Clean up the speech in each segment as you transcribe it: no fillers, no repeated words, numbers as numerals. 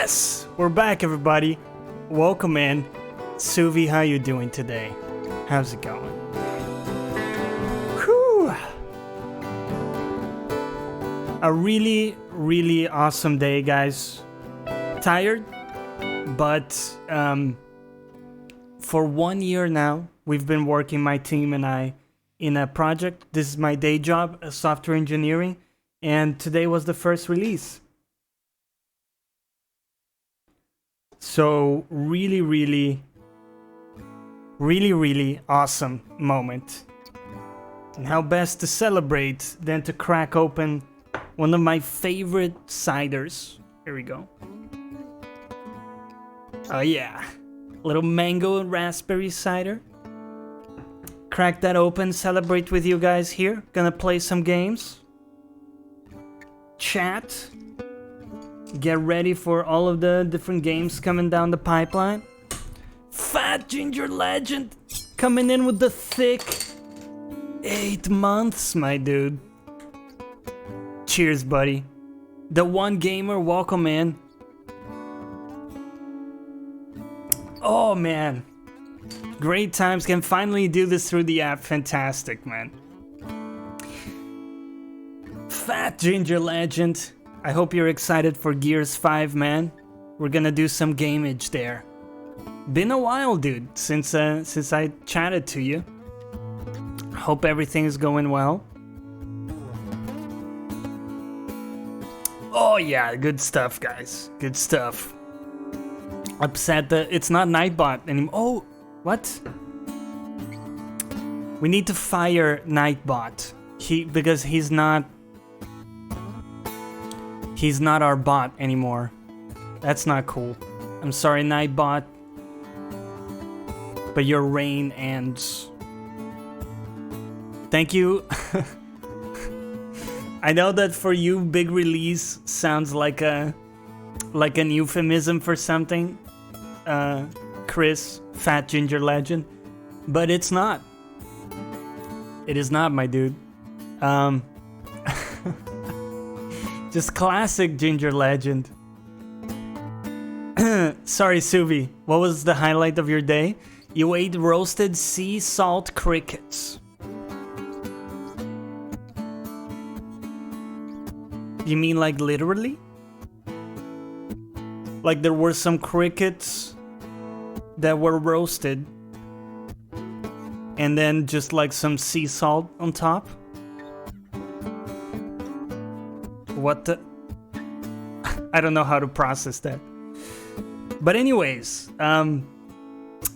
Yes, we're back, everybody. Welcome in. Suvi, how you doing today? How's it going? Whew. A really awesome day, guys. Tired, but for 1 year now, we've been working, my team and I, in a project. This is my day job, software engineering, and today was the first release. So really awesome moment. And how best to celebrate than to crack open one of my favorite ciders. Here we go. Oh yeah, little mango and raspberry cider. Crack that open, celebrate with you guys here. Gonna play some games. Chat. Get ready for all of the different games coming down the pipeline. Fat Ginger Legend coming in with the thick 8 months, my dude. Cheers, buddy. The One Gamer, welcome in. Oh, man. Great times. Can finally do this through the app. Fantastic, man. Fat Ginger Legend. I hope you're excited for Gears 5, man. We're gonna do some gameage there. Been a while, dude, since I chatted to you. Hope everything is going well. Oh yeah, good stuff, guys. Good stuff. Upset that it's not Nightbot anymore. Oh, what? We need to fire Nightbot. Because he's not our bot anymore. That's not cool. I'm sorry, Nightbot. But your reign ends. Thank you. I know that for you, big release sounds like an euphemism for something. Chris, Fat Ginger Legend. But it's not. It is not, my dude. Just classic Ginger Legend. Sorry, Suvi. What was the highlight of your day? You ate roasted sea salt crickets. You mean like literally? Like there were some crickets that were roasted and then just like some sea salt on top? What the? I don't know how to process that. But anyways,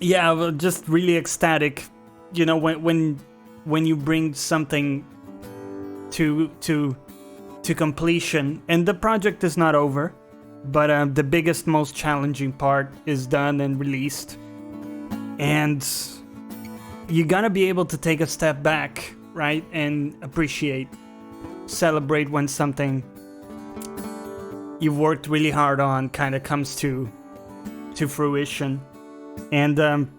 yeah, well, just really ecstatic. You know, when you bring something to completion, and the project is not over, but the biggest, most challenging part is done and released, and you gotta be able to take a step back, right, and appreciate, celebrate when something you've worked really hard on kind of comes to fruition. And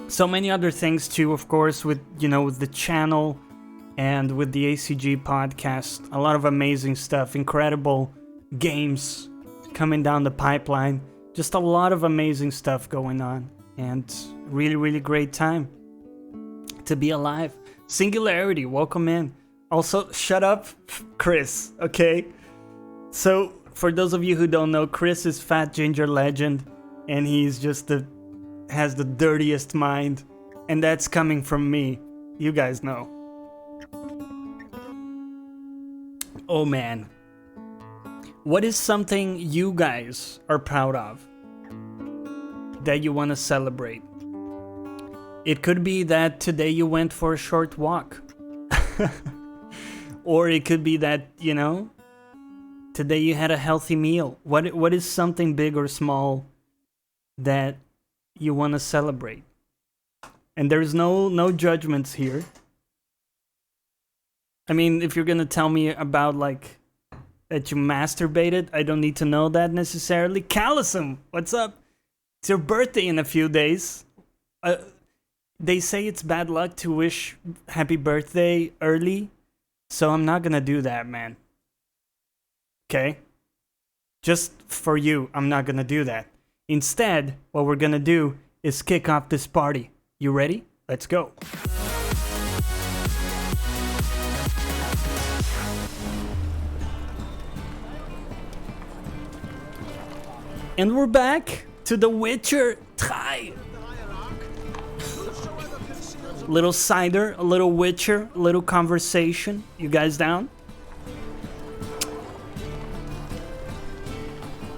so many other things too, of course, with with the channel and with the ACG podcast. A lot of amazing stuff, incredible games coming down the pipeline. Just a lot of amazing stuff going on, and really great time to be alive. Singularity, welcome in. Also, shut up, Chris, okay? So, for those of you who don't know, Chris is Fat Ginger Legend, and he's just has the dirtiest mind, and that's coming from me. You guys know. Oh man. What is something you guys are proud of that you want to celebrate? It could be that today you went for a short walk. Or it could be that, today you had a healthy meal. What is something big or small that you want to celebrate? And there's no judgments here. I mean, if you're gonna tell me about like that you masturbated, I don't need to know that necessarily. Callison, what's up? It's your birthday in a few days. They say it's bad luck to wish happy birthday early, so I'm not gonna do that, man. Okay? Just for you, I'm not gonna do that. Instead, what we're gonna do is kick off this party. You ready? Let's go. And we're back to The Witcher 3. Little cider, a little Witcher, a little conversation. You guys down?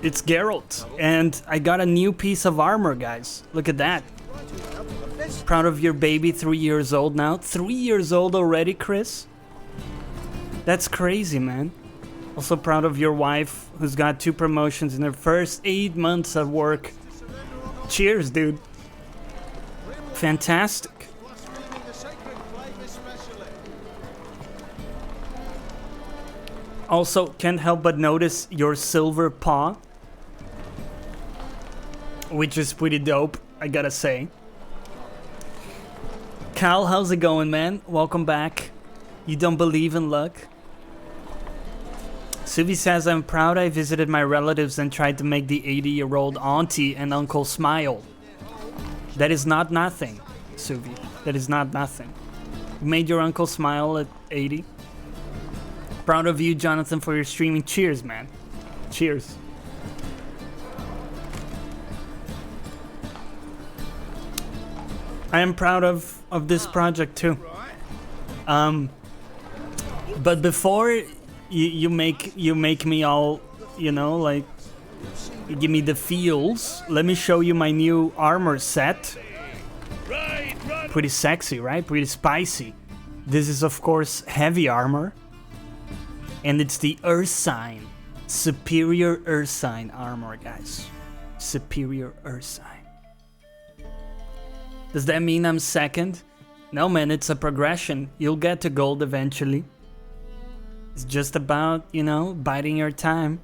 It's Geralt, and I got a new piece of armor, guys. Look at that. Proud of your baby, 3 years old now. 3 years old already, Chris? That's crazy, man. Also proud of your wife, who's got 2 promotions in her first 8 months of work. Cheers, dude. Fantastic. Also, can't help but notice your silver paw, which is pretty dope, I gotta say. Cal, how's it going, man? Welcome back. You don't believe in luck? Suvi says, I'm proud I visited my relatives and tried to make the 80-year-old auntie and uncle smile. That is not nothing, Suvi. That is not nothing. You made your uncle smile at 80. Proud of you, Jonathan, for your streaming. Cheers, man. Cheers. I am proud of this project too. But before you make me all, you know, like, you give me the feels, let me show you my new armor set. Pretty sexy, right? Pretty spicy. This is, of course, heavy armor. And it's the Ursine. Superior Ursine armor, guys. Superior Ursine. Does that mean I'm second? No, man, it's a progression. You'll get to gold eventually. It's just about, you know, biding your time.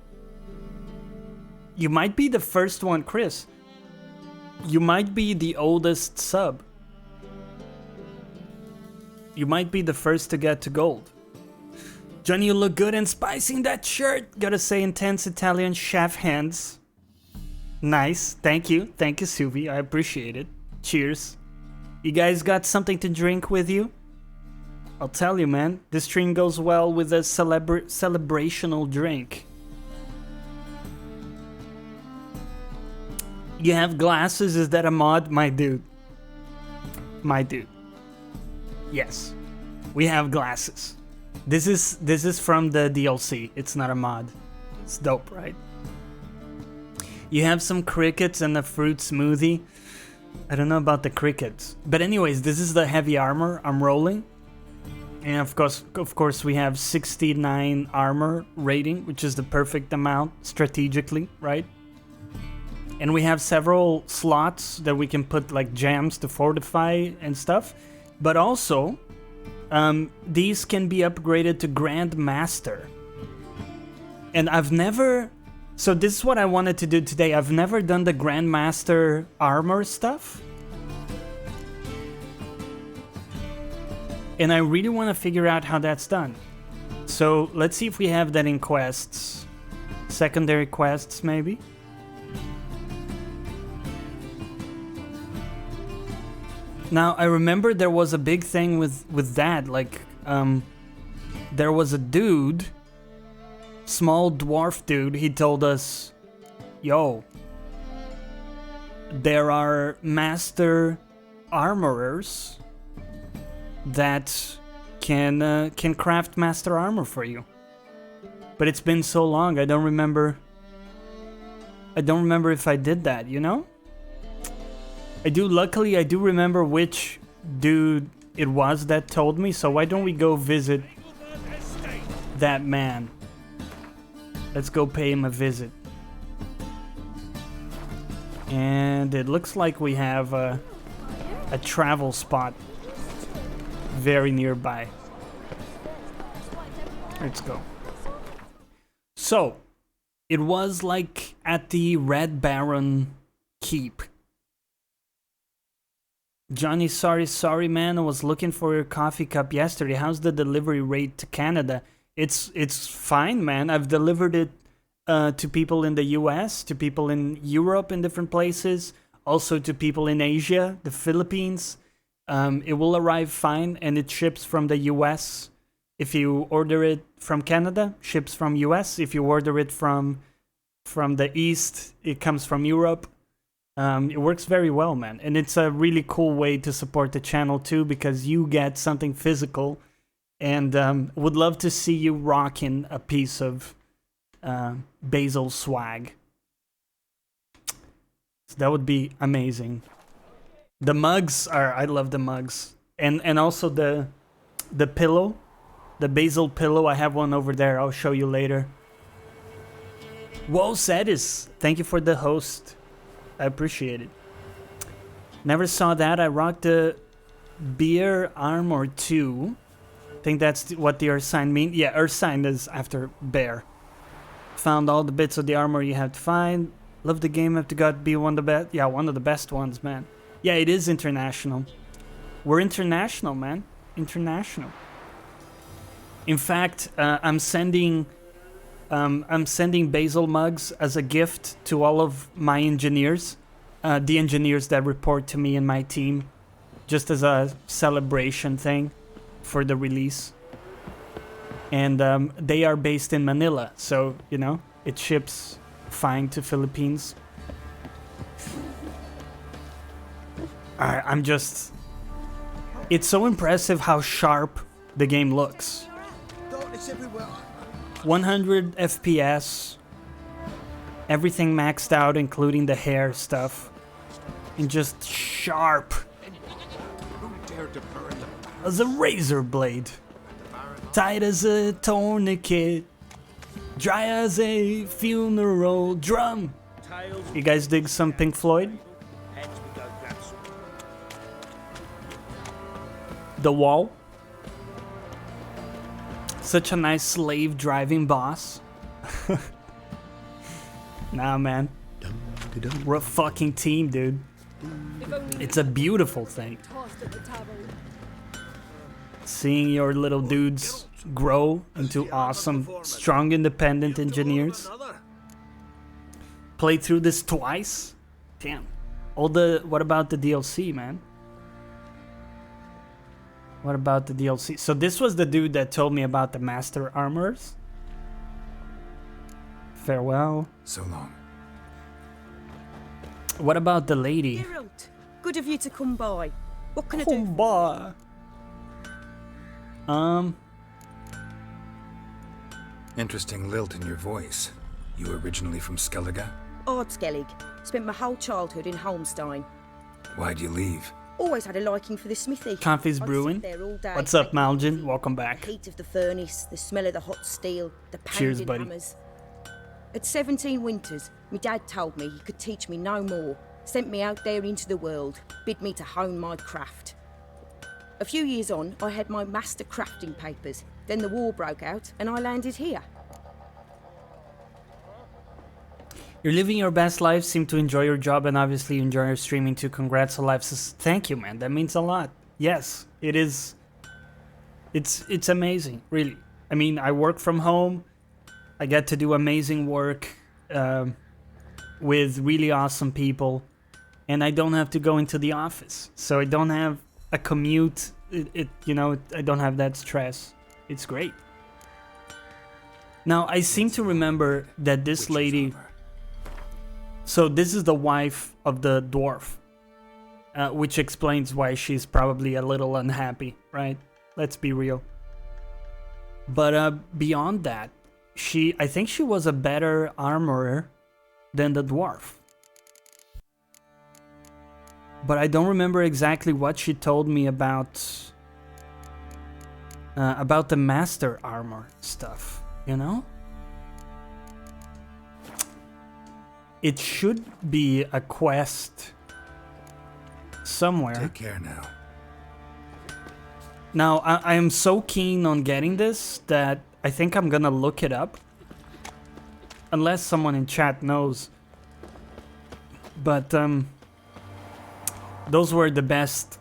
You might be the first one, Chris. You might be the oldest sub. You might be the first to get to gold. Jonny, you look good and spicy in that shirt. Gotta say, intense Italian chef hands. Nice. Thank you. Thank you, Suvi. I appreciate it. Cheers. You guys got something to drink with you? I'll tell you, man. This stream goes well with a celebrational drink. You have glasses? Is that a mod? My dude. My dude. Yes. We have glasses. This is from the DLC. It's not a mod. It's dope, right? You have some crickets and a fruit smoothie. I don't know about the crickets. But anyways, this is the heavy armor I'm rolling. And of course we have 69 armor rating, which is the perfect amount strategically, right? And we have several slots that we can put like gems to fortify and stuff. But also, these can be upgraded to Grand Master. And I've never... So this is what I wanted to do today. I've never done the Grand Master armor stuff. And I really want to figure out how that's done. So let's see if we have that in quests. Secondary quests, maybe? Now, I remember there was a big thing with that, like, there was a dude, small dwarf dude, he told us, yo, there are master armorers that can craft master armor for you. But it's been so long, I don't remember if I did that, you know? Luckily I do remember which dude it was that told me, so why don't we go visit that man? Let's go pay him a visit. And it looks like we have a travel spot very nearby. Let's go. So, it was like at the Red Baron Keep. Jonny, sorry man, I was looking for your coffee cup yesterday. How's the delivery rate to Canada? It's fine, man. I've delivered it to people in the US, to people in Europe in different places, also to people in Asia, the Philippines. It will arrive fine, and it ships from the US. If you order it from Canada, ships from US. If you order it from the East, it comes from Europe. It works very well, man. And it's a really cool way to support the channel too, because you get something physical, and would love to see you rocking a piece of Basil swag. So that would be amazing. The mugs are, I love the mugs. And also the pillow, the Basil pillow. I have one over there. I'll show you later. Whoa, Sadis, thank you for the host. I appreciate it. Never saw that. I rocked the Bear Armor 2. I think that's what the Earth sign mean. Yeah, Earth sign is after bear. Found all the bits of the armor you have to find. Love the game. Have to God be one of the best. Yeah, one of the best ones, man. Yeah, it is international. We're international, man. International. In fact, I'm sending Basil mugs as a gift to all of my engineers, the engineers that report to me and my team, just as a celebration thing for the release. And they are based in Manila, so, you know, it ships fine to Philippines. I'm just... It's so impressive how sharp the game looks. 100 FPS, everything maxed out, including the hair stuff, and just sharp as a razor blade, tight as a tourniquet, dry as a funeral drum. You guys dig some Pink Floyd? The Wall. Such a nice slave driving boss. Nah, man. We're a fucking team, dude. It's a beautiful thing. Seeing your little dudes grow into awesome, strong, independent engineers. Played through this twice? Damn. What about the DLC, man? What about the DLC? So this was the dude that told me about the Master Armors. Farewell. So long. What about the lady? Geralt, good of you to come by. What can I do? Come by. Interesting lilt in your voice. You originally from Skellige? Ardskellig. Spent my whole childhood in Holmstein. Why'd you leave? Always had a liking for the smithy. Coffee's I'd brewing. sit there all day, What's up, making Malgin? coffee. Welcome back. The heat of the furnace, the smell of the hot steel, the Cheers, pounding buddy. hammers. At 17 winters, my dad told me he could teach me no more. Sent me out there into the world, bid me to hone my craft. A few years on, I had my master crafting papers. Then the war broke out, and I landed here. You're living your best life, seem to enjoy your job, and obviously you enjoy your streaming too. Congrats on life. Thank you, man. That means a lot. Yes, it is. It's amazing, really. I mean, I work from home. I get to do amazing work with really awesome people, and I don't have to go into the office. So I don't have a commute. You know, I don't have that stress. It's great. Now, I seem to remember that this lady... So this is the wife of the dwarf, which explains why she's probably a little unhappy, right? Let's be real. But beyond that, I think she was a better armorer than the dwarf. But I don't remember exactly what she told me about the master armor stuff, you know? It should be a quest somewhere. Take care now. Now, I am so keen on getting this that I think I'm gonna look it up. Unless someone in chat knows. But, those were the best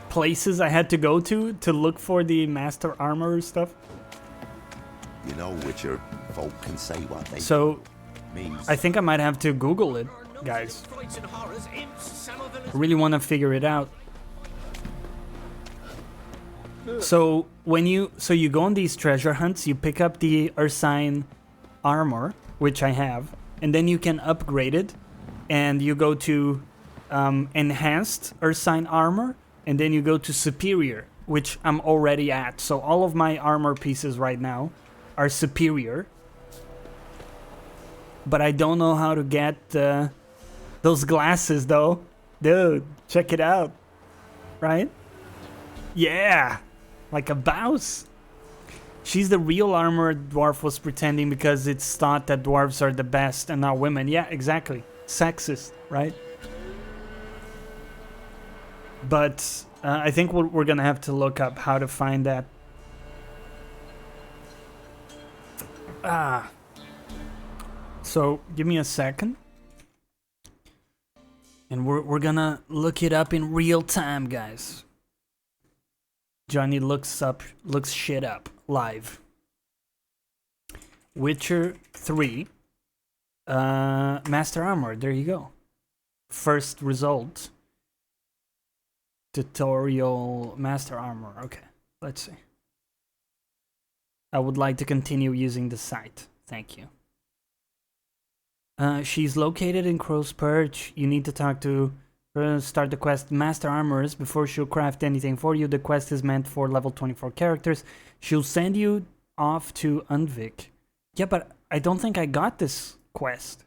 places I had to go to look for the Master Armor stuff. You know, Witcher, folk can say what they So, means. I think I might have to Google it, guys. I really want to figure it out. So you go on these treasure hunts, you pick up the Ursine armor, which I have, and then you can upgrade it, and you go to enhanced Ursine armor, and then you go to superior, which I'm already at. So all of my armor pieces right now are superior, but I don't know how to get those glasses though. Dude, check it out, right? Yeah, like a bouse. She's the real armor dwarf was pretending because it's thought that dwarves are the best and not women. Yeah, exactly. Sexist, right? But I think we're gonna have to look up how to find that. So give me a second. And we're gonna look it up in real time, guys. Jonny looks shit up live. Witcher 3 Master Armor, there you go. First result. Tutorial Master Armor. Okay, let's see. I would like to continue using the site. Thank you. She's located in Crow's Perch. You need to talk to her, start the quest Master Armors before she'll craft anything for you. The quest is meant for level 24 characters. She'll send you off to Undvik. Yeah, but I don't think I got this quest.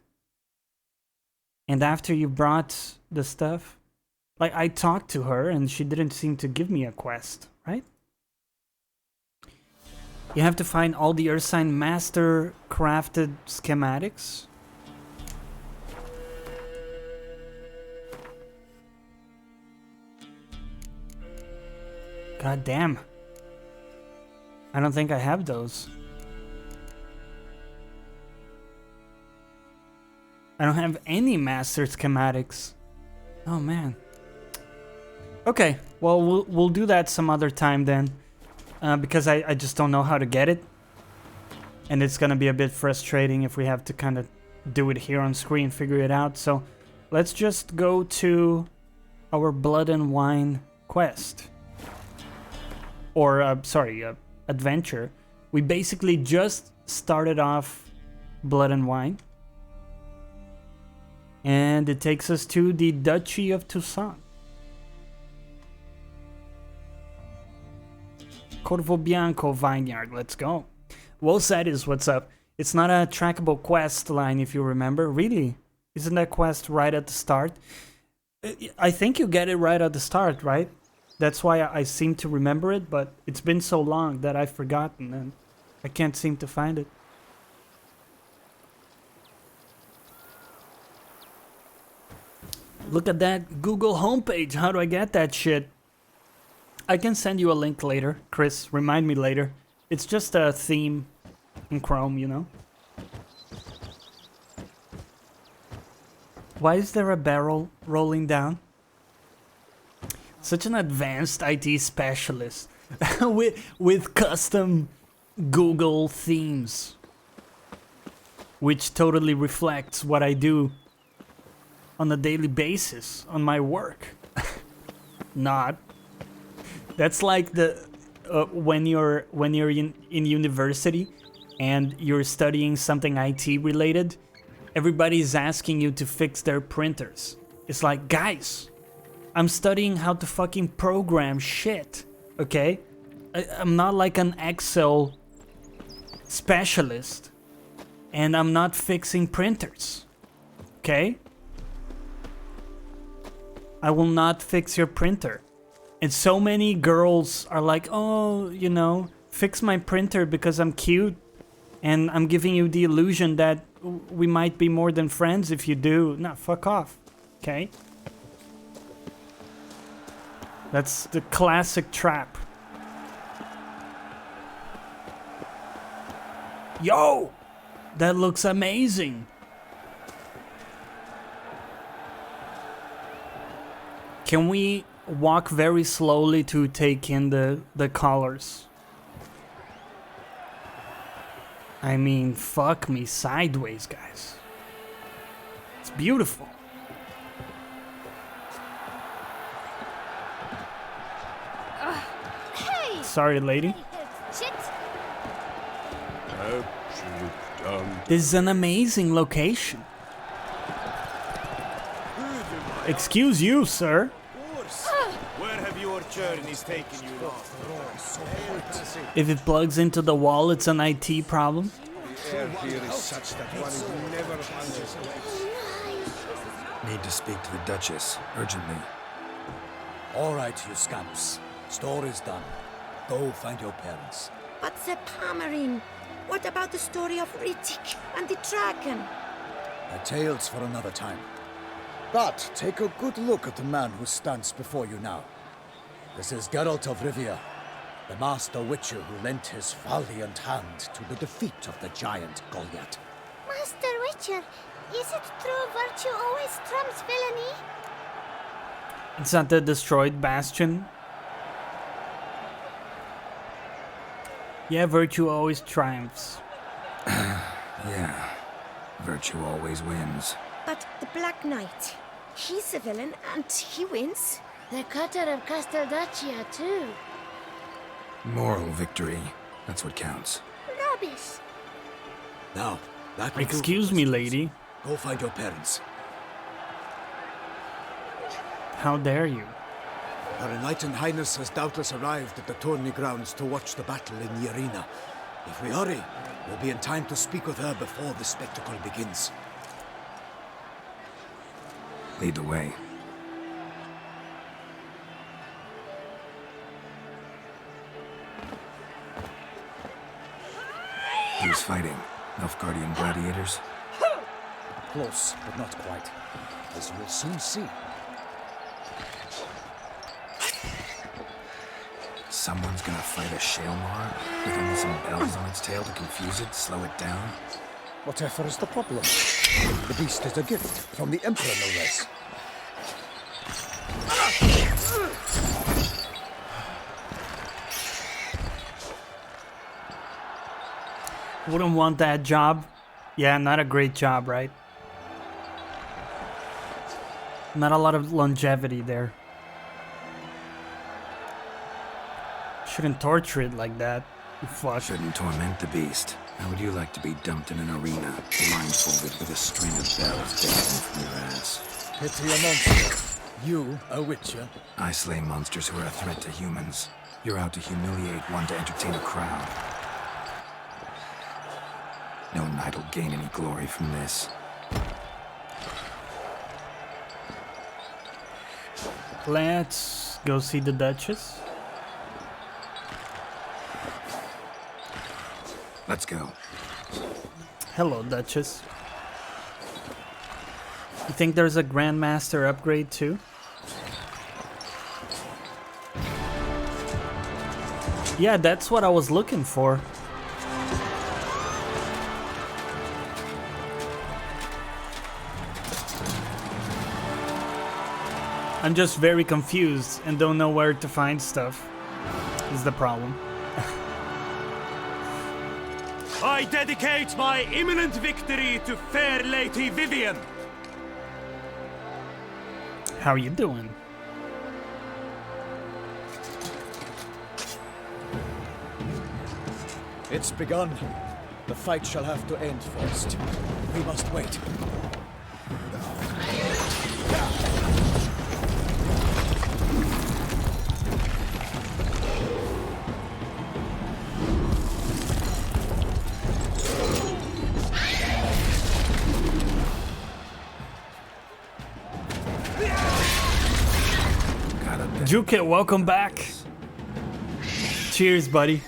And after you brought the stuff, like I talked to her and she didn't seem to give me a quest, right? You have to find all the Ursine Master crafted schematics. God damn. I don't think I have those. I don't have any master schematics. Oh man. Okay, well we'll do that some other time then. Because I just don't know how to get it. And it's gonna be a bit frustrating if we have to kind of do it here on screen, figure it out. So let's just go to our Blood and Wine quest. Or, adventure. We basically just started off Blood and Wine. And it takes us to the Duchy of Toussaint. Corvo Bianco Vineyard, let's go. Well said is what's up. It's not a trackable quest line if you remember. Really? Isn't that quest right at the start? I think you get it right at the start, right? That's why I seem to remember it, but it's been so long that I've forgotten and I can't seem to find it. Look at that Google homepage. How do I get that shit? I can send you a link later. Chris, remind me later. It's just a theme in Chrome, you know? Why is there a barrel rolling down? Such an advanced IT specialist with custom Google themes, which totally reflects what I do on a daily basis on my work. Not. That's like the when you're in university and you're studying something IT related, everybody's asking you to fix their printers. It's like, guys, I'm studying how to fucking program shit, okay? I'm not like an Excel specialist, and I'm not fixing printers, okay? I will not fix your printer. And so many girls are like, oh, you know, fix my printer because I'm cute, and I'm giving you the illusion that we might be more than friends if you do. Nah, fuck off, okay? That's the classic trap. Yo! That looks amazing! Can we walk very slowly to take in the colors? I mean, fuck me sideways, guys. It's beautiful. Hey! Sorry, lady. Shit! This is an amazing location. Excuse you, sir. Where have your journeys taken you long? If it plugs into the wall, it's an IT problem. Need to speak to the Duchess, urgently. All right, you scamps. Store is done. Go find your parents. But Sir Palmerin, what about the story of Riddick and the dragon? A tale's for another time. But take a good look at the man who stands before you now. This is Geralt of Rivia, the master witcher who lent his valiant hand to the defeat of the giant Goliath. Master Witcher, is it true virtue always trumps villainy? It's not the destroyed bastion. Yeah, virtue always triumphs. Yeah, virtue always wins. But the Black Knight, he's a villain and he wins. The cutter of Casteldaccia, too. Moral victory, that's what counts. Rubbish. Now, that will do. Excuse me, lady. Go find your parents. How dare you? Her Enlightened Highness has doubtless arrived at the tourney grounds to watch the battle in the arena. If we hurry, we'll be in time to speak with her before the spectacle begins. Lead the way. Who's fighting? Nilfgaardian gladiators? Close, but not quite. As you will soon see. Someone's gonna fight a Shaelmar with only some bells on its tail to confuse it, slow it down? Whatever is the problem? The beast is a gift from the Emperor, no less. Wouldn't want that job. Yeah, not a great job, right? Not a lot of longevity there. Shouldn't torture it like that. You fuck. Shouldn't torment the beast. How would you like to be dumped in an arena, blindfolded with a string of bells dangling from your ass? Pity a monster. You, a witcher? I slay monsters who are a threat to humans. You're out to humiliate one to entertain a crowd. No knight will gain any glory from this. Let's go see the Duchess. Let's go. Hello, Duchess. You think there's a Grandmaster upgrade too? Yeah, that's what I was looking for. I'm just very confused and don't know where to find stuff. Is the problem. I dedicate my imminent victory to fair Lady Vivian. How are you doing? It's begun. The fight shall have to end first. We must wait. Juke, welcome back. Cheers, buddy.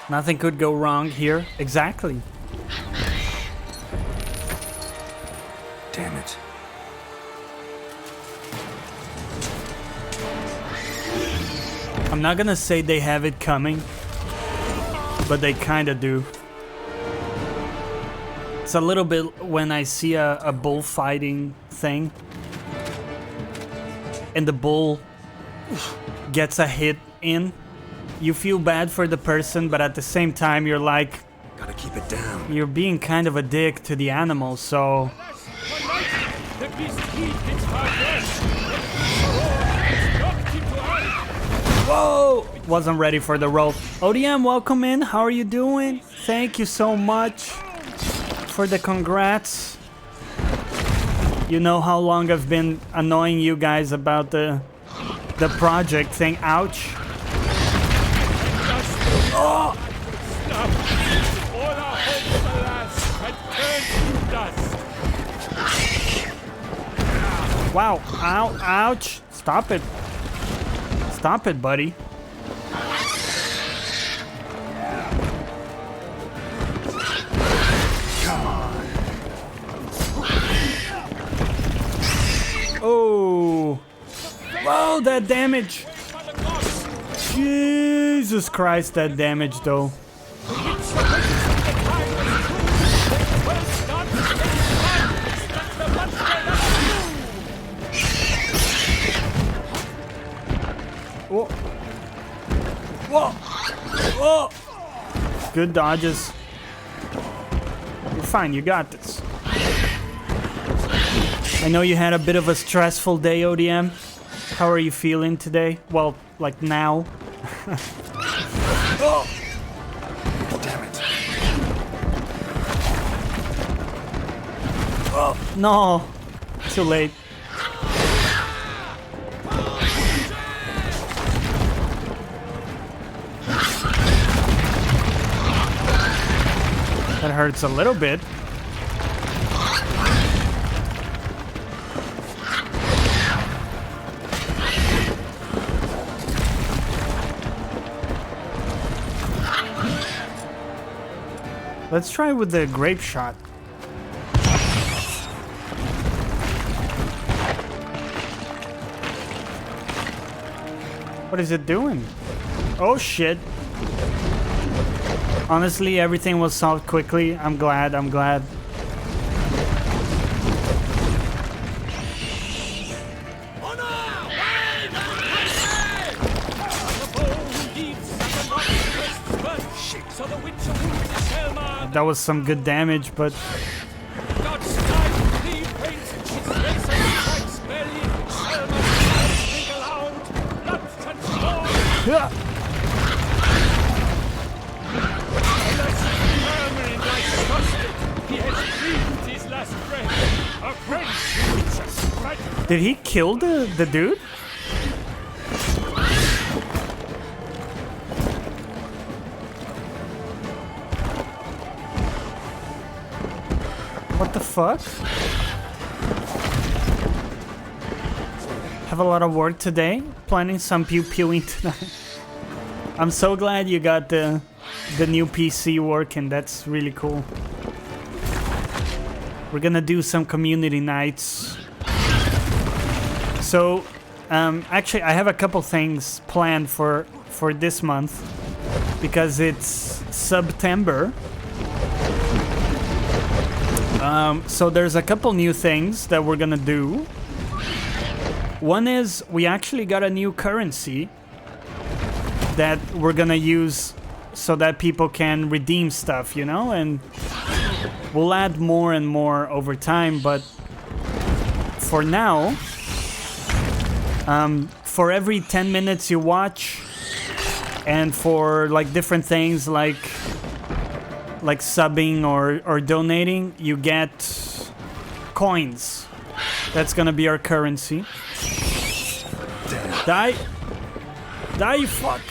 Nothing could go wrong here. Exactly. Damn it. I'm not gonna say they have it coming, but they kinda do. It's a little bit when I see a bullfighting thing and the bull gets a hit in. You feel bad for the person, but at the same time you're like, Gotta keep it down. you're being kind of a dick to the animal, so... The beast heat its hard knocked him to earth. Whoa! Wasn't ready for the roll. ODM, welcome in. How are you doing? Thank you so much for the congrats. You know how long I've been annoying you guys about the project thing. Ouch. Oh! All our hopes, alas, had turned to dust. Wow. Ow. Ouch. Stop it. Stop it, buddy. Oh. Whoa, that damage. Jesus Christ, that damage, though. Whoa. Whoa. Whoa. Good dodges. You're fine, you got this. I know you had a bit of a stressful day, ODM. How are you feeling today? Well, like now. Oh. Damn it. Oh, no. Too late. That hurts a little bit. Let's try with the grape shot. What is it doing? Oh shit. Honestly, everything was solved quickly. I'm glad. That was some good damage, but... Yeah. Did he kill the dude? What the fuck? Have a lot of work today. Planning some pew-pewing tonight. I'm so glad you got the new PC working. That's really cool. We're gonna do some community nights. So, actually, I have a couple things planned for this month because it's September. So there's a couple new things that we're gonna do. One is we actually got a new currency that we're gonna use so that people can redeem stuff, you know, and we'll add more and more over time, but for now, for every 10 minutes you watch and for like different things like subbing or donating, you get coins. That's gonna be our currency. Die, you fuck.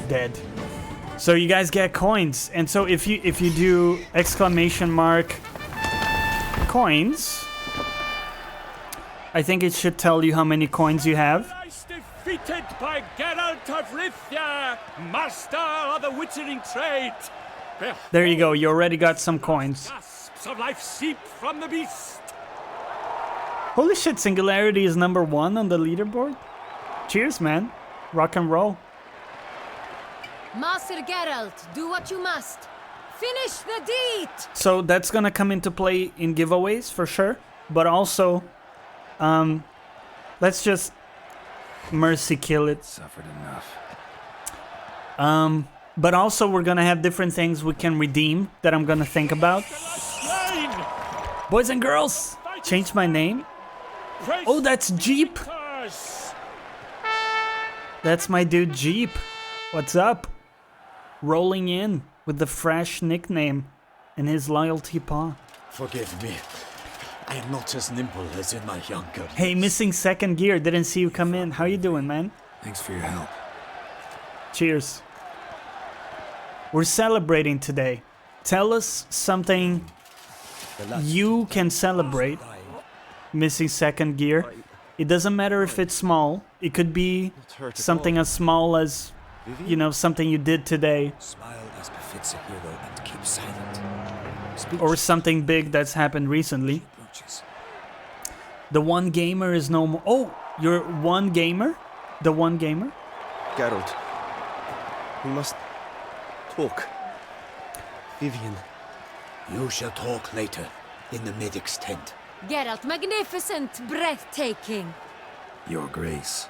Dead. So you guys get coins, and so if you do exclamation mark coins, I think it should tell you how many coins you have. Defeated by Geralt of Rivia, master of the witchering trade. There you go. You already got some coins. Gasps of life seep from the beast. Holy shit! Singularity is #1 on the leaderboard. Cheers, man. Rock and roll. Master Geralt, do what you must. Finish the deed! So that's gonna come into play in giveaways for sure. But also, let's just mercy kill it. Suffered enough. But also we're gonna have different things we can redeem that I'm gonna think about. Boys and girls, change my name. Oh, that's Jeep. That's my dude Jeep. What's up? Rolling in with the fresh nickname and his loyalty paw. Forgive me. I am not as nimble as in my younger years. Hey, missing second gear. Didn't see you come in. How you doing, man? Thanks for your help. Cheers. We're celebrating today. Tell us something you can celebrate. Missing second gear. It doesn't matter if it's small. It could be something as small as, you know, something you did today. Smile as befits a hero and keep silent. Or something big that's happened recently. The one gamer is no more. Oh, you're one gamer? The one gamer? Geralt, we must talk. Vivian. You shall talk later in the medic's tent. Geralt, magnificent, breathtaking. Your Grace.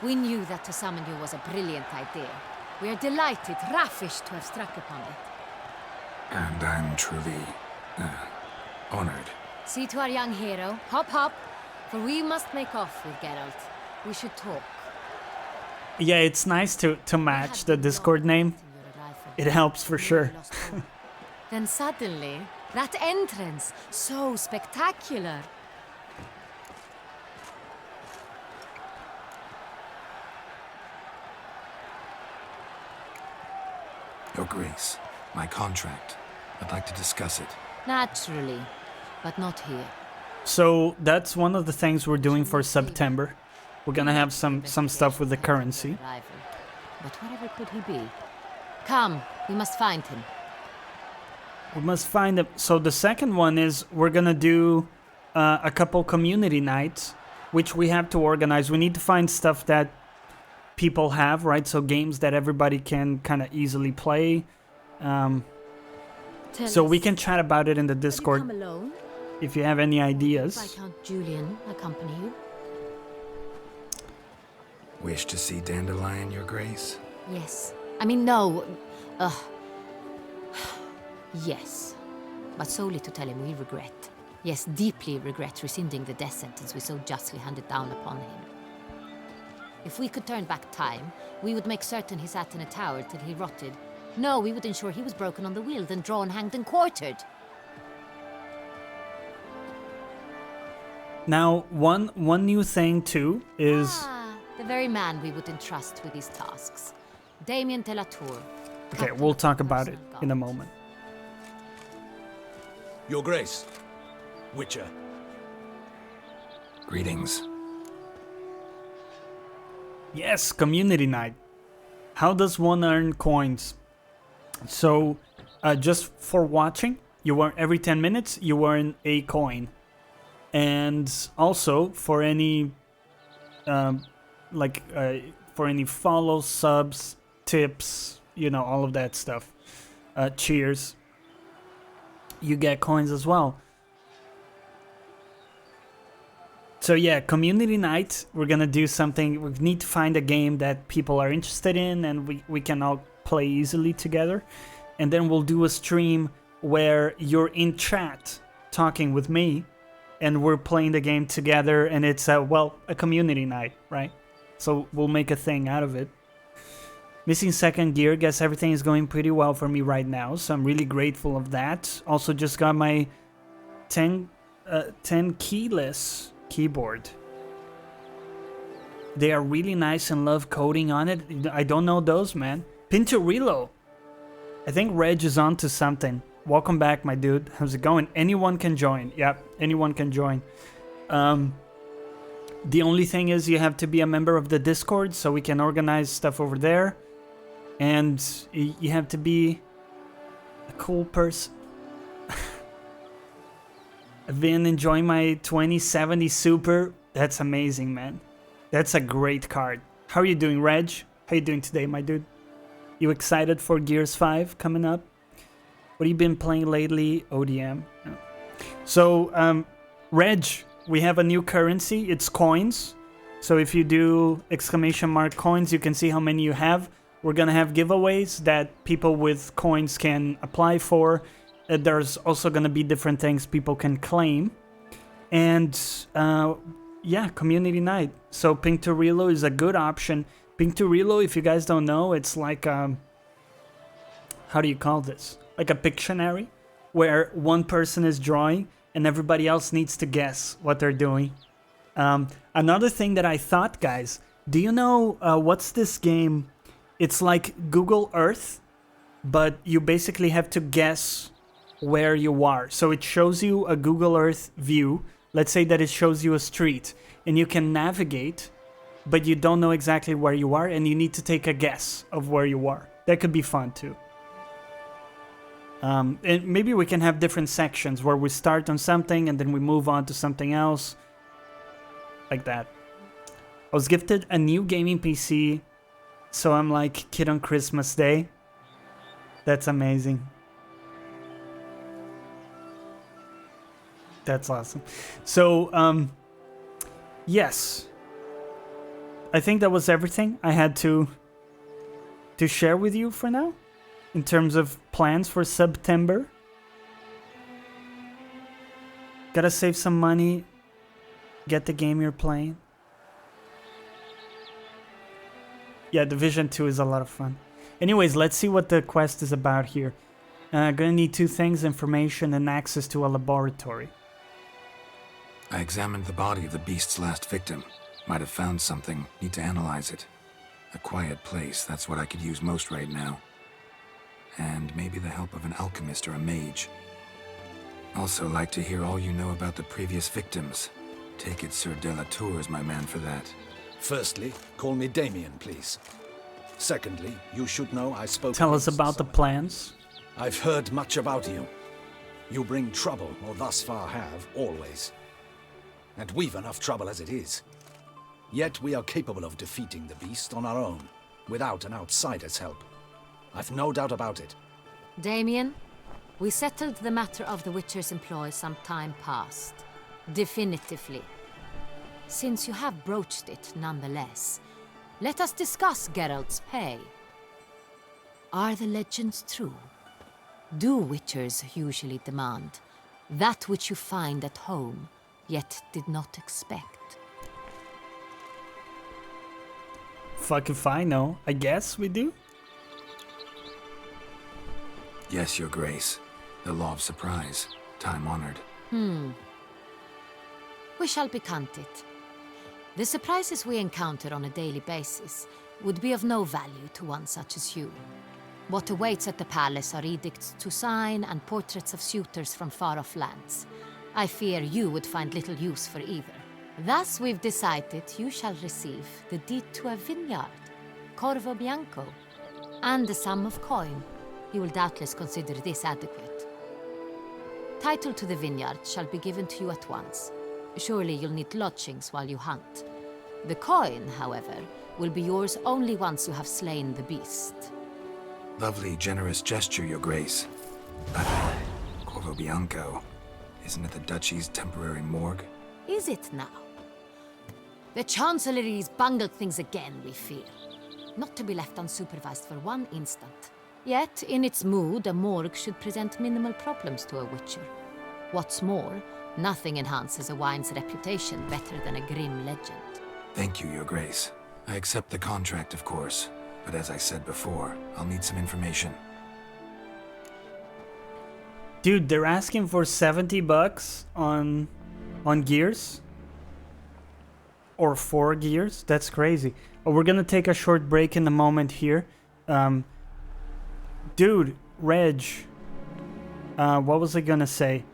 We knew that to summon you was a brilliant idea. We are delighted, ravished to have struck upon it. And I'm truly honored. See to our young hero. Hop, hop. For we must make off with Geralt. We should talk. Yeah, it's nice to match the Discord name. It helps for sure. Then suddenly, that entrance, so spectacular. Your Grace, my contract. I'd like to discuss it. Naturally, but not here. So that's one of the things we're doing for September. We're gonna have some stuff with the currency. But whatever could he be? Come, we must find him. We must find him. So the second one is we're gonna do a couple community nights, which we have to organize. We need to find stuff that people have, right? So games that everybody can kind of easily play. So we can chat about it in the Discord. Come alone? If you have any ideas. Viscount Julian accompany you? Wish to see Dandelion, Your Grace? Yes. I mean, no. Yes. But solely to tell him we regret. Yes, deeply regret rescinding the death sentence we so justly handed down upon him. If we could turn back time, we would make certain he sat in a tower till he rotted. No, we would ensure he was broken on the wheel, then drawn, hanged, and quartered. Now, one new thing too is... the very man we would entrust with these tasks. Damien de la Tour. Okay, we'll talk about it in a moment. Your Grace. Witcher. Greetings. Yes, community night. How does one earn coins? So, just for watching, you earn every 10 minutes, you earn a coin. And also, for any, for any follows, subs, tips, you know, all of that stuff. Cheers. You get coins as well. So yeah, community night, we're gonna do something. We need to find a game that people are interested in and we can all play easily together. And then we'll do a stream where you're in chat talking with me and we're playing the game together, and it's a community night, right? So we'll make a thing out of it. Missing second gear, guess everything is going pretty well for me right now, so I'm really grateful of that. Also just got my 10 keyless keyboard. They are really nice and love coding on it. I don't know those, man. Pinturrillo. I think Reg is onto something. Welcome back, my dude. How's it going? Anyone can join. Yep, anyone can join. The only thing is you have to be a member of the Discord so we can organize stuff over there. And you have to be a cool person. I've been enjoying my 2070 Super. That's amazing, man. That's a great card. How are you doing, Reg? How you doing today, my dude? You excited for Gears 5 coming up? What have you been playing lately? ODM. Yeah. So, Reg, we have a new currency. It's coins. So if you do ! coins, you can see how many you have. We're gonna have giveaways that people with coins can apply for. There's also gonna be different things people can claim. And yeah, community night. So Pink to Reload is a good option. Pink to Reload, if you guys don't know, it's like how do you call this? Like a Pictionary, where one person is drawing and everybody else needs to guess what they're doing. Another thing that I thought, guys, do you know what's this game? It's like Google Earth, but you basically have to guess where you are. So it shows you a Google Earth view. Let's say that it shows you a street, and you can navigate, but you don't know exactly where you are, and you need to take a guess of where you are. That could be fun too. And maybe we can have different sections where we start on something and then we move on to something else. Like that. I was gifted a new gaming PC, so I'm like kid on Christmas Day. That's amazing. That's awesome. So, yes. I think that was everything I had to share with you for now. In terms of plans for September. Gotta save some money. Get the game you're playing. Yeah, Division 2 is a lot of fun. Anyways, let's see what the quest is about here. Gonna need 2 things, information and access to a laboratory. I examined the body of the beast's last victim. Might have found something. Need to analyze it. A quiet place, that's what I could use most right now. And maybe the help of an alchemist or a mage. Also like to hear all you know about the previous victims. Take it Sir Delatour is my man for that. Firstly, call me Damien, please. Secondly, you should know I spoke... Tell us about the plans. I've heard much about you. You bring trouble, or thus far have, always. And we've enough trouble as it is. Yet we are capable of defeating the beast on our own, without an outsider's help. I've no doubt about it. Damien, we settled the matter of the Witcher's employ some time past. Definitively. Since you have broached it nonetheless, let us discuss Geralt's pay. Are the legends true? Do Witchers usually demand that which you find at home, yet did not expect? Fuck if I know. I guess we do. Yes, Your Grace. The law of surprise. Time-honored. We shall becant it. The surprises we encounter on a daily basis would be of no value to one such as you. What awaits at the palace are edicts to sign and portraits of suitors from far-off lands. I fear you would find little use for either. Thus we've decided you shall receive the deed to a vineyard, Corvo Bianco, and a sum of coin. You will doubtless consider this adequate. Title to the vineyard shall be given to you at once. Surely you'll need lodgings while you hunt. The coin, however, will be yours only once you have slain the beast. Lovely, generous gesture, Your Grace. But Corvo Bianco, isn't it the Duchy's temporary morgue? Is it now? The Chancellery's bungled things again, we fear. Not to be left unsupervised for one instant. Yet, in its mood, a morgue should present minimal problems to a Witcher. What's more, nothing enhances a wine's reputation better than a grim legend. Thank you, Your Grace. I accept the contract, of course. But as I said before, I'll need some information. Dude, they're asking for $70 on gears? Or 4 gears? That's crazy. Oh, we're gonna take a short break in a moment here. Dude, Reg. What was I gonna say?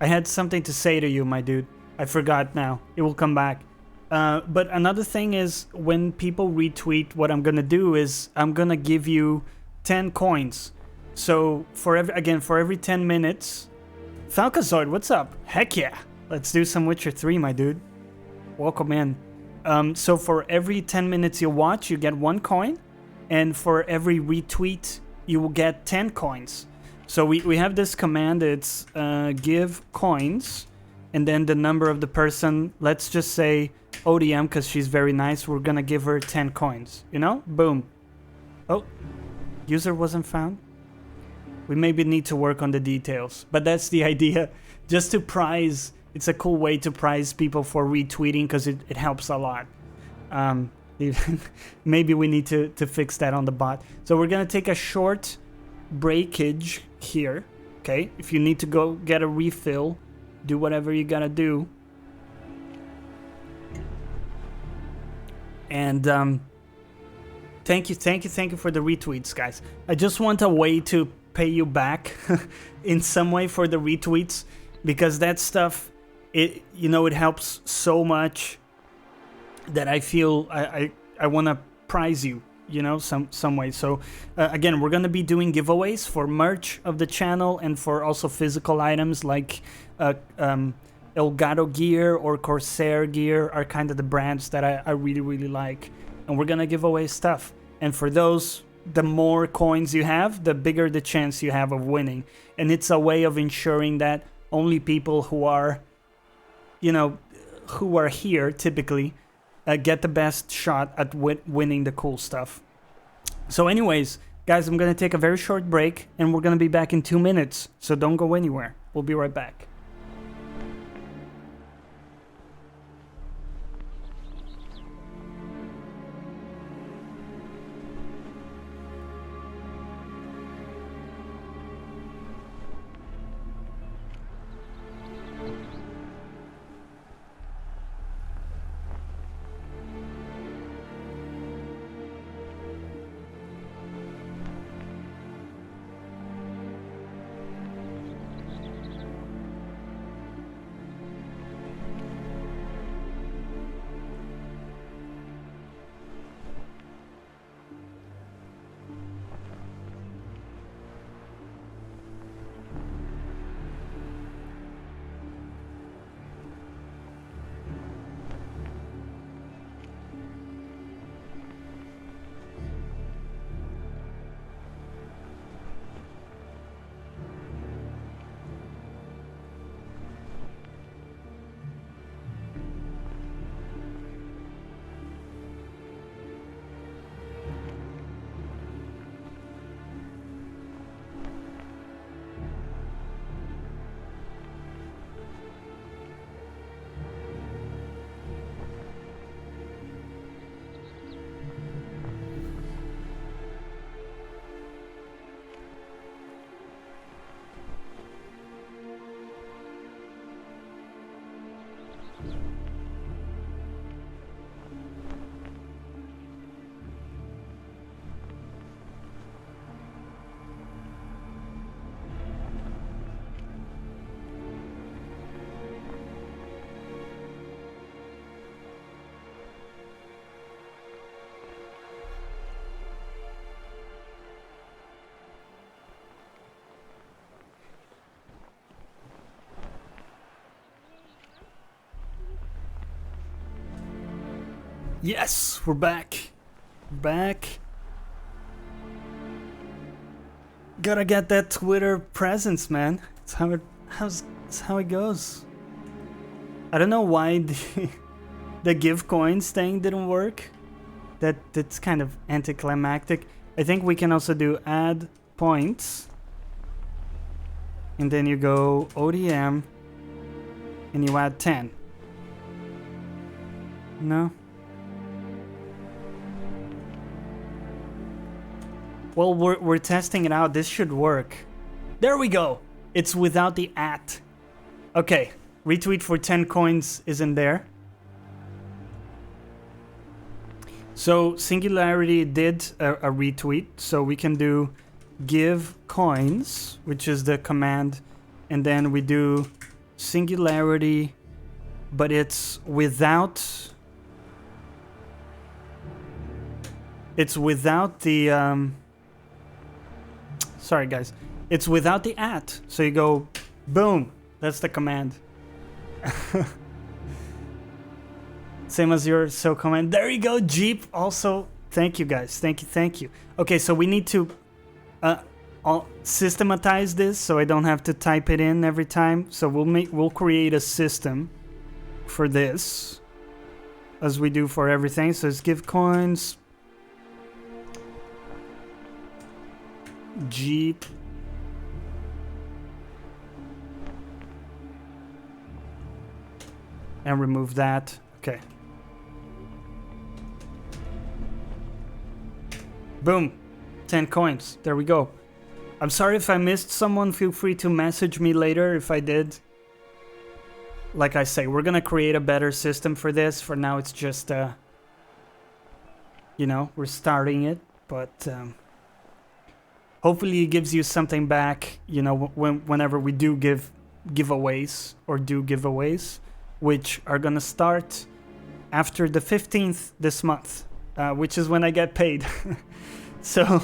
I had something to say to you, my dude. I forgot now. It will come back. But another thing is, when people retweet, what I'm gonna do is I'm gonna give you 10 coins. So for every 10 minutes, Falcazoid, what's up? Heck yeah! Let's do some Witcher 3, my dude. Welcome in. So for every 10 minutes you watch, you get 1 coin, and for every retweet, you will get 10 coins. So we have this command. It's give coins, and then the number of the person. Let's just say ODM, because she's very nice. We're gonna give her 10 coins. You know, boom. Oh, user wasn't found. We maybe need to work on the details, but that's the idea. Just to prize. It's a cool way to prize people for retweeting because it helps a lot. Maybe we need to fix that on the bot. So we're gonna take a short breakage here. Okay, if you need to go get a refill, do whatever you gotta do. And thank you for the retweets, guys. I just want a way to pay you back in some way for the retweets, because that stuff, it helps so much that I feel I want to prize you, some way. So again, we're gonna be doing giveaways for merch of the channel and for also physical items like Elgato gear or Corsair gear are kind of the brands that I really like, and we're gonna give away stuff. And for those, the more coins you have, the bigger the chance you have of winning. And it's a way of ensuring that only people who are, who are here typically get the best shot at winning the cool stuff. So anyways, guys, I'm going to take a very short break and we're going to be back in 2 minutes. So don't go anywhere. We'll be right back. Yes, we're back. Back. Gotta get that Twitter presence, man. It's how it goes. I don't know why the give coins thing didn't work. That's kind of anticlimactic. I think we can also do add points. And then you go ODM and you add 10. No? Well, we're testing it out. This should work. There we go. It's without the at. Okay. Retweet for 10 coins isn't there. So Singularity did a retweet. So we can do give coins, which is the command. And then we do Singularity, but it's without... It's without the... Sorry, guys. It's without the at. So you go, boom. That's the command. Same as your so command. There you go, Jeep. Also, thank you, guys. Thank you. Okay, so we need to systematize this so I don't have to type it in every time. So we'll create a system for this, as we do for everything. So let's give coins G and remove that. Okay. Boom. 10 coins. There we go. I'm sorry if I missed someone. Feel free to message me later if I did. Like I say, we're gonna create a better system for this. For now, it's just, you know, we're starting it. But hopefully it gives you something back, you know, whenever we do give giveaways, which are gonna start after the 15th this month, which is when I get paid. So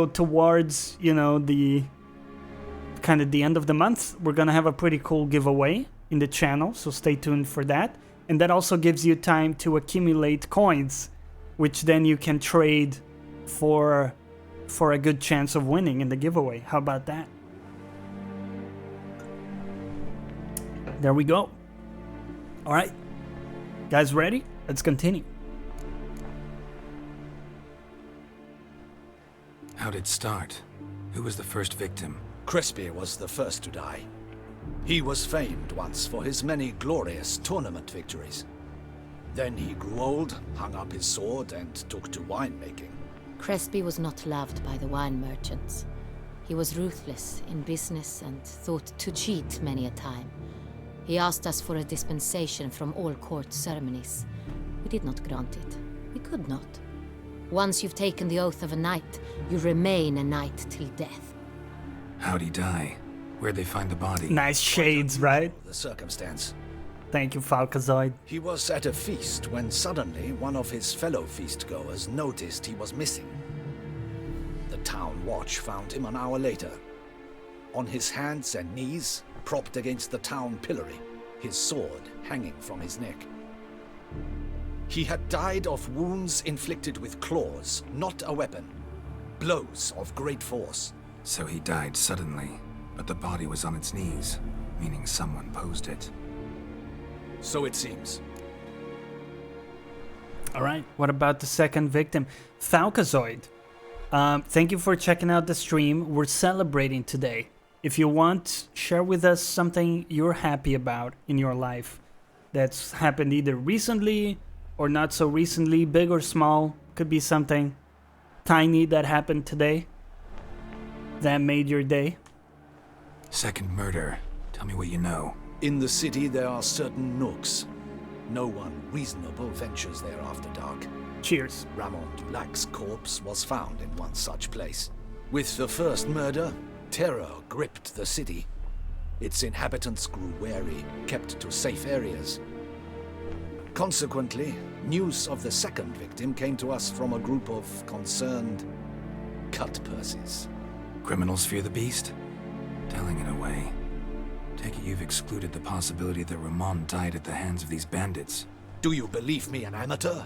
towards, you know, the kind of the end of the month, we're gonna have a pretty cool giveaway in the channel, so stay tuned for that. And that also gives you time to accumulate coins, which then you can trade for a good chance of winning in the giveaway. How about that? There we go. All right, guys, ready? Let's continue. How'd it start? Who was the first victim? Crespi was the first to die. He was famed once for his many glorious tournament victories. Then he grew old, hung up his sword, and took to winemaking. Crespi was not loved by the wine merchants. He was ruthless in business and thought to cheat many a time. He asked us for a dispensation from all court ceremonies. We did not grant it. We could not. Once you've taken the oath of a knight, you remain a knight till death. How'd he die? Where'd they find the body? Nice shades, right? The circumstance. Thank you, Falcazoid. He was at a feast when suddenly one of his fellow feastgoers noticed he was missing. The town watch found him an hour later. On his hands and knees, propped against the town pillory, his sword hanging from his neck. He had died of wounds inflicted with claws, not a weapon. Blows of great force. So he died suddenly, but the body was on its knees, meaning someone posed it. So it seems. All right, what about the second victim? Falcazoid. Thank you for checking out the stream. We're celebrating today. If you want, share with us something you're happy about in your life that's happened either recently or not so recently, big or small. Could be something tiny that happened today that made your day. Second murder. Tell me what you know. In the city there are certain nooks. No one reasonable ventures there after dark. Cheers. Ramon Dulac's corpse was found in one such place. With the first murder, terror gripped the city. Its inhabitants grew wary, kept to safe areas. Consequently, news of the second victim came to us from a group of concerned cut-purses. Criminals fear the beast? Telling in a way. Take it you've excluded the possibility that Ramon died at the hands of these bandits. Do you believe me an amateur?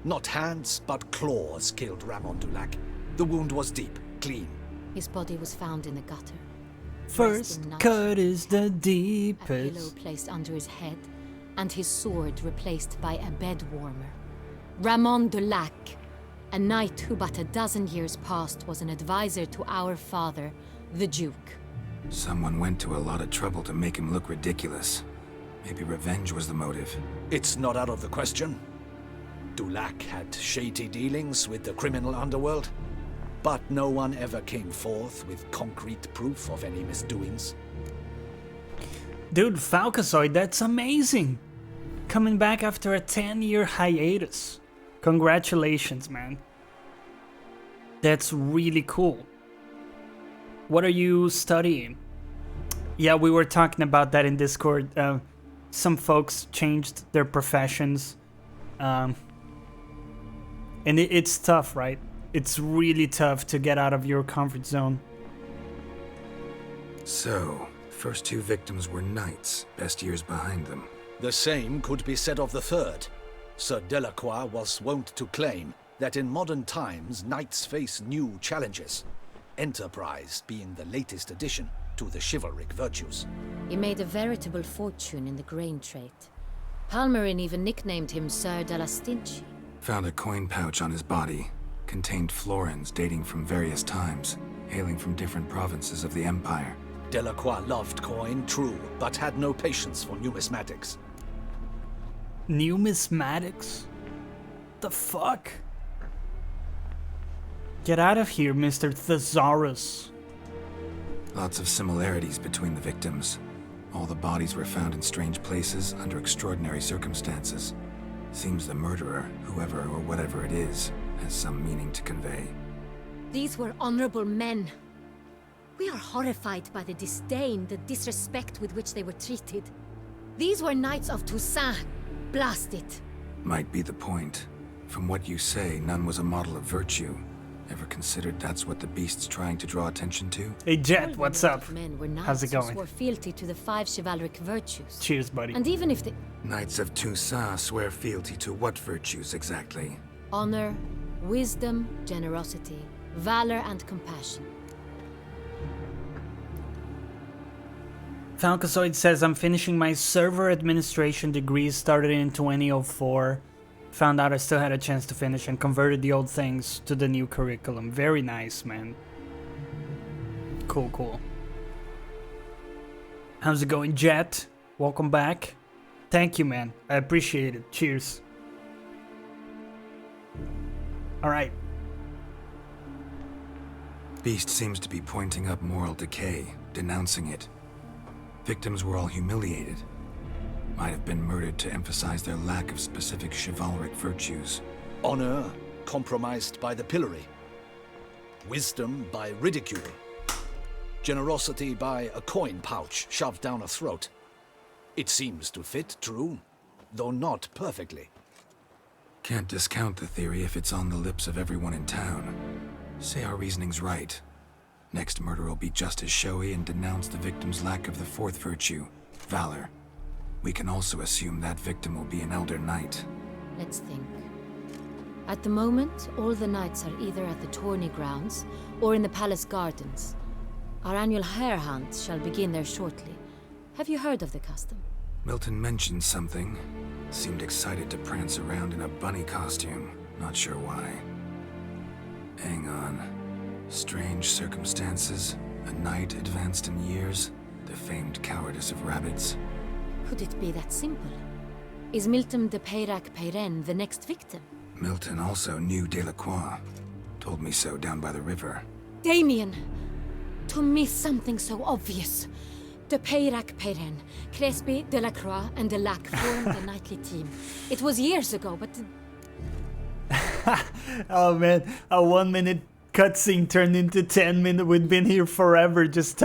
Not hands, but claws killed Ramon Dulac. The wound was deep, clean. His body was found in the gutter. First cut is the deepest. A pillow placed under his head, and his sword replaced by a bed warmer. Ramon Dulac, a knight who but a dozen years past was an advisor to our father, the Duke. Someone went to a lot of trouble to make him look ridiculous. Maybe revenge was the motive. It's not out of the question. Dulac had shady dealings with the criminal underworld, but no one ever came forth with concrete proof of any misdoings. Dude, Falcazoid, that's amazing! Coming back after a 10-year hiatus. Congratulations, man. That's really cool. What are you studying? Yeah, we were talking about that in Discord. Some folks changed their professions. And it's tough, right? It's really tough to get out of your comfort zone. So, first two victims were knights, best years behind them. The same could be said of the third. Sir Delacroix was wont to claim that in modern times knights face new challenges, enterprise being the latest addition to the chivalric virtues. He made a veritable fortune in the grain trade. Palmerin even nicknamed him Sir de la Stinchi. Found a coin pouch on his body. Contained florins dating from various times, hailing from different provinces of the Empire. Delacroix loved coin, true, but had no patience for numismatics. Numismatics? The fuck? Get out of here, Mr. Thesaurus. Lots of similarities between the victims. All the bodies were found in strange places under extraordinary circumstances. Seems the murderer, whoever or whatever it is, has some meaning to convey. These were honorable men. We are horrified by the disdain, the disrespect with which they were treated. These were knights of Toussaint. Blast it. Might be the point. From what you say, none was a model of virtue. Ever considered that's what the beast's trying to draw attention to? Hey Jet, what's up? Men were How's it going? Who swore fealty to the 5 chivalric virtues. Cheers, buddy. And even if the Knights of Toussaint swear fealty to what virtues exactly? honor, wisdom, generosity, valor, and compassion. Falcosoid says, I'm finishing my server administration degree, started in 2004. Found out I still had a chance to finish and converted the old things to the new curriculum. Very nice, man. Cool, cool. How's it going, Jet? Welcome back. Thank you, man. I appreciate it. Cheers. Alright. Beast seems to be pointing up moral decay, denouncing it. Victims were all humiliated. Might have been murdered to emphasize their lack of specific chivalric virtues. Honor compromised by the pillory. Wisdom by ridicule. Generosity by a coin pouch shoved down a throat. It seems to fit, true, though not perfectly. Can't discount the theory if it's on the lips of everyone in town. Say our reasoning's right. Next murder will be just as showy and denounce the victim's lack of the 4th virtue, valor. We can also assume that victim will be an elder knight. Let's think. At the moment, all the knights are either at the tourney grounds or in the palace gardens. Our annual hare hunt shall begin there shortly. Have you heard of the custom? Milton mentioned something. Seemed excited to prance around in a bunny costume. Not sure why. Hang on. Strange circumstances. A knight advanced in years. The famed cowardice of rabbits. Could it be that simple? Is Milton de Peyrac-Peyren the next victim? Milton also knew Delacroix. Told me so down by the river. Damien! To miss something so obvious. De Peyrac-Peyren, Crespi, Delacroix, and Delac formed the knightly team. It was years ago, but... Oh man, a 1 minute cutscene turned into 10 minutes. We've been here forever just...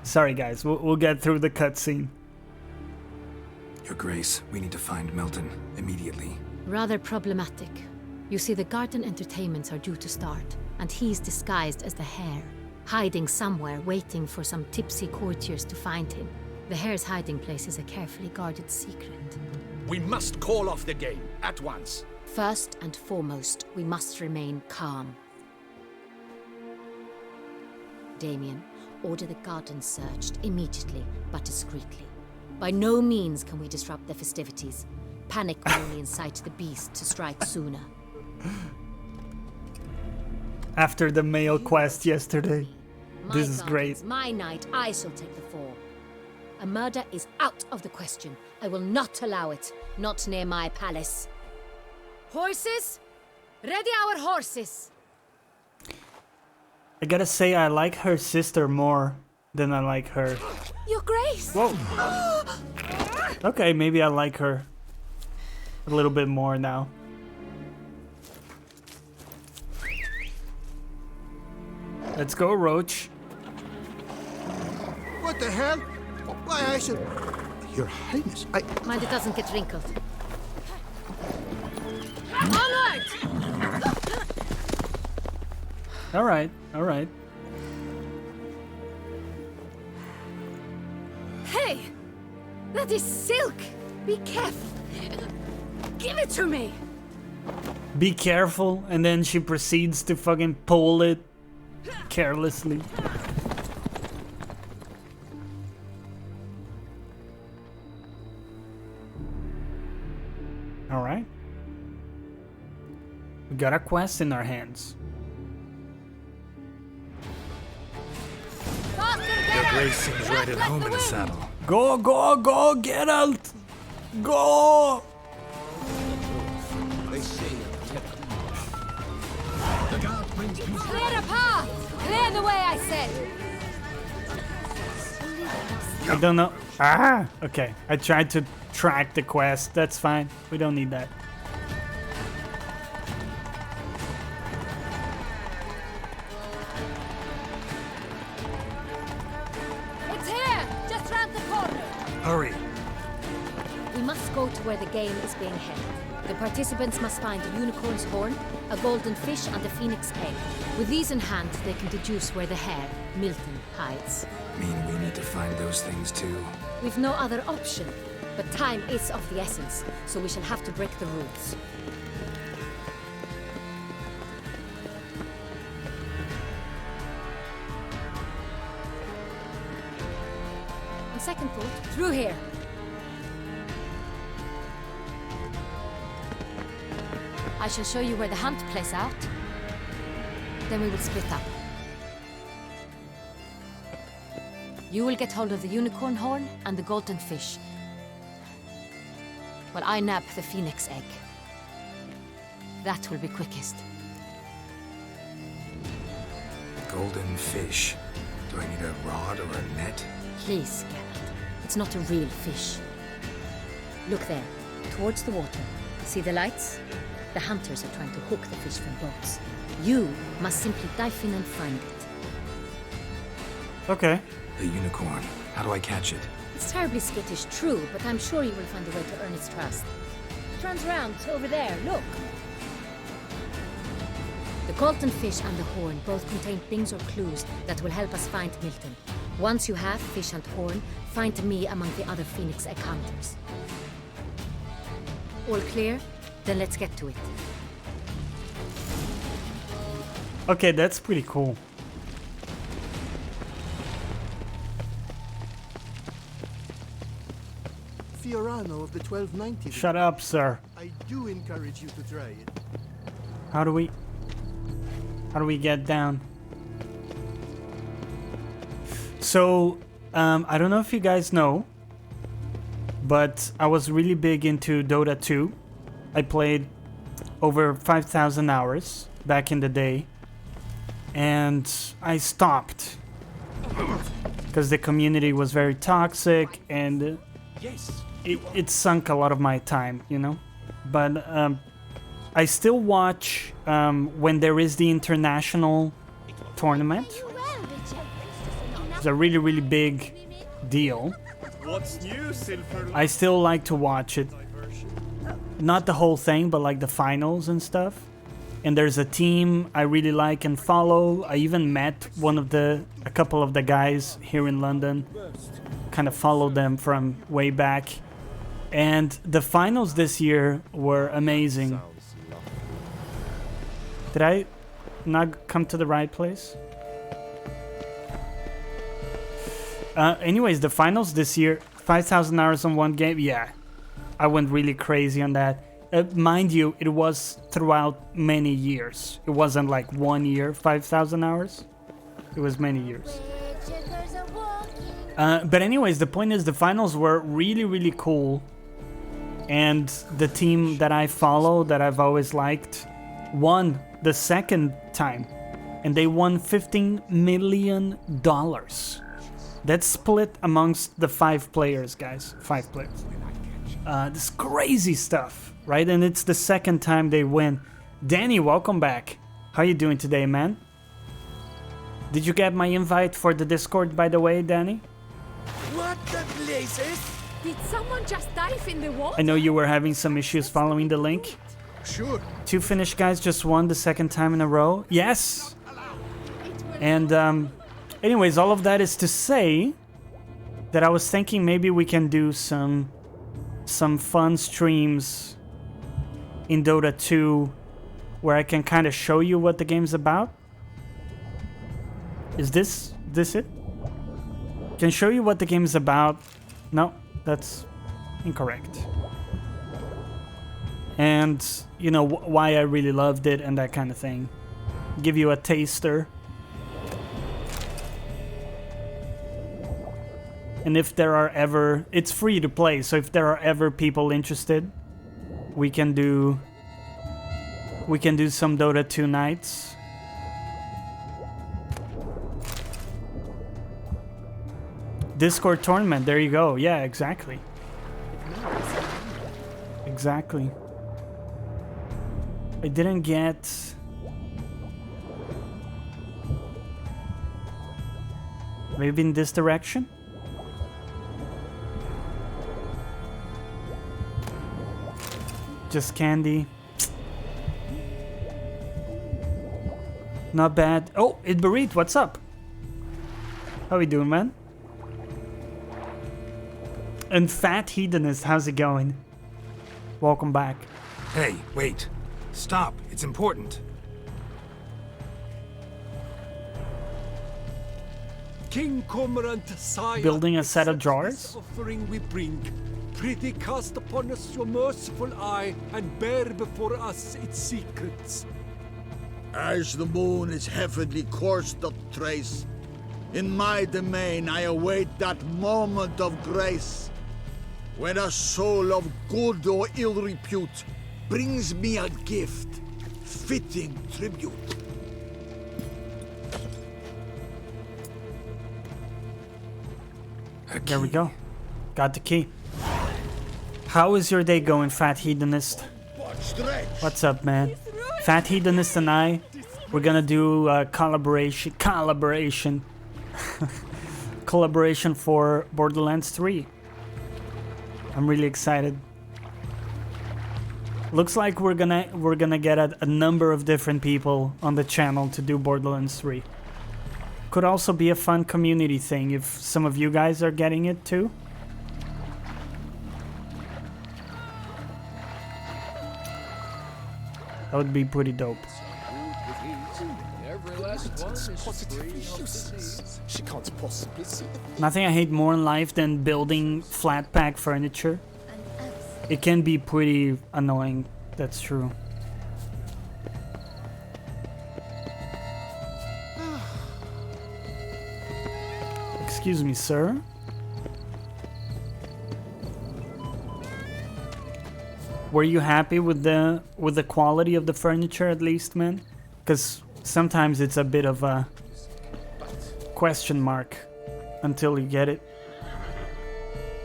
Sorry guys, we'll get through the cutscene. Your Grace, we need to find Milton immediately. Rather problematic. You see, the garden entertainments are due to start, and he's disguised as the hare, hiding somewhere, waiting for some tipsy courtiers to find him. The hare's hiding place is a carefully guarded secret. We must call off the game, at once. First and foremost, we must remain calm. Damien, order the garden searched immediately, but discreetly. By no means can we disrupt the festivities. Panic will only incite the beast to strike sooner. After the mail quest yesterday. My This is gardens, great. My night, I shall take the fall. A murder is out of the question. I will not allow it. Not near my palace. Horses? Ready our horses! I gotta say, I like her sister more than I like her. Your Grace! Whoa. Okay, maybe I like her a little bit more now. Let's go, Roach. What the hell? Why, I should... Your Highness, Mind it doesn't get wrinkled. Onward! Alright, alright. Hey! That is silk! Be careful! Give it to me! Be careful, and then she proceeds to fucking pull it carelessly. Alright. We got a quest in our hands. Your Grace seems right at home in the saddle. Go, go, go, Geralt! Go! Clear the path! Clear the way, I said! I don't know. Ah! Okay, I tried to track the quest. That's fine. We don't need that. It's here! Just round the corner! Hurry! We must go to where the game is being held. The participants must find a unicorn's horn, a golden fish, and a phoenix egg. With these in hand, they can deduce where the hare, Milton, hides. Mean we need to find those things too. We've no other option, but time is of the essence, so we shall have to break the rules. On second thought, through here. I shall show you where the hunt plays out. Then we will split up. You will get hold of the unicorn horn and the golden fish, while I nab the phoenix egg. That will be quickest. Golden fish. Do I need a rod or a net? Please, Geralt. It's not a real fish. Look there, towards the water. See the lights? The hunters are trying to hook the fish from boats. You must simply dive in and find it. Okay. The unicorn. How do I catch it? It's terribly skittish, true, but I'm sure you will find a way to earn its trust. It runs around over there, look. The golden fish and the horn both contain things or clues that will help us find Milton. Once you have fish and horn, find me among the other phoenix egg hunters. All clear? Then let's get to it. Okay, that's pretty cool. Fiorano of the 1290. Shut up, sir. I do encourage you to try it. How do we get down? So, I don't know if you guys know, but I was really big into Dota 2. I played over 5,000 hours back in the day, and I stopped because the community was very toxic, and it sunk a lot of my time, you know. But I still watch when there is the international tournament. It's a really, really big deal. What's new, Silver? I still like to watch it. Not the whole thing, but like the finals and stuff. And there's a team I really like and follow. I even met a couple of the guys here in London. Kind of followed them from way back. And the finals this year were amazing. Did I not come to the right place? Anyways, the finals this year, 5,000 hours on one game. Yeah, I went really crazy on that. Mind you, it was throughout many years. It wasn't like 1 year, 5,000 hours. It was many years. But anyways, the point is the finals were really, really cool. And the team that I follow, that I've always liked, won the second time. And they won $15 million. That's split amongst the 5 players, guys. 5 players. This crazy stuff, right? And it's the second time they win. Danny, welcome back. How you doing today, man? Did you get my invite for the Discord, by the way, Danny? What the blazes? Did someone just dive in the water? I know you were having some issues following the link. Sure. 2 Finnish guys just won the second time in a row. Yes! And, anyways, all of that is to say that I was thinking maybe we can do some fun streams in Dota 2 where I can kind of show you what the game's about. Is this it? Can show you what the game's about. No, that's incorrect. And, you know, why I really loved it and that kind of thing. Give you a taster. And if there are ever... It's free to play, so if there are ever people interested, we can do some Dota 2 nights. Discord tournament, there you go. Yeah, exactly. Exactly. I didn't get... Maybe in this direction? Just candy. Not bad. Oh, Idbarit, what's up? How we doing, man? And Fat Hedonist, how's it going? Welcome back. Hey, wait. Stop. It's important. King Cormorant, sire, Building a set of accept drawers? this offering we bring. Prithee cast upon us your merciful eye and bear before us its secrets. As the moon is heavenly coursed up trace, in my domain I await that moment of grace, when a soul of good or ill repute brings me a gift, fitting tribute. There we go. Got the key. How is your day going, Fat Hedonist? What's up, man? Fat Hedonist and I, we're gonna do a collaboration for Borderlands 3. I'm really excited. Looks like we're gonna get a number of different people on the channel to do Borderlands 3. Could also be a fun community thing if some of you guys are getting it too. That would be pretty dope. She can't possibly see. Nothing I hate more in life than building flat pack furniture. It can be pretty annoying, that's true. Excuse me, sir. Were you happy with the quality of the furniture at least, man? Because sometimes it's a bit of a question mark until you get it.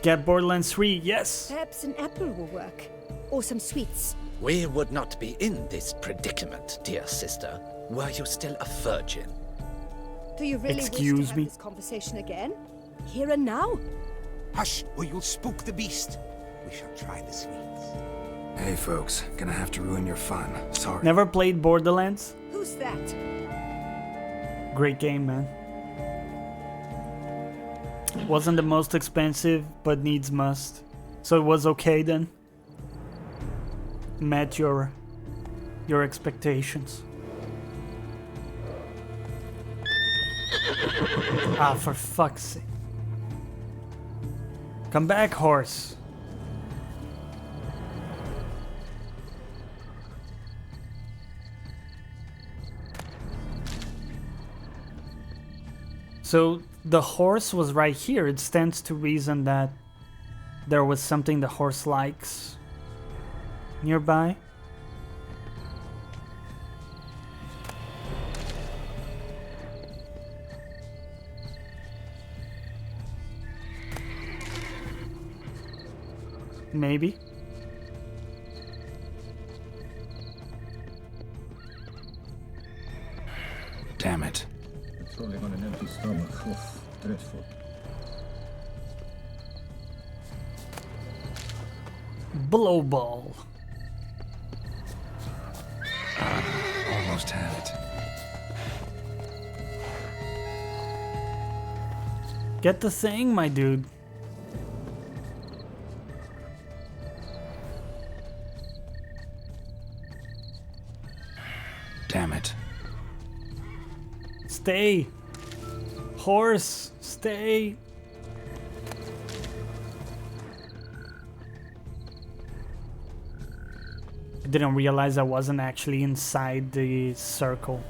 Get Borderlands 3, yes! Perhaps an apple will work. Or some sweets. We would not be in this predicament, dear sister, were you still a virgin. Do you really Excuse wish to me? have this conversation again? Here and now? Hush, or you'll spook the beast. We shall try the sweets. Hey, folks. Gonna have to ruin your fun. Sorry. Never played Borderlands? Who's that? Great game, man. Wasn't the most expensive, but needs must. So it was okay then? Met your expectations. Ah, for fuck's sake. Come back, horse. So the horse was right here. It stands to reason that there was something the horse likes nearby. Maybe. Damn it. Patrolling on an empty stomach. Oof, dreadful. Blow ball. Almost had it. Get the thing, my dude. Damn it. Stay. Horse, stay. I didn't realize I wasn't actually inside the circle.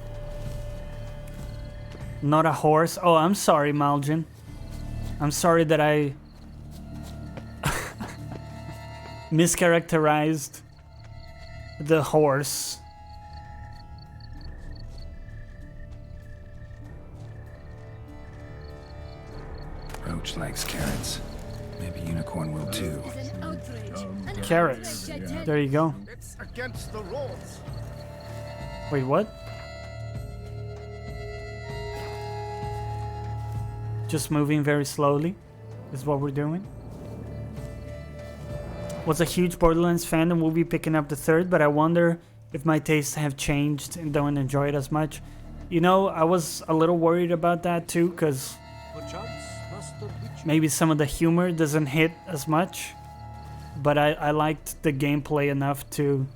Not a horse. Oh, I'm sorry, Malgin. I'm sorry that I mischaracterized the horse. Roach likes carrots. Maybe Unicorn will too. Carrots. There you go. It's against the rules. Wait, what? Just moving very slowly is what we're doing. Was a huge Borderlands fan and will be picking up the third, but I wonder if my tastes have changed and don't enjoy it as much. You know, I was a little worried about that too, because maybe some of the humor doesn't hit as much, but I liked the gameplay enough to...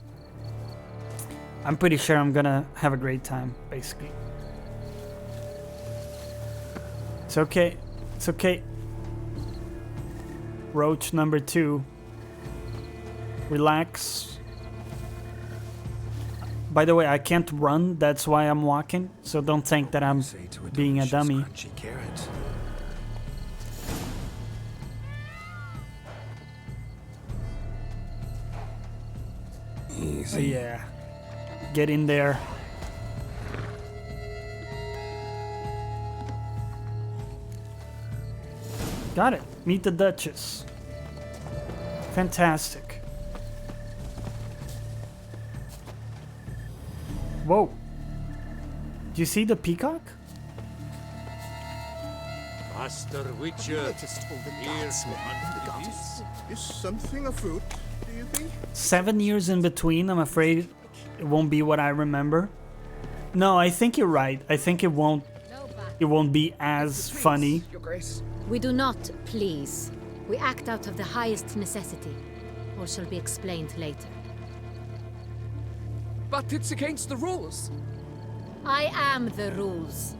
I'm pretty sure I'm gonna have a great time, basically. It's okay. It's okay. Roach number 2. Relax. By the way, I can't run, that's why I'm walking, so don't think that I'm being a dummy. Carrot. Easy. Yeah. Get in there. Got it. Meet the Duchess. Fantastic. Whoa. Do you see the peacock? Master Witcher, here to hunt the beasts. Is something afoot, do you think? 7 years in between, I'm afraid it won't be what I remember. No, I think you're right. I think it won't be as funny. Your Grace. We do not please. We act out of the highest necessity, or shall be explained later. But it's against the rules. I am the rules.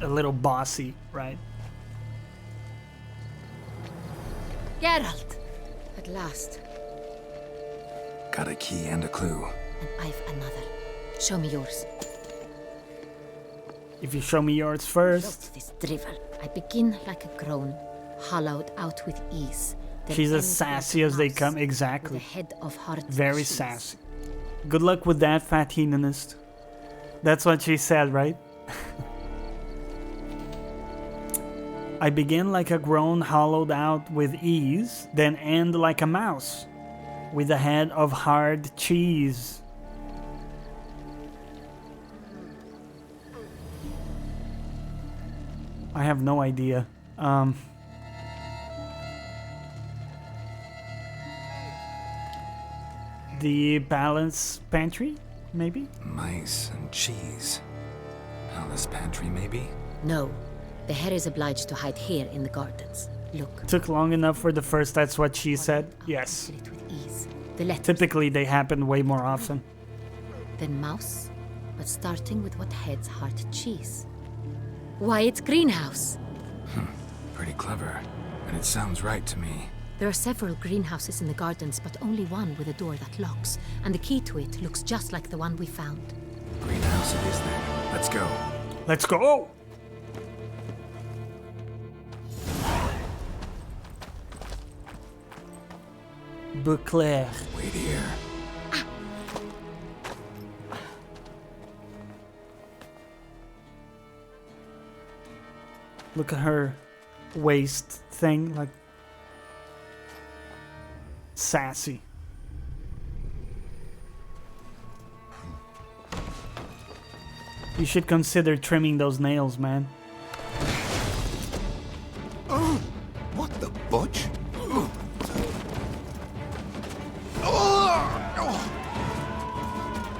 A little bossy, right? Geralt! At last. Got a key and a clue. And I've another. Show me yours. If you show me yours first. This drivel. I begin like a groan, hollowed out with ease. Then She's as end sassy like as a they mouse come, with exactly. a head of hard Very cheese. sassy. Good luck with that, fat hedonist. That's what she said, right? I begin like a groan hollowed out with ease, then end like a mouse, with a head of hard cheese. I have no idea. The balance pantry, maybe? Mice and cheese. Palace pantry, maybe? No. The hare is obliged to hide here in the gardens. Look. Took long enough for the first, that's what she said. Yes. Typically they happen way more often. Then mouse, but starting with what heads hard cheese. Why, it's greenhouse. Pretty clever. And it sounds right to me. There are several greenhouses in the gardens, but only one with a door that locks, and the key to it looks just like the one we found. Greenhouse it is then. Let's go. Let's go! Beauclair. Wait here. Look at her waist thing, like sassy. You should consider trimming those nails, man. Oh, what the butch?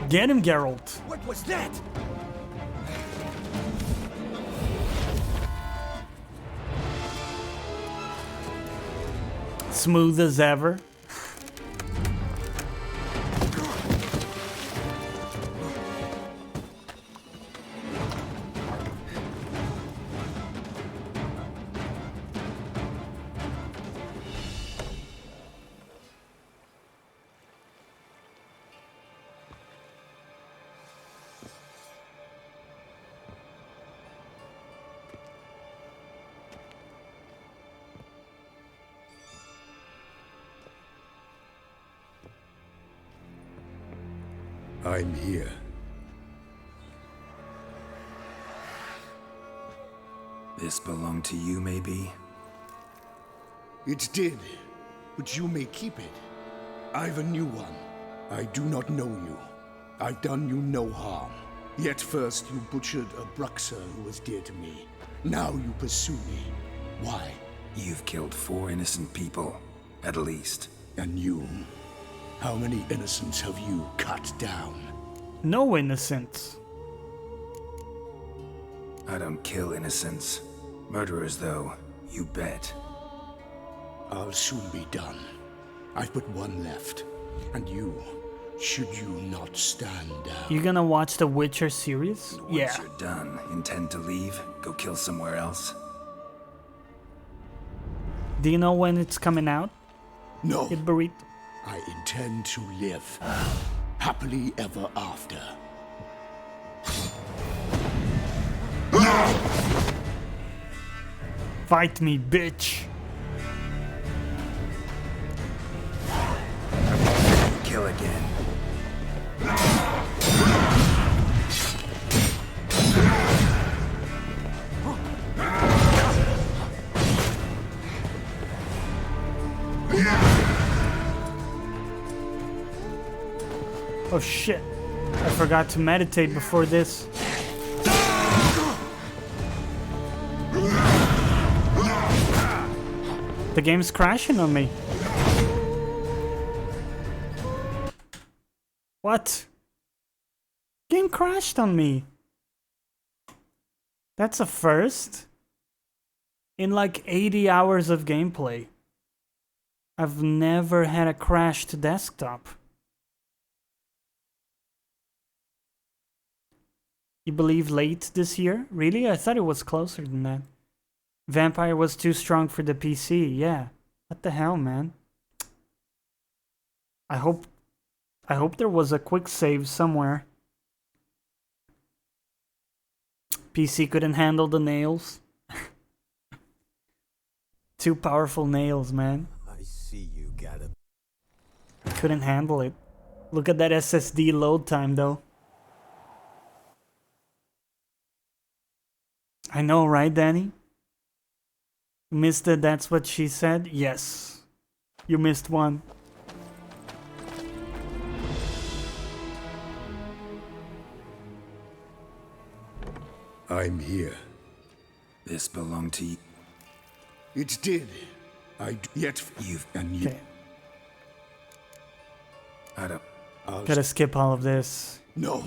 Get him, Geralt. What was that? Smooth as ever. I'm here. This belonged to you, maybe? It did, but you may keep it. I've a new one. I do not know you. I've done you no harm. Yet first you butchered a Bruxer who was dear to me. Now you pursue me. Why? You've killed 4 innocent people, at least. And you? How many innocents have you cut down? No innocents. I don't kill innocents. Murderers, though, you bet. I'll soon be done. I've but one left. And you, should you not stand down. You gonna watch the Witcher series? Once you're done, intend to leave? Go kill somewhere else? Do you know when it's coming out? No. Kid Burrito. I intend to live. Happily ever after. Fight me, bitch. Kill again. Oh shit. I forgot to meditate before this. The game's crashing on me. What? Game crashed on me. That's a first? In like 80 hours of gameplay. I've never had a crashed desktop. You believe late this year? Really? I thought it was closer than that. Vampire was too strong for the PC. Yeah. What the hell, man? I hope there was a quick save somewhere. PC couldn't handle the nails. Too powerful nails, man. I see you got it. Couldn't handle it. Look at that SSD load time, though. I know, right, Danny? You missed it, that's what she said? Yes. You missed one. I'm here. This belonged to you. It did. Yet you've and you. Okay. I don't. Gotta skip all of this. No.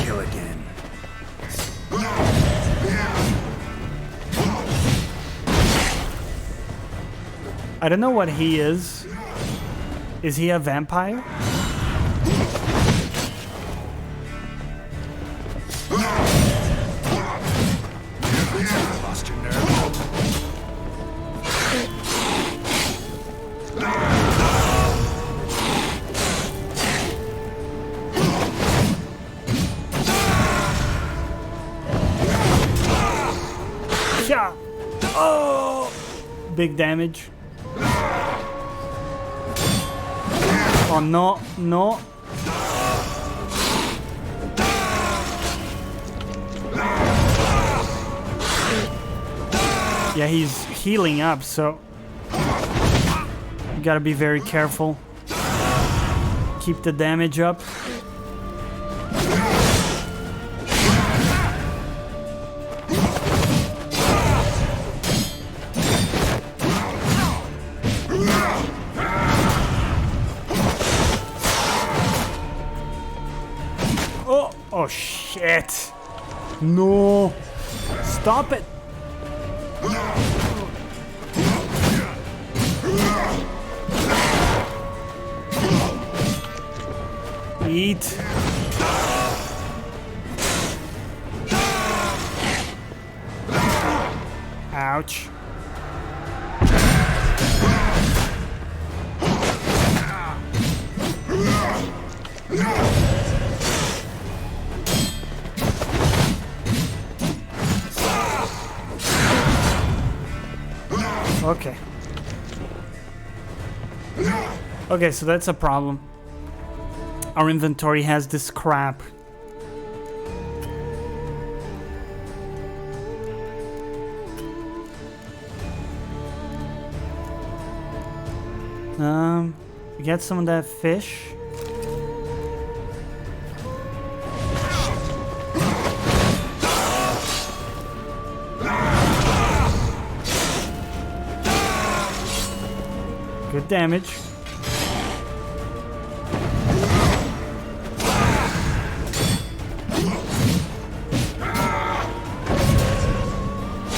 Kill again. I don't know what he is. Is he a vampire? Lost your nerve. Yeah. Oh, big damage. Oh no, no. Yeah, he's healing up, so you gotta be very careful. Keep the damage up. Oh shit. No. Stop it. Eat. Ouch. Okay. Okay, so that's a problem. Our inventory has this crap. Get some of that fish. Good damage.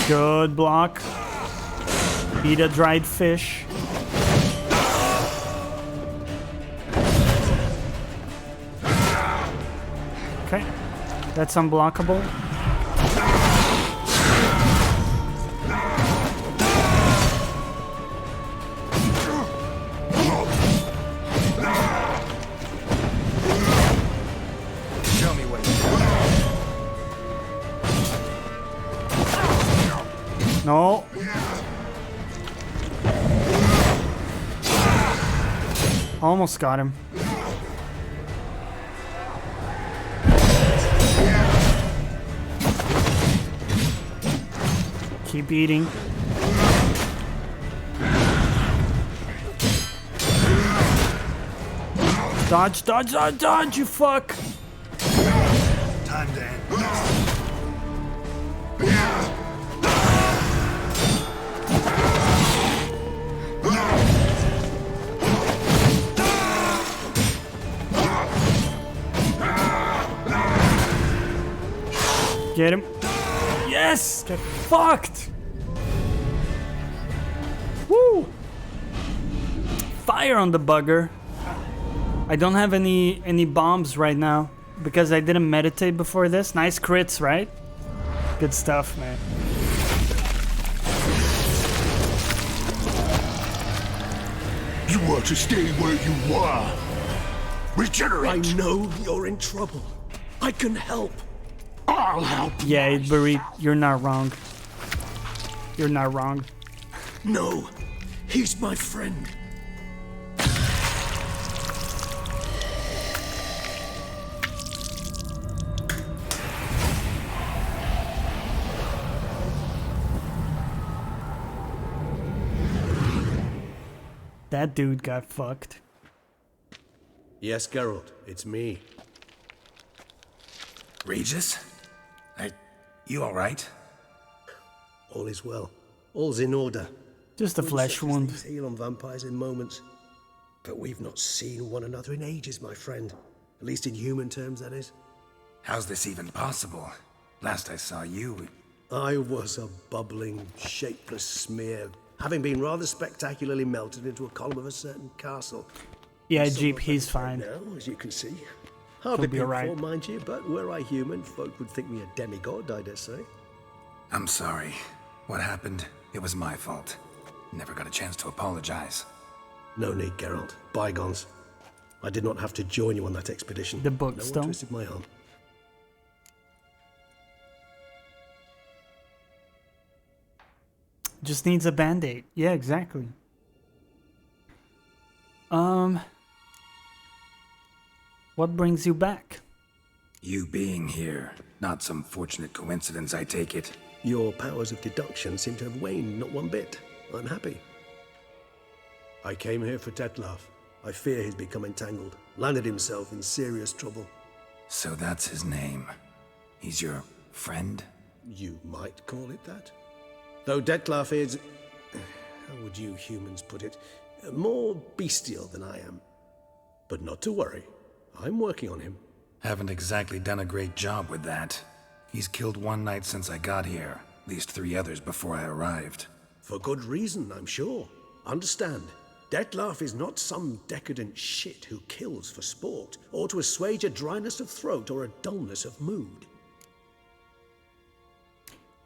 Good block. Eat a dried fish. Okay, that's unblockable. Show me what you No. Almost got him. Keep eating. Dodge, dodge, dodge, dodge, you fuck! Time to end. Get him. Yes! Get fucked! Woo! Fire on the bugger. I don't have any bombs right now because I didn't meditate before this. Nice crits, right? Good stuff, man. You want to stay where you are. Regenerate. I know you're in trouble. I can help. I'll help. Yeah, Itbury, you're not wrong. You're not wrong. No, he's my friend. That dude got fucked. Yes, Geralt, it's me. Regis? You alright? All is well. All's in order. Just a flesh wound. These heal on vampires in moments. But we've not seen one another in ages, my friend. At least in human terms, that is. How's this even possible? Last I saw you... I was a bubbling, shapeless smear, having been rather spectacularly melted into a column of a certain castle. Yeah, Jeep, he's fine. Now, as you can see. He'll be alright. Before, mind you, but were I human, folk would think me a demigod, I dare say. I'm sorry. What happened? It was my fault. Never got a chance to apologize. No need, Geralt. Bygones. I did not have to join you on that expedition. The book no stone. one twisted my arm. Just needs a band-aid. Yeah, exactly. What brings you back? You being here. Not some fortunate coincidence, I take it. Your powers of deduction seem to have waned not one bit. I'm happy. I came here for Detlef. I fear he's become entangled. Landed himself in serious trouble. So that's his name. He's your friend? You might call it that. Though Detlef is... how would you humans put it? More bestial than I am. But not to worry. I'm working on him. Haven't exactly done a great job with that. He's killed one knight since I got here. At least 3 others before I arrived. For good reason, I'm sure. Understand, Detlef is not some decadent shit who kills for sport, or to assuage a dryness of throat or a dullness of mood.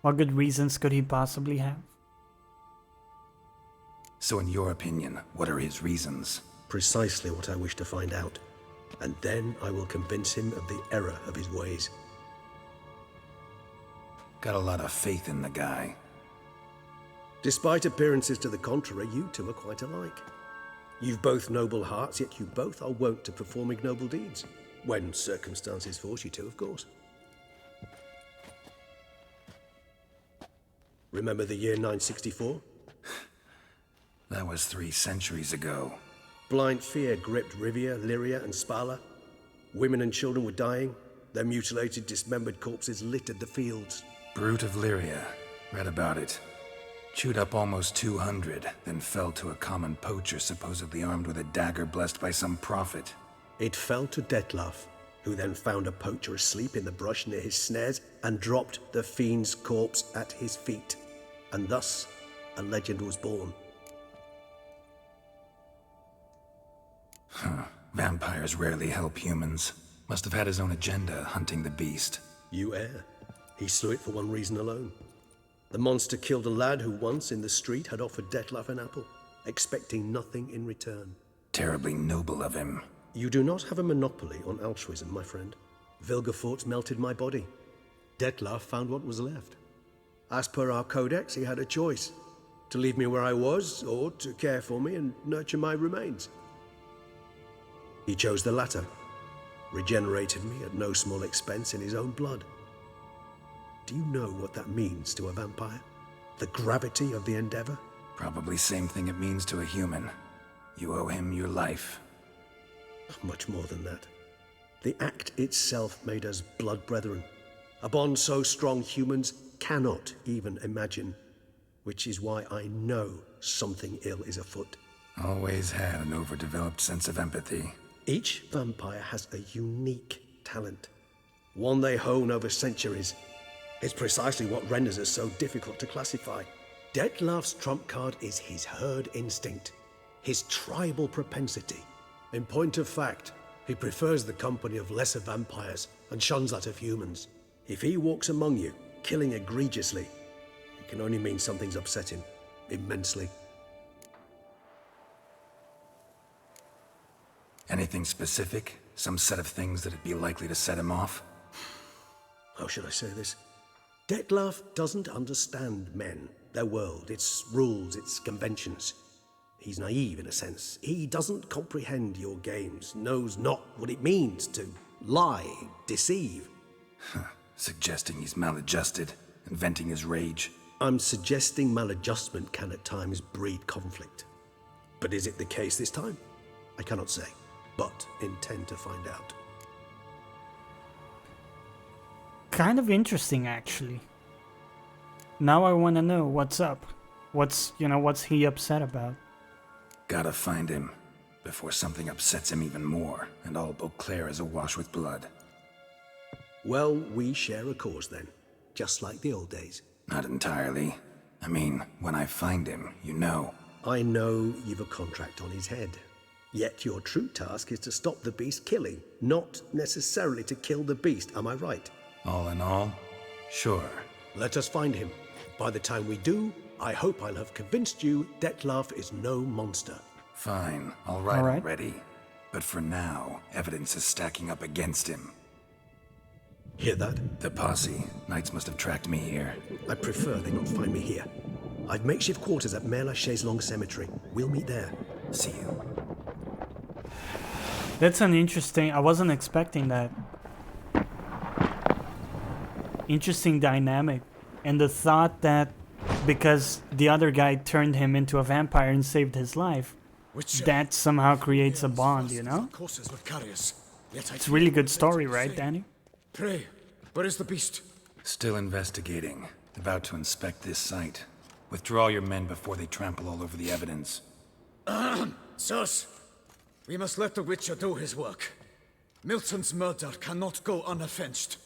What good reasons could he possibly have? So in your opinion, what are his reasons? Precisely what I wish to find out. And then I will convince him of the error of his ways. Got a lot of faith in the guy. Despite appearances to the contrary, you two are quite alike. You've both noble hearts, yet you both are wont to perform ignoble deeds. When circumstances force you to, of course. Remember the year 964? That was 3 centuries ago. Blind fear gripped Rivia, Lyria, and Spala. Women and children were dying. Their mutilated, dismembered corpses littered the fields. Brute of Lyria. Read about it. Chewed up almost 200, then fell to a common poacher supposedly armed with a dagger blessed by some prophet. It fell to Detlaf, who then found a poacher asleep in the brush near his snares and dropped the fiend's corpse at his feet. And thus, a legend was born. Huh. Vampires rarely help humans. Must have had his own agenda, hunting the beast. You err. He slew it for one reason alone. The monster killed a lad who once, in the street, had offered Detlaf an apple, expecting nothing in return. Terribly noble of him. You do not have a monopoly on altruism, my friend. Vilgefortz melted my body. Detlaf found what was left. As per our codex, he had a choice. To leave me where I was, or to care for me and nurture my remains. He chose the latter. Regenerated me at no small expense in his own blood. Do you know what that means to a vampire? The gravity of the endeavor? Probably same thing it means to a human. You owe him your life. Much more than that. The act itself made us blood brethren. A bond so strong humans cannot even imagine. Which is why I know something ill is afoot. Always had an overdeveloped sense of empathy. Each vampire has a unique talent. One they hone over centuries. It's precisely what renders us so difficult to classify. Detlaf's trump card is his herd instinct. His tribal propensity. In point of fact, he prefers the company of lesser vampires and shuns that of humans. If he walks among you, killing egregiously, it can only mean something's upset him, immensely. Anything specific? Some set of things that'd be likely to set him off? How should I say this? Detlaf doesn't understand men, their world, its rules, its conventions. He's naive in a sense. He doesn't comprehend your games, knows not what it means to lie, deceive. Suggesting he's maladjusted and venting his rage. I'm suggesting maladjustment can at times breed conflict. But is it the case this time? I cannot say, but intend to find out. Kind of interesting, actually. Now I want to know what's up. What's he upset about? Gotta find him before something upsets him even more and all Beauclair is awash with blood. Well, we share a cause then, just like the old days. Not entirely. I mean, when I find him, you know. I know you've a contract on his head. Yet your true task is to stop the beast killing, not necessarily to kill the beast, am I right? All in all, sure. Let us find him. By the time we do, I hope I'll have convinced you Detlaf is no monster. Fine, all right already. But for now, evidence is stacking up against him. Hear that? The posse. Knights must have tracked me here. I prefer they not find me here. I've makeshift quarters at Mère Lachaise Long Cemetery. We'll meet there. See you. That's an interesting... I wasn't expecting that. Interesting dynamic. And the thought that because the other guy turned him into a vampire and saved his life, that somehow creates a bond, you know? It's a really good story, right, Danny? Pray, where is the beast? Still investigating. About to inspect this site. Withdraw your men before they trample all over the evidence. Sirs, we must let the Witcher do his work. Milton's murder cannot go unavenged.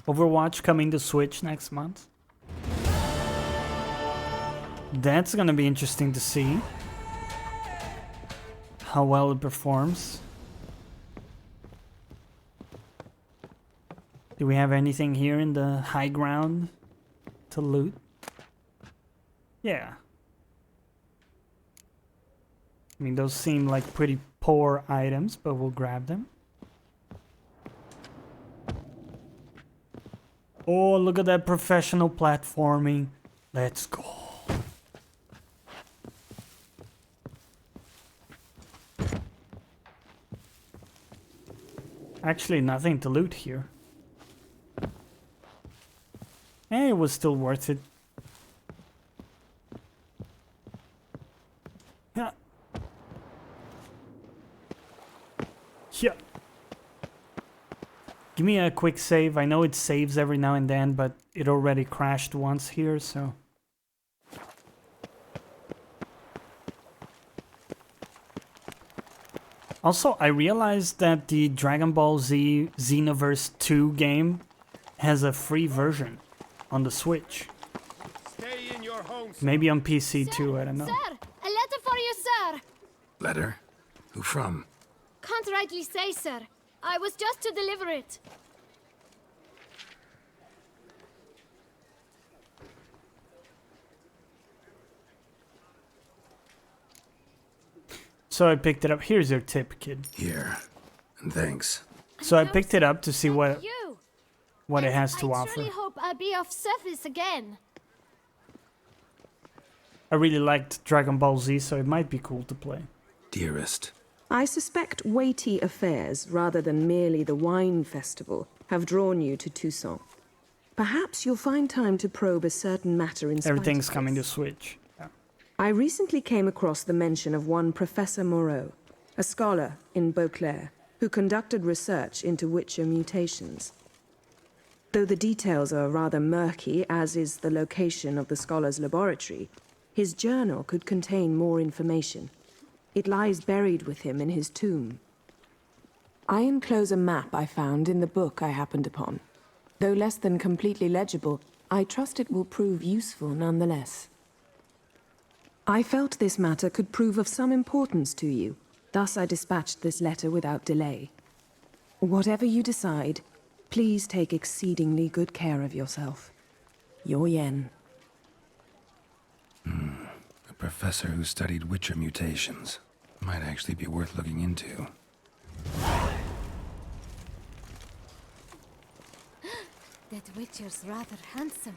Overwatch coming to Switch next month. That's gonna be interesting to see how well it performs. Do we have anything here in the high ground to loot? Yeah. I mean, those seem like pretty poor items, but we'll grab them. Oh, look at that professional platforming. Let's go. Actually, nothing to loot here. It was still worth it. Yeah. Yeah. Give me a quick save. I know it saves every now and then, but it already crashed once here, so... Also, I realized that the Dragon Ball Z Xenoverse 2 game has a free version on the Switch. Stay in your home, Maybe on PC too, I don't know. Sir, a letter for you, sir. Letter? Who from? Can't rightly say, sir. I was just to deliver it. So I picked it up. Here's your tip, kid. Here. And thanks. So I picked it up to see what it has to I offer. truly hope I'll be of service again. I really liked Dragon Ball Z, so it might be cool to play. Dearest. I suspect weighty affairs, rather than merely the wine festival, have drawn you to Toussaint. Perhaps you'll find time to probe a certain matter in spite Everything's of coming to this. Switch. Yeah. I recently came across the mention of one Professor Moreau, a scholar in Beauclair, who conducted research into Witcher mutations. Though the details are rather murky, as is the location of the scholar's laboratory, his journal could contain more information. It lies buried with him in his tomb. I enclose a map I found in the book I happened upon. Though less than completely legible, I trust it will prove useful nonetheless. I felt this matter could prove of some importance to you, thus I dispatched this letter without delay. Whatever you decide, please take exceedingly good care of yourself. Your Yen. A professor who studied Witcher mutations. Might actually be worth looking into. That Witcher's rather handsome.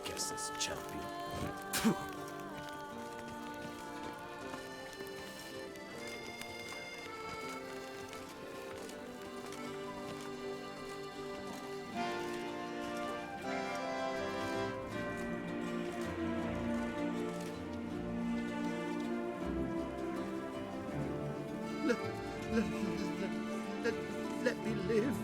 Guess this champion. Let me live.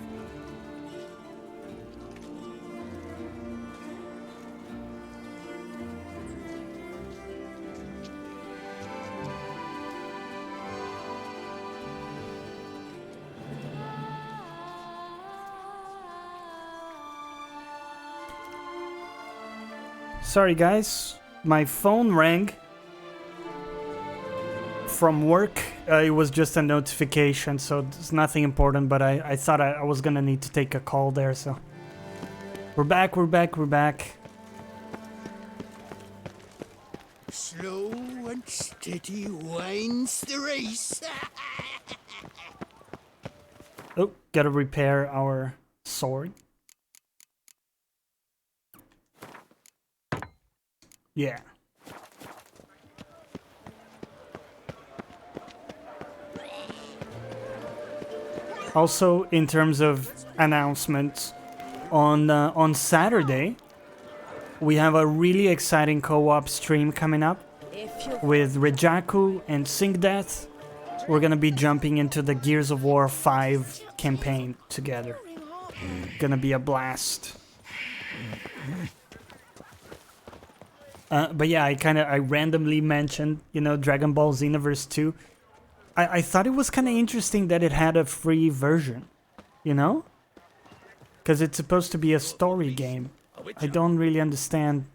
Sorry guys, my phone rang from work. It was just a notification, so it's nothing important, but I thought I was gonna need to take a call there, so... We're back. Slow and steady winds the race. Oh, gotta repair our sword. Yeah. Also, in terms of announcements, on Saturday, we have a really exciting co-op stream coming up with Rejaku and Syncdeath. We're gonna be jumping into the Gears of War 5 campaign together. Gonna be a blast. But yeah, I randomly mentioned, you know, Dragon Ball Xenoverse 2. I thought it was kind of interesting that it had a free version, you know? Because it's supposed to be a story game. I don't really understand.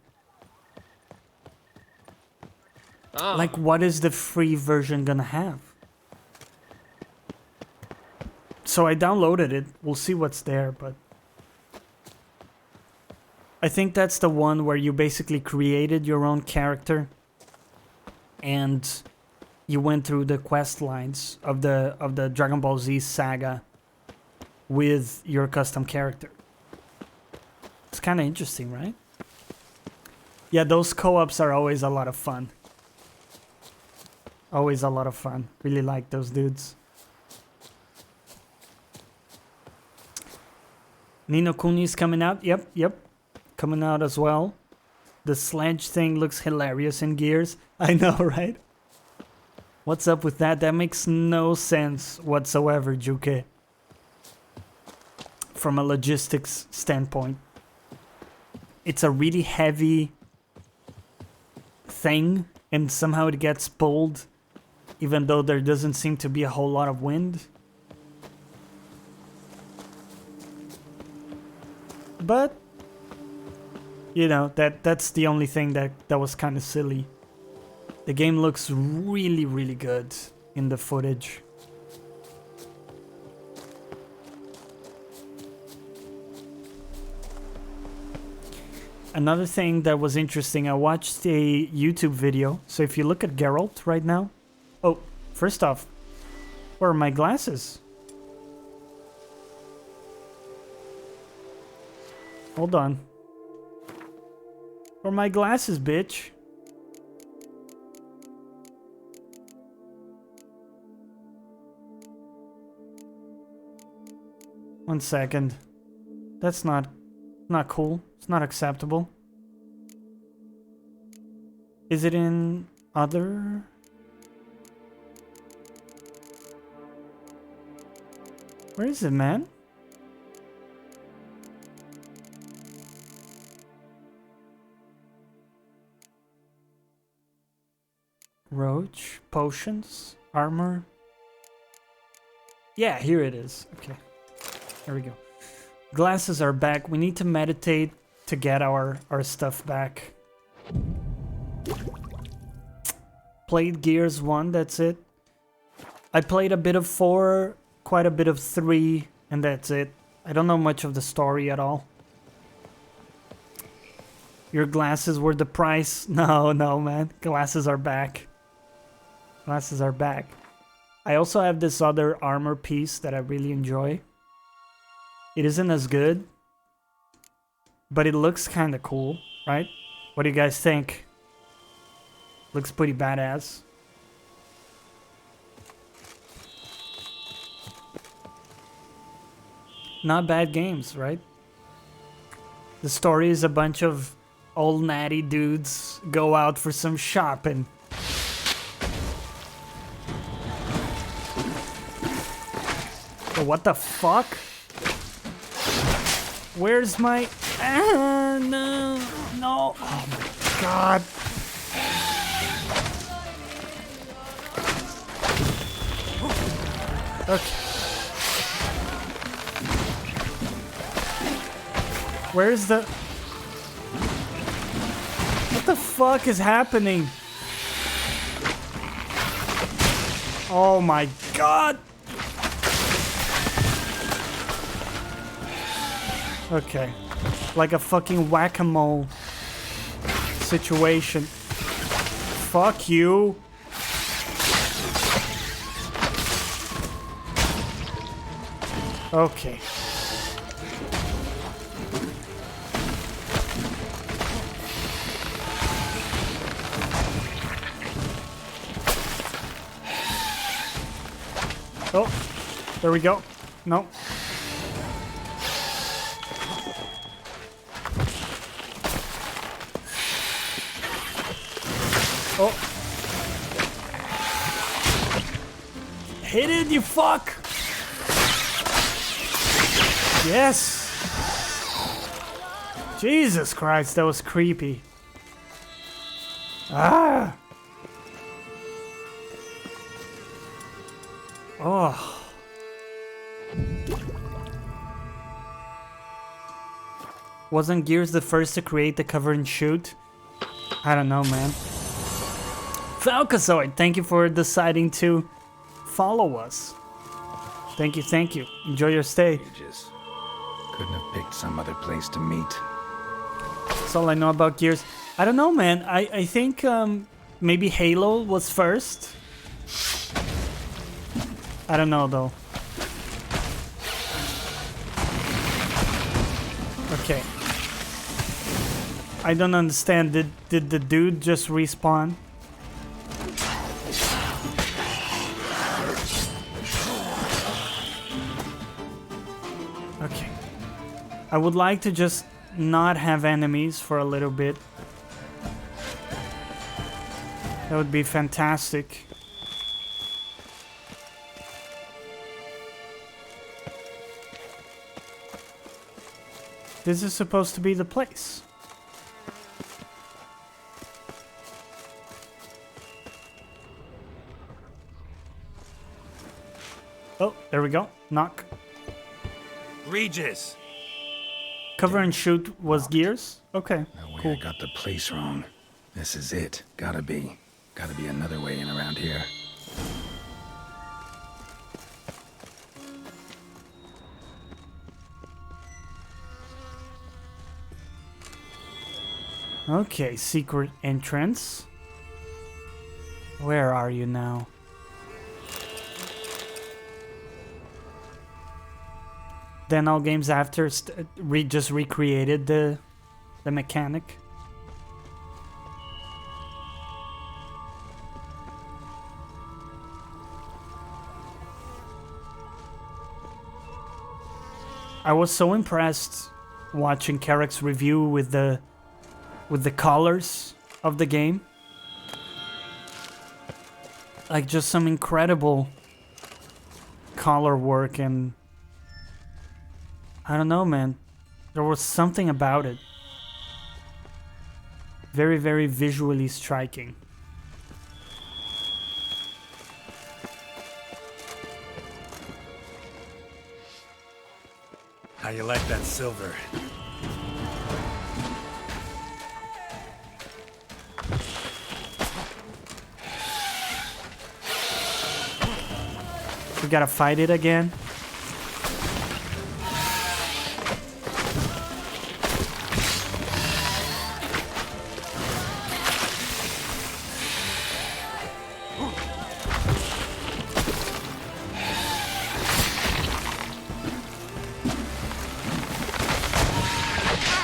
Like, what is the free version gonna have? So I downloaded it. We'll see what's there, but... I think that's the one where you basically created your own character. And... you went through the quest lines of the Dragon Ball Z saga with your custom character. It's kind of interesting, right? Yeah, those co-ops are always a lot of fun. Always a lot of fun. Really like those dudes. Nino Kuni's coming out. Yep. Coming out as well. The sledge thing looks hilarious in Gears. I know, right? What's up with that? That makes no sense whatsoever, Juke. From a logistics standpoint. It's a really heavy thing, and somehow it gets pulled, even though there doesn't seem to be a whole lot of wind. But, you know, that's the only thing that was kind of silly. The game looks really, really good in the footage. Another thing that was interesting, I watched a YouTube video. So if you look at Geralt right now... Oh, first off, where are my glasses? Hold on. Where are my glasses, bitch? One second. That's not cool. It's not acceptable. Is it in other? Where is it, man? Roach, potions, armor. Yeah, here it is. Okay. There we go. Glasses are back. We need to meditate to get our stuff back. Played Gears 1, that's it. I played a bit of 4, quite a bit of 3, and that's it. I don't know much of the story at all. Your glasses were the price? No, man. Glasses are back. Glasses are back. I also have this other armor piece that I really enjoy. It isn't as good, but it looks kind of cool, right? What do you guys think? Looks pretty badass. Not bad games, right? The story is a bunch of old natty dudes go out for some shopping. Oh, what the fuck? Where's my... Ah, no. No. Oh my god. Okay. Where's the... What the fuck is happening? Oh my god. Okay. Like a fucking whack-a-mole situation. Fuck you. Okay. Oh, there we go. No. Oh. Hit it, you fuck! Yes! Jesus Christ, that was creepy. Ah! Oh. Wasn't Gears the first to create the cover and shoot? I don't know, man. Falcazoid, thank you for deciding to follow us. Thank you, thank you. Enjoy your stay. Couldn't have picked some other place to meet. That's all I know about Gears. I don't know, man. I think maybe Halo was first. I don't know, though. Okay. I don't understand. Did the dude just respawn? Okay. I would like to just not have enemies for a little bit. That would be fantastic. This is supposed to be the place. Oh, there we go. Knock. Regis! Cover and shoot was gears? Okay, No way cool. I got the place wrong. This is it. Gotta be another way in around here. Okay, secret entrance. Where are you now? Then all games after just recreated the mechanic. I was so impressed watching Karek's review with the colors of the game. Like just some incredible color work, and I don't know, man. There was something about it. Very, very visually striking. How you like that silver? We gotta fight it again.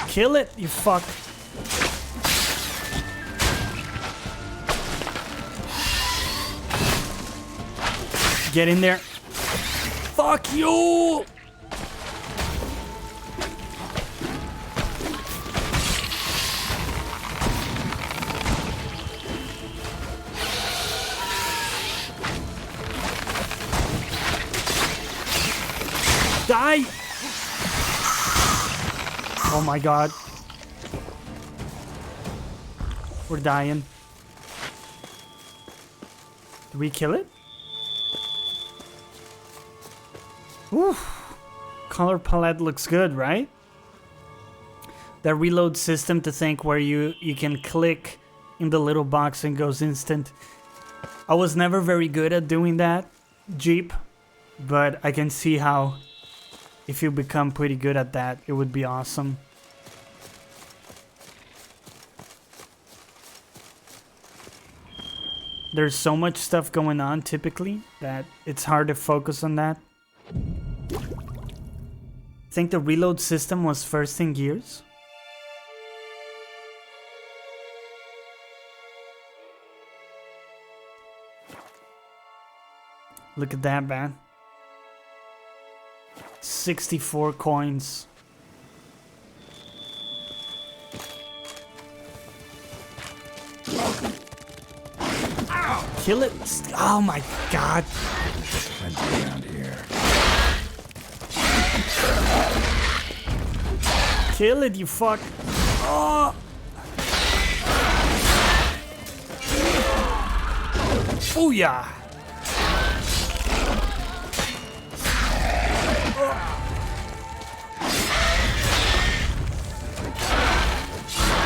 Kill it, you fuck. Get in there. Fuck you! Die! Oh my god. We're dying. Did we kill it? Oof. Color palette looks good, right? The reload system to think where you can click in the little box and goes instant. I was never very good at doing that, Jeep, but I can see how if you become pretty good at that, it would be awesome. There's so much stuff going on typically that it's hard to focus on that. I think the reload system was first in Gears. Look at that, man. 64 coins. Kill it. Oh my god. Plenty around here. Kill it, you fuck. Oh. Oh yeah.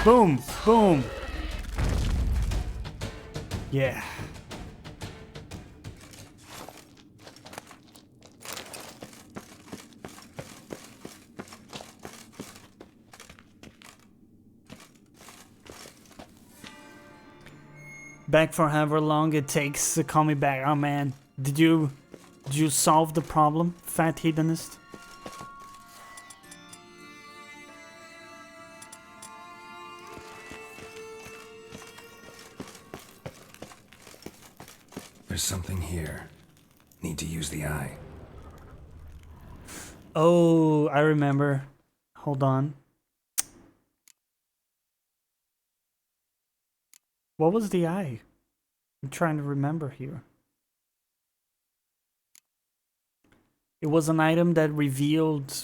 Boom, boom. Yeah. Back for however long it takes to call me back. Oh man, did you solve the problem, fat hedonist? There's something here. Need to use the eye. Oh, I remember. Hold on. What was the eye? I'm trying to remember here. It was an item that revealed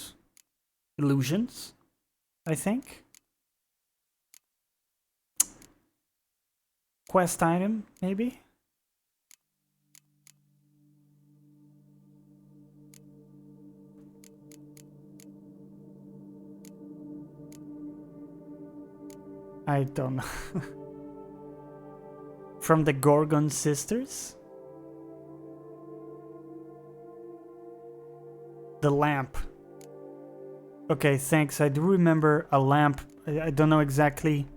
illusions, I think. Quest item, maybe? I don't know. From the Gorgon sisters? The lamp. Okay, thanks. I do remember a lamp. I don't know exactly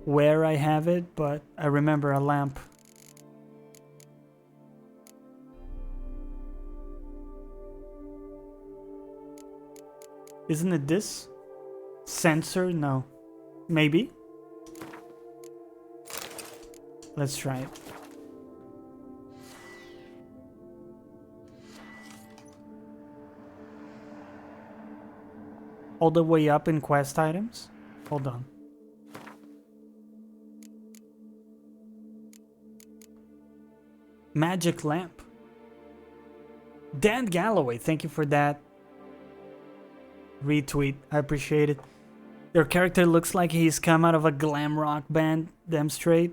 where I have it, but I remember a lamp. Isn't it this? Sensor? No. Maybe? Let's try it. All the way up in quest items? Hold on. Magic lamp. Dan Galloway, thank you for that retweet. I appreciate it. Your character looks like he's come out of a glam rock band, damn straight.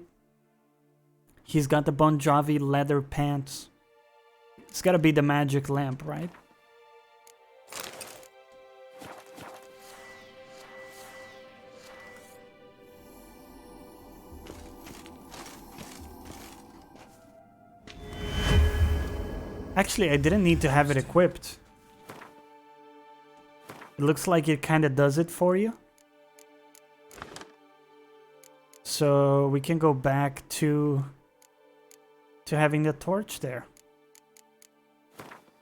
He's got the Bon Jovi leather pants. It's gotta be the magic lamp, right? Actually, I didn't need to have it equipped. It looks like it kind of does it for you. So we can go back to having the torch there,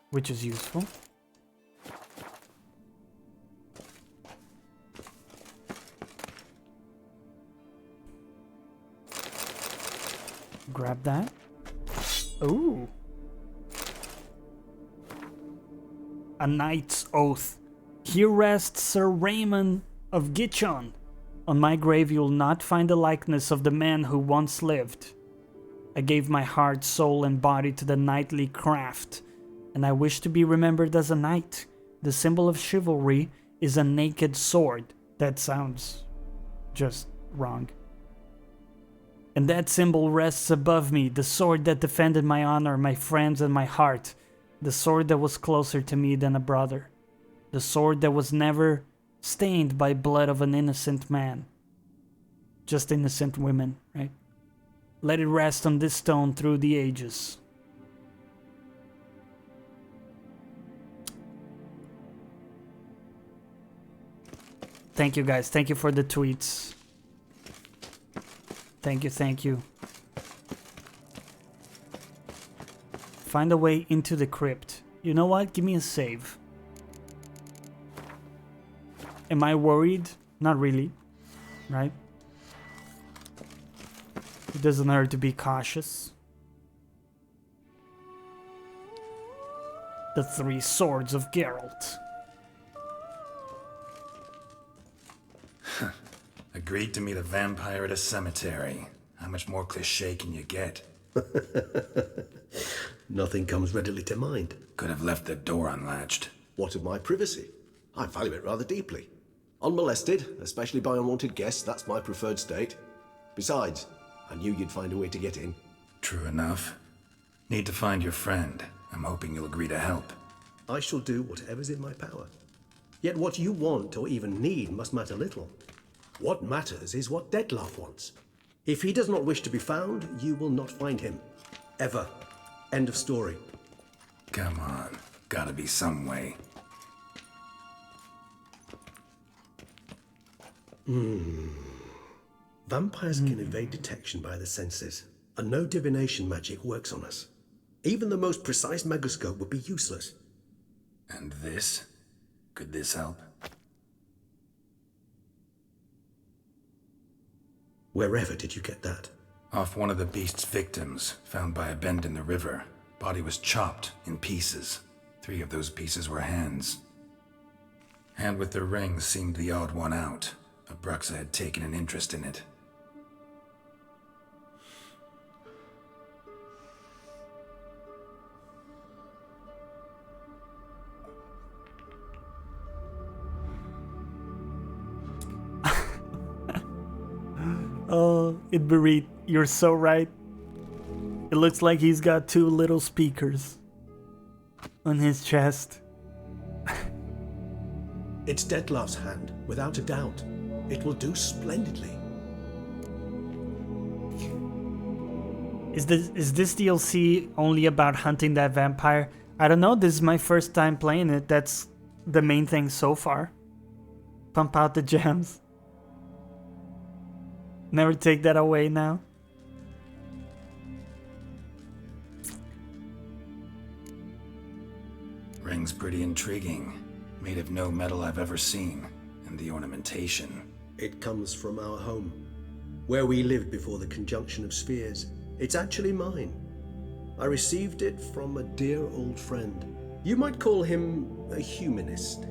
which is useful. Grab that. Ooh. A knight's oath. Here rests Sir Raymond of Gichon. On my grave you'll not find the likeness of the man who once lived. I gave my heart, soul, and body to the knightly craft, and I wish to be remembered as a knight. The symbol of chivalry is a naked sword. That sounds just wrong. And that symbol rests above me, the sword that defended my honor, my friends, and my heart. The sword that was closer to me than a brother. The sword that was never stained by blood of an innocent man. Just innocent women, right? Let it rest on this stone through the ages. Thank you guys, thank you for the tweets. Thank you, thank you. Find a way into the crypt. You know what? Give me a save. Am I worried? Not really, right? It doesn't hurt to be cautious. The Three Swords of Geralt. Agreed to meet a vampire at a cemetery. How much more cliché can you get? Nothing comes readily to mind. Could have left the door unlatched. What of my privacy? I value it rather deeply. Unmolested, especially by unwanted guests, that's my preferred state. Besides, I knew you'd find a way to get in. True enough. Need to find your friend. I'm hoping you'll agree to help. I shall do whatever's in my power. Yet what you want or even need must matter little. What matters is what Dettlaff wants. If he does not wish to be found, you will not find him. Ever. End of story. Come on. Gotta be some way. Vampires can evade detection by the senses, and no divination magic works on us. Even the most precise megascope would be useless. And this? Could this help? Wherever did you get that? Off one of the beast's victims, found by a bend in the river. Body was chopped in pieces. 3 of those pieces were hands. Hand with the ring seemed the odd one out. Abruxa had taken an interest in it. Oh, Idberit, you're so right. It looks like he's got 2 little speakers on his chest. It's Detlef's hand, without a doubt. It will do splendidly. Is this DLC only about hunting that vampire? I don't know, this is my first time playing it. That's the main thing so far. Pump out the gems. Never take that away now. Ring's pretty intriguing. Made of no metal I've ever seen. And the ornamentation. It comes from our home, where we lived before the conjunction of spheres. It's actually mine. I received it from a dear old friend. You might call him a humanist.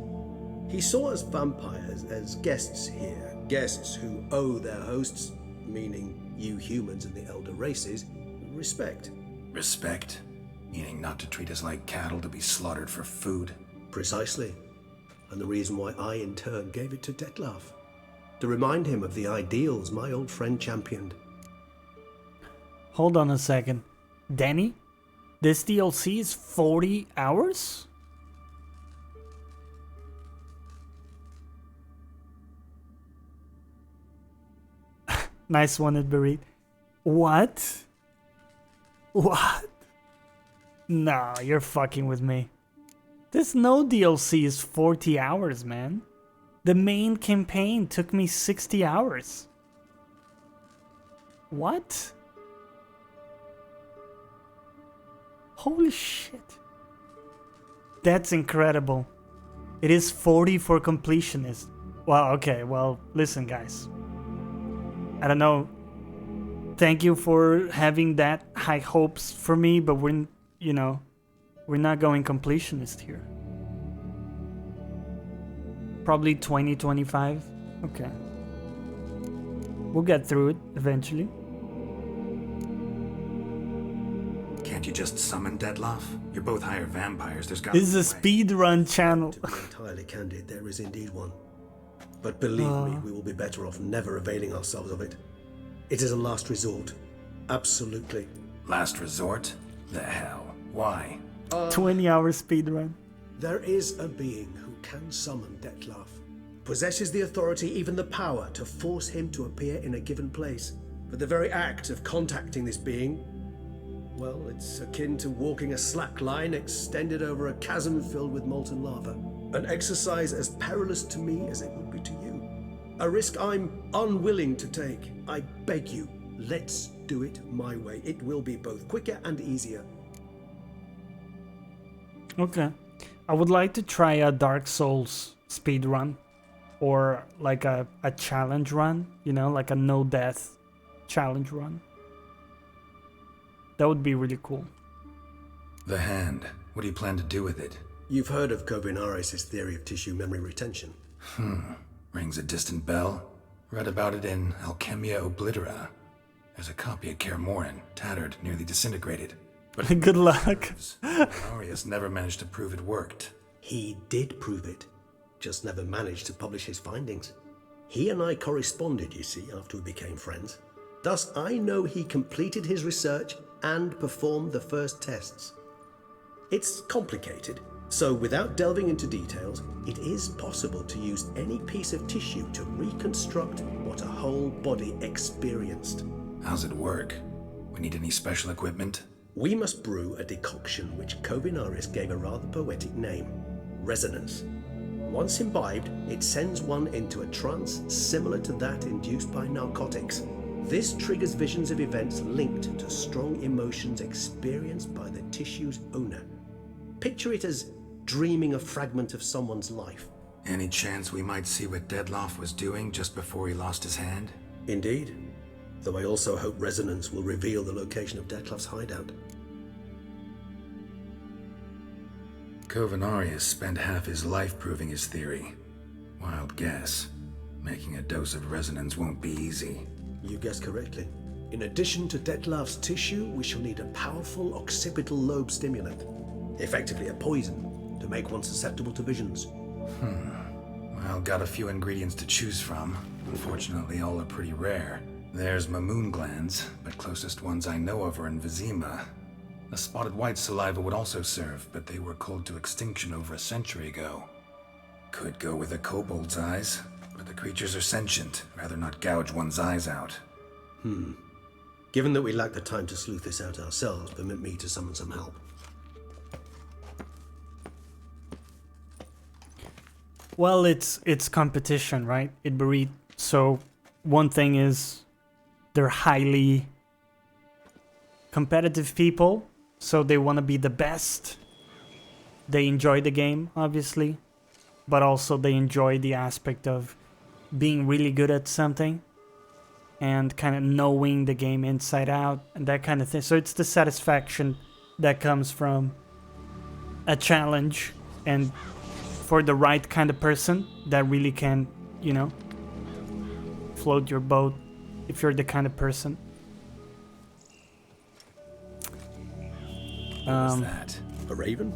He saw us vampires as guests here, guests who owe their hosts, meaning you humans and the elder races, respect. Respect? Meaning not to treat us like cattle to be slaughtered for food? Precisely. And the reason why I in turn gave it to Detlef. To remind him of the ideals my old friend championed. Hold on a second. Danny? This DLC is 40 hours? Nice one, Idberit. What? What? No, you're fucking with me. This no DLC is 40 hours, man. The main campaign took me 60 hours. What? Holy shit. That's incredible. It is 40 for completionists. Well, okay, well, listen, guys. I don't know. Thank you for having that high hopes for me, but we're not going completionist here. Probably 20, 25. Okay. We'll get through it eventually. Can't you just summon Detlef? You're both higher vampires. There's got. This is a speedrun channel. To be entirely candid, there is indeed one. But believe me, we will be better off never availing ourselves of it. It is a last resort. Absolutely. Last resort? The hell? Why? 20-hour speedrun. There is a being who can summon Detlef. Possesses the authority, even the power, to force him to appear in a given place. But the very act of contacting this being, well, it's akin to walking a slack line extended over a chasm filled with molten lava. An exercise as perilous to me as it would be to you. A risk I'm unwilling to take. I beg you, let's do it my way. It will be both quicker and easier. Okay. I would like to try a Dark Souls speedrun. Or like a challenge run. You know, like a no-death challenge run. That would be really cool. The hand. What do you plan to do with it? You've heard of Kovinaris' theory of tissue memory retention. Rings a distant bell. Read about it in Alchemia Oblitera. There's a copy at Kaer Morhen, tattered, nearly disintegrated. But good luck. Arius never managed to prove it worked. He did prove it, just never managed to publish his findings. He and I corresponded, you see, after we became friends. Thus, I know he completed his research and performed the first tests. It's complicated, so without delving into details, it is possible to use any piece of tissue to reconstruct what a whole body experienced. How's it work? We need any special equipment? We must brew a decoction which Kovinaris gave a rather poetic name, resonance. Once imbibed, it sends one into a trance similar to that induced by narcotics. This triggers visions of events linked to strong emotions experienced by the tissue's owner. Picture it as dreaming a fragment of someone's life. Any chance we might see what Detlef was doing just before he lost his hand? Indeed. Though I also hope resonance will reveal the location of Dettlaff's hideout. Covenarius spent half his life proving his theory. Wild guess. Making a dose of resonance won't be easy. You guessed correctly. In addition to Dettlaff's tissue, we shall need a powerful occipital lobe stimulant. Effectively a poison, to make one susceptible to visions. Well, got a few ingredients to choose from. Unfortunately, all are pretty rare. There's Mamoon glands, but closest ones I know of are in Vizima. A spotted white saliva would also serve, but they were cold to extinction over a century ago. Could go with a kobold's eyes, but the creatures are sentient. Rather not gouge one's eyes out. Given that we lack the time to sleuth this out ourselves, permit me to summon some help. Well, it's competition, right? So one thing is they're highly competitive people, so they want to be the best. They enjoy the game, obviously, but also they enjoy the aspect of being really good at something and kind of knowing the game inside out and that kind of thing. So it's the satisfaction that comes from a challenge, and for the right kind of person that really can, you know, float your boat if you're the kind of person. What was that? A raven?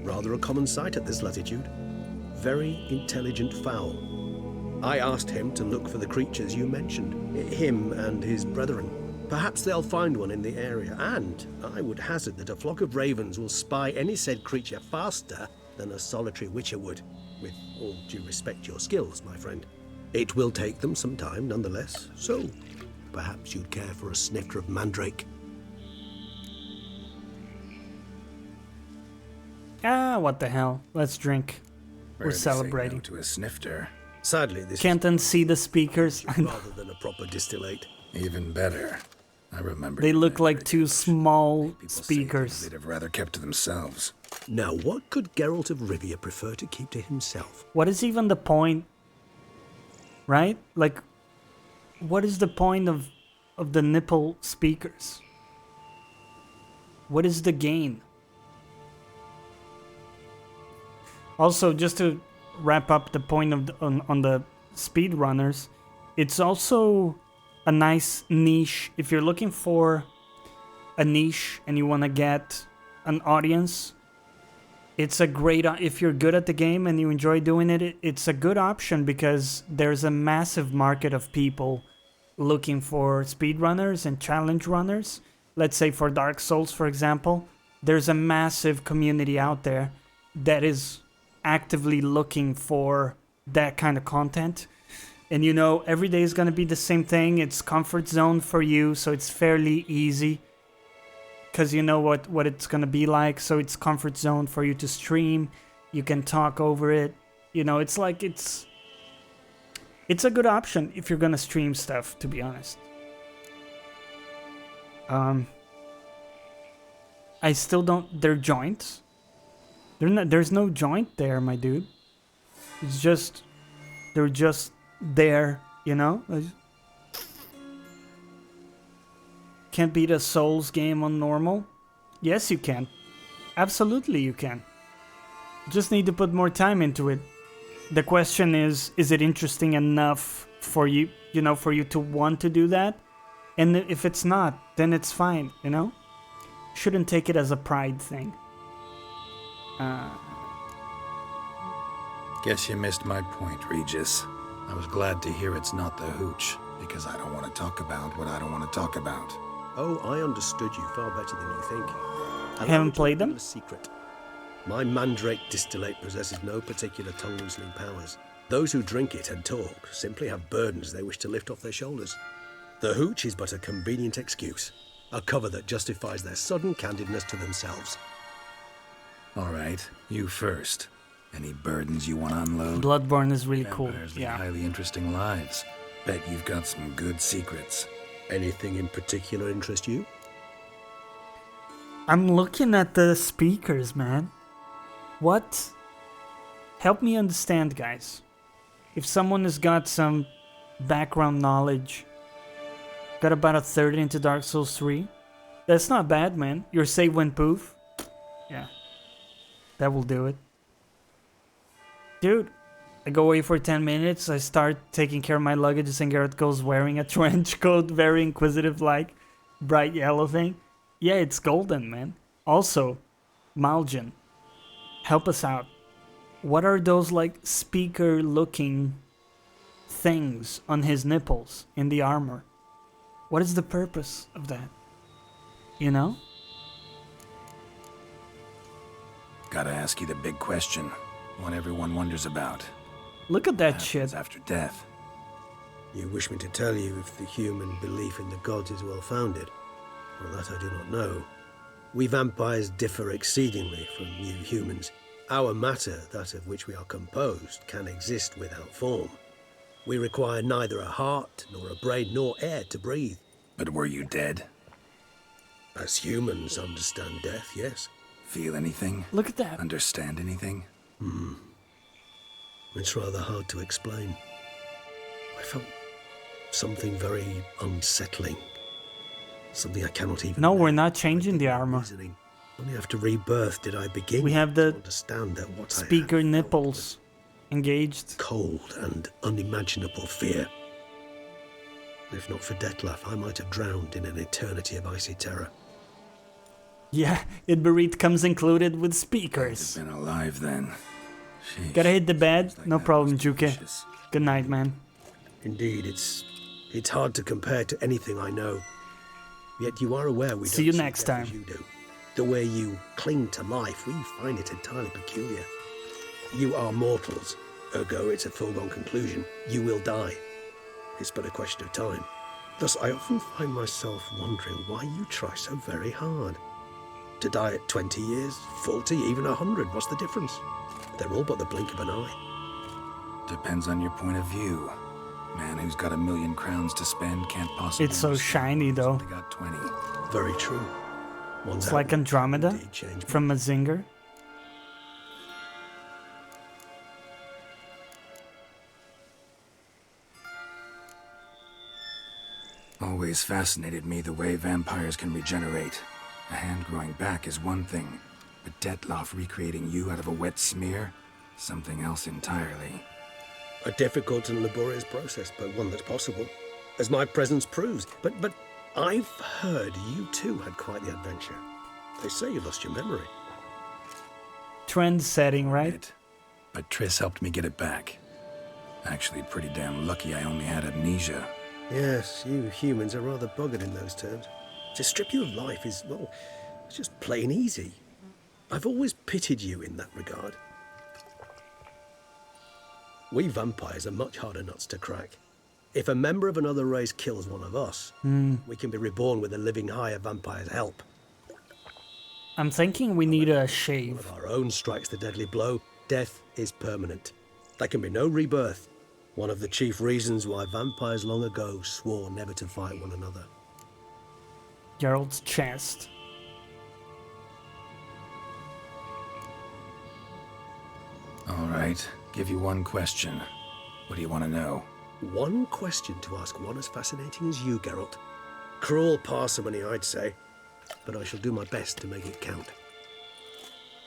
Rather a common sight at this latitude. Very intelligent fowl. I asked him to look for the creatures you mentioned, him and his brethren. Perhaps they'll find one in the area, and I would hazard that a flock of ravens will spy any said creature faster than a solitary witcher would, with all due respect to your skills, my friend. It will take them some time, nonetheless, so perhaps you'd care for a snifter of mandrake. What the hell? Let's drink. We're celebrating. To a snifter. Sadly, this can't unsee the speakers. rather than a proper distillate. Even better. I remember. They look like two small speakers. They'd have rather kept to themselves. Now, what could Geralt of Rivia prefer to keep to himself? What is even the point? Right? Like, what is the point of the nipple speakers? What is the gain? Also, just to wrap up the point of on the speedrunners, it's also a nice niche. If you're looking for a niche and you want to get an audience, it's a great, if you're good at the game and you enjoy doing it, it's a good option, because there's a massive market of people looking for speedrunners and challenge runners. Let's say for Dark Souls, for example, there's a massive community out there that is actively looking for that kind of content. And you know, every day is going to be the same thing. It's comfort zone for you, so it's fairly easy, because you know what it's going to be like. So it's comfort zone for you to stream. You can talk over it. You know, it's like it's a good option if you're going to stream stuff, to be honest. I still don't, they're joints. There's no joint there, my dude. It's just, they're just there, you know? Can't beat a Souls game on normal? Yes, you can. Absolutely, you can. Just need to put more time into it. The question is it interesting enough for you, you know, for you to want to do that? And if it's not, then it's fine, you know? Shouldn't take it as a pride thing. Guess you missed my point, Regis. I was glad to hear it's not the hooch, because I don't want to talk about what I don't want to talk about. Oh, I understood you far better than you think. Haven't played them? A secret. My mandrake distillate possesses no particular tongue-loosening powers. Those who drink it and talk simply have burdens they wish to lift off their shoulders. The hooch is but a convenient excuse, a cover that justifies their sudden candidness to themselves. All right, you first. Any burdens you want to unload? Bloodborne is really cool. Vampires lead Yeah. highly interesting lives. Bet you've got some good secrets. Anything in particular interest you? I'm looking at the speakers, man. What? Help me understand, guys. If someone has got some background knowledge Got about a third into Dark Souls 3. That's not bad, man. Your save went poof. Yeah. That will do it. Dude, I go away for 10 minutes. I start taking care of my luggage, and Garrett goes wearing a trench coat, very inquisitive-like, bright yellow thing. Yeah, it's golden, man. Also, Maljan, help us out. What are those, like, speaker-looking things on his nipples in the armor? What is the purpose of that? You know? Gotta ask you the big question. One everyone wonders about. Look at that What shit. happens after death? You wish me to tell you if the human belief in the gods is well founded? Well, that I do not know. We vampires differ exceedingly from you humans. Our matter, that of which we are composed, can exist without form. We require neither a heart, nor a brain, nor air to breathe. But were you dead? As humans understand death, yes. Feel anything? Look at that. Understand anything? It's rather hard to explain. I felt something very unsettling. Something I cannot even... No, we're not changing the armor. Only after rebirth did I begin We have to the understand that what speaker I had nipples engaged. Cold and unimaginable fear. If not for Detlef, I might have drowned in an eternity of icy terror. Yeah, Idberit comes included with speakers. Been alive then. Sheesh. Gotta hit the bed? No problem, Juke. Good night, man. Indeed, it's hard to compare to anything I know. Yet you are aware we See don't you next death as time. you do. The way you cling to life, we find it entirely peculiar. You are mortals, ergo it's a foregone conclusion. You will die. It's but a question of time. Thus, I often find myself wondering why you try so very hard. To die at 20 years, 40, even 100, what's the difference? They're all but the blink of an eye. Depends on your point of view. Man who's got 1,000,000 crowns to spend can't possibly... It's so shiny, though. They got 20. Very true. One's It's like Andromeda from Mazinger. Always fascinated me the way vampires can regenerate. A hand growing back is one thing, but Detlef recreating you out of a wet smear? Something else entirely. A difficult and laborious process, but one that's possible, as my presence proves. But I've heard you too had quite the adventure. They say you lost your memory. Trend setting, right? But Triss helped me get it back. Actually, pretty damn lucky I only had amnesia. Yes, you humans are rather buggered in those terms. To strip you of life is, well, it's just plain easy. I've always pitied you in that regard. We vampires are much harder nuts to crack. If a member of another race kills one of us, we can be reborn with a living high of vampire's help. I'm thinking we need a shave. If our own strikes the deadly blow, death is permanent. There can be no rebirth. One of the chief reasons why vampires long ago swore never to fight one another. Geralt's chest. All right, give you one question. What do you want to know? One question to ask one as fascinating as you, Geralt. Cruel parsimony, I'd say, but I shall do my best to make it count.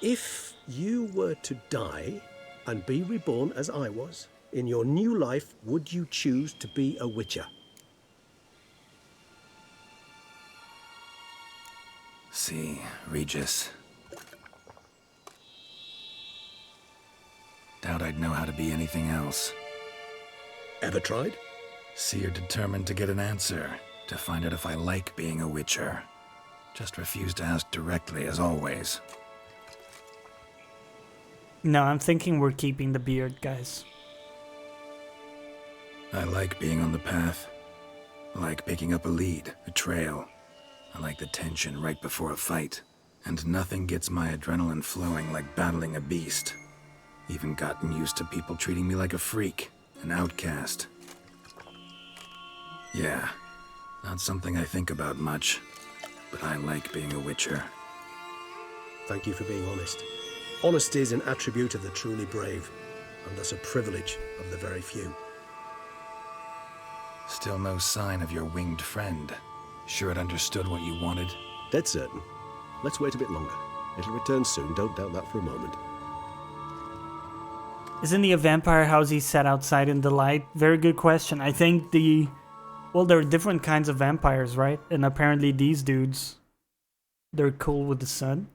If you were to die and be reborn as I was, in your new life, would you choose to be a witcher? See, Regis. Doubt I'd know how to be anything else. Ever tried? See, you're determined to get an answer, to find out if I like being a witcher. Just refuse to ask directly, as always. No, I'm thinking we're keeping the beard, guys. I like being on the path. I like picking up a lead, a trail. I like the tension right before a fight. And nothing gets my adrenaline flowing like battling a beast. Even gotten used to people treating me like a freak, an outcast. Yeah, not something I think about much, but I like being a witcher. Thank you for being honest. Honesty is an attribute of the truly brave, and thus a privilege of the very few. Still no sign of your winged friend. Sure it understood what you wanted? Dead certain. Let's wait a bit longer. It'll return soon, don't doubt that for a moment. Isn't he a vampire? How's he set outside in the light? Very good question. I think well, there are different kinds of vampires, right? And apparently these dudes, they're cool with the sun.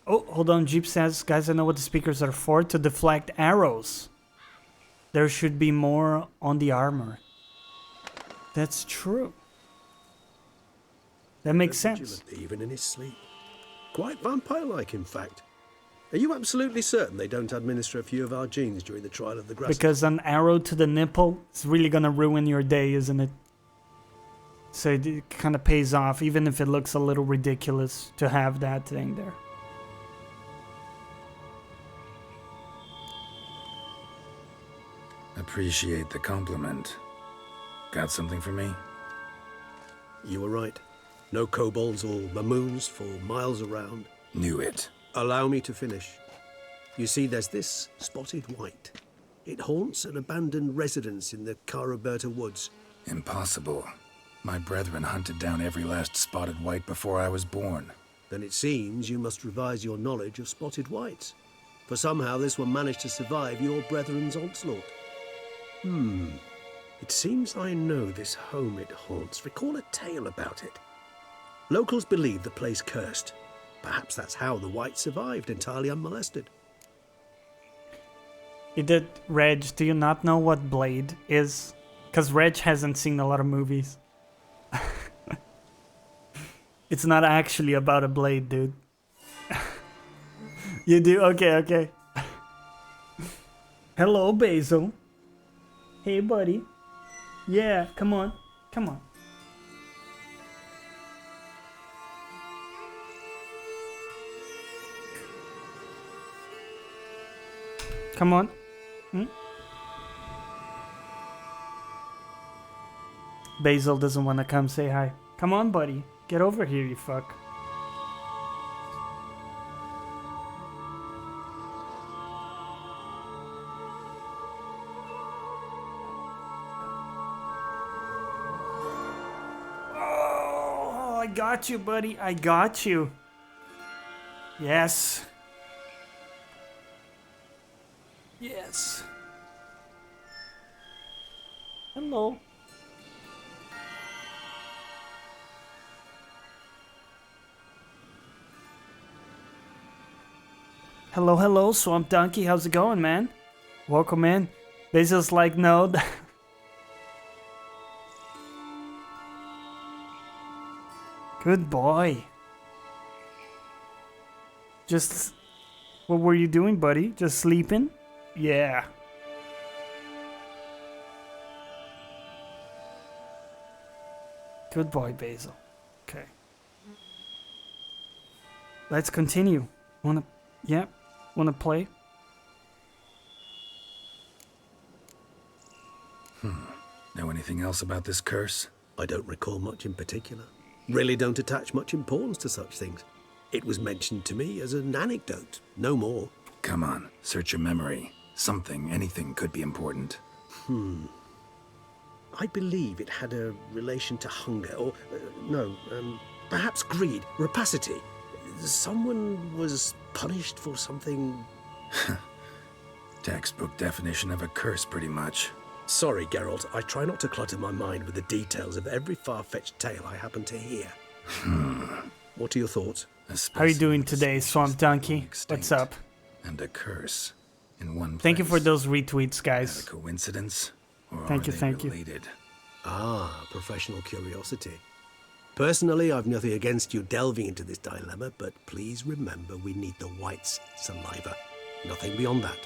Oh, hold on. Jeep says, guys, I know what the speakers are for. To deflect arrows. There should be more on the armor. That's true. That makes sense. Even in his sleep. Quite vampire-like, in fact. Are you absolutely certain they don't administer a few of our genes during the trial of the grass? Because an arrow to the nipple is really gonna ruin your day, isn't it? So it kind of pays off, even if it looks a little ridiculous to have that thing there. Appreciate the compliment. Got something for me? You were right. No kobolds or mamoons for miles around. Knew it. Allow me to finish. You see, there's this spotted white. It haunts an abandoned residence in the Caraberta woods. Impossible. My brethren hunted down every last spotted white before I was born. Then it seems you must revise your knowledge of spotted whites. For somehow this one managed to survive your brethren's onslaught. It seems I know this home it haunts. Recall a tale about it. Locals believe the place cursed. Perhaps that's how the white survived entirely unmolested. Reg, do you not know what Blade is? Because Reg hasn't seen a lot of movies. It's not actually about a blade, dude. You do? Okay. Hello, Basil. Hey, buddy. Yeah, come on. Come on. Come on. Basil doesn't want to come say hi. Come on, buddy. Get over here, you fuck. Oh, I got you, buddy. I got you. Yes. Yes. Hello. Hello, Swamp Donkey. How's it going, man? Welcome in. Basil's like, no. Good boy. Just, what were you doing, buddy? Just sleeping? Yeah. Good boy, Basil. Okay. Let's continue. Wanna play? Know anything else about this curse? I don't recall much in particular. Really don't attach much importance to such things. It was mentioned to me as an anecdote, no more. Come on, search your memory. Anything could be important. I believe it had a relation to hunger, or, perhaps greed, rapacity. Someone was punished for something... Textbook definition of a curse, pretty much. Sorry, Geralt, I try not to clutter my mind with the details of every far-fetched tale I happen to hear. What are your thoughts? How are you doing today, Swamp Donkey? What's up? And a curse in one place. Thank you for those retweets, guys. A coincidence? Or thank you. Related? Professional curiosity. Personally, I've nothing against you delving into this dilemma, but please remember we need the white's saliva. Nothing beyond that.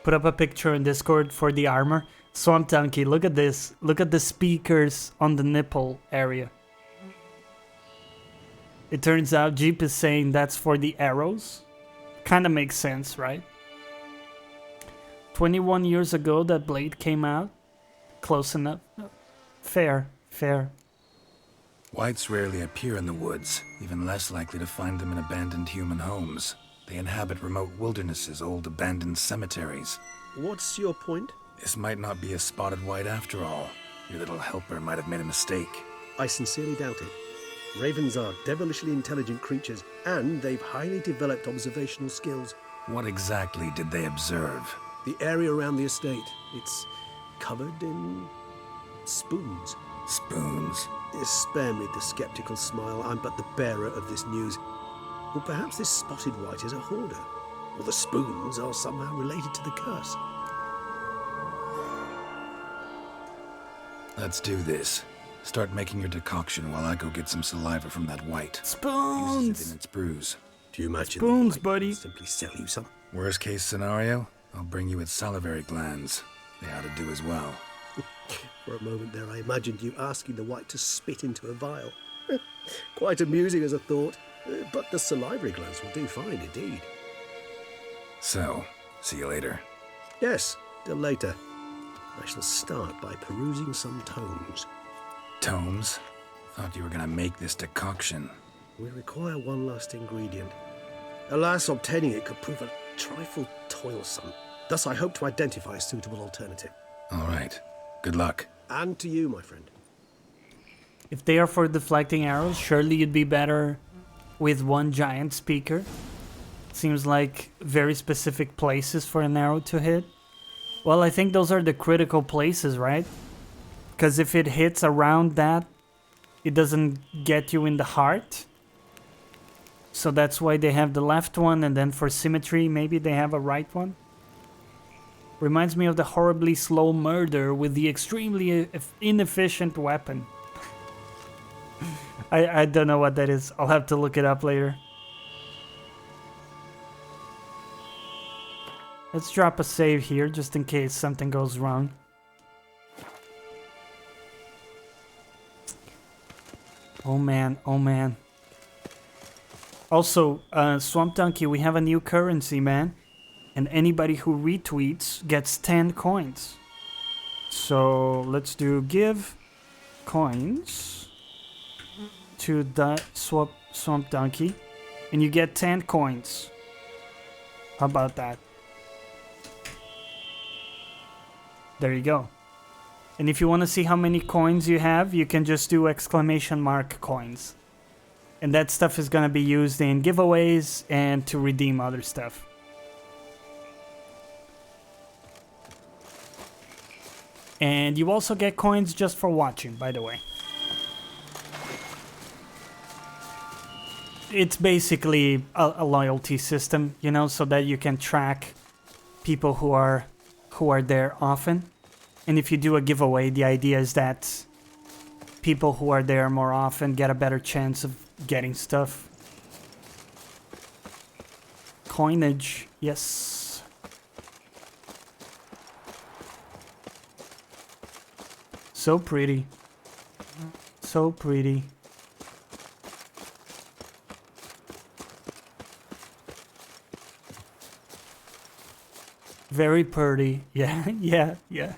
Put up a picture in Discord for the armor. Swamp Donkey, look at this. Look at the speakers on the nipple area. It turns out Jeep is saying that's for the arrows. Kinda makes sense, right? 21 years ago that Blade came out. Close enough. Fair. Whites rarely appear in the woods, even less likely to find them in abandoned human homes. They inhabit remote wildernesses, old abandoned cemeteries. What's your point? This might not be a spotted white after all. Your little helper might have made a mistake. I sincerely doubt it. Ravens are devilishly intelligent creatures, and they've highly developed observational skills. What exactly did they observe? The area around the estate. It's covered in spoons. Spoons? Spare me the skeptical smile. I'm but the bearer of this news. Or perhaps this spotted white is a hoarder. Or the spoons are somehow related to the curse. Let's do this. Start making your decoction while I go get some saliva from that white. Spoons! Uses it in its brews. Do you imagine spoons, the white buddy? will simply sell you some? Worst case scenario, I'll bring you its salivary glands. They ought to do as well. For a moment there, I imagined you asking the white to spit into a vial. Quite amusing as a thought, but the salivary glands will do fine indeed. So, see you later. Yes, till later. I shall start by perusing some tomes. Tomes? Thought you were gonna make this decoction. We require one last ingredient. Alas, obtaining it could prove a trifle toilsome. Thus, I hope to identify a suitable alternative. All right. Good luck. And to you, my friend. If they are for deflecting arrows, surely you'd be better with one giant speaker. Seems like very specific places for an arrow to hit. Well, I think those are the critical places, right? Because if it hits around that, it doesn't get you in the heart. So that's why they have the left one, and then for symmetry, maybe they have a right one. Reminds me of the horribly slow murder with the extremely inefficient weapon. I don't know what that is. I'll have to look it up later. Let's drop a save here just in case something goes wrong. Oh man, oh man. Also, Swamp Donkey, we have a new currency, man. And anybody who retweets gets 10 coins. So let's do give coins to the Swamp Donkey. And you get 10 coins. How about that? There you go. And if you want to see how many coins you have, you can just do exclamation mark coins. And that stuff is going to be used in giveaways and to redeem other stuff. And you also get coins just for watching, by the way. It's basically a loyalty system, you know, so that you can track people who are there often. And if you do a giveaway, the idea is that people who are there more often get a better chance of getting stuff. Coinage, yes. So pretty. So pretty. Very pretty. Yeah, yeah.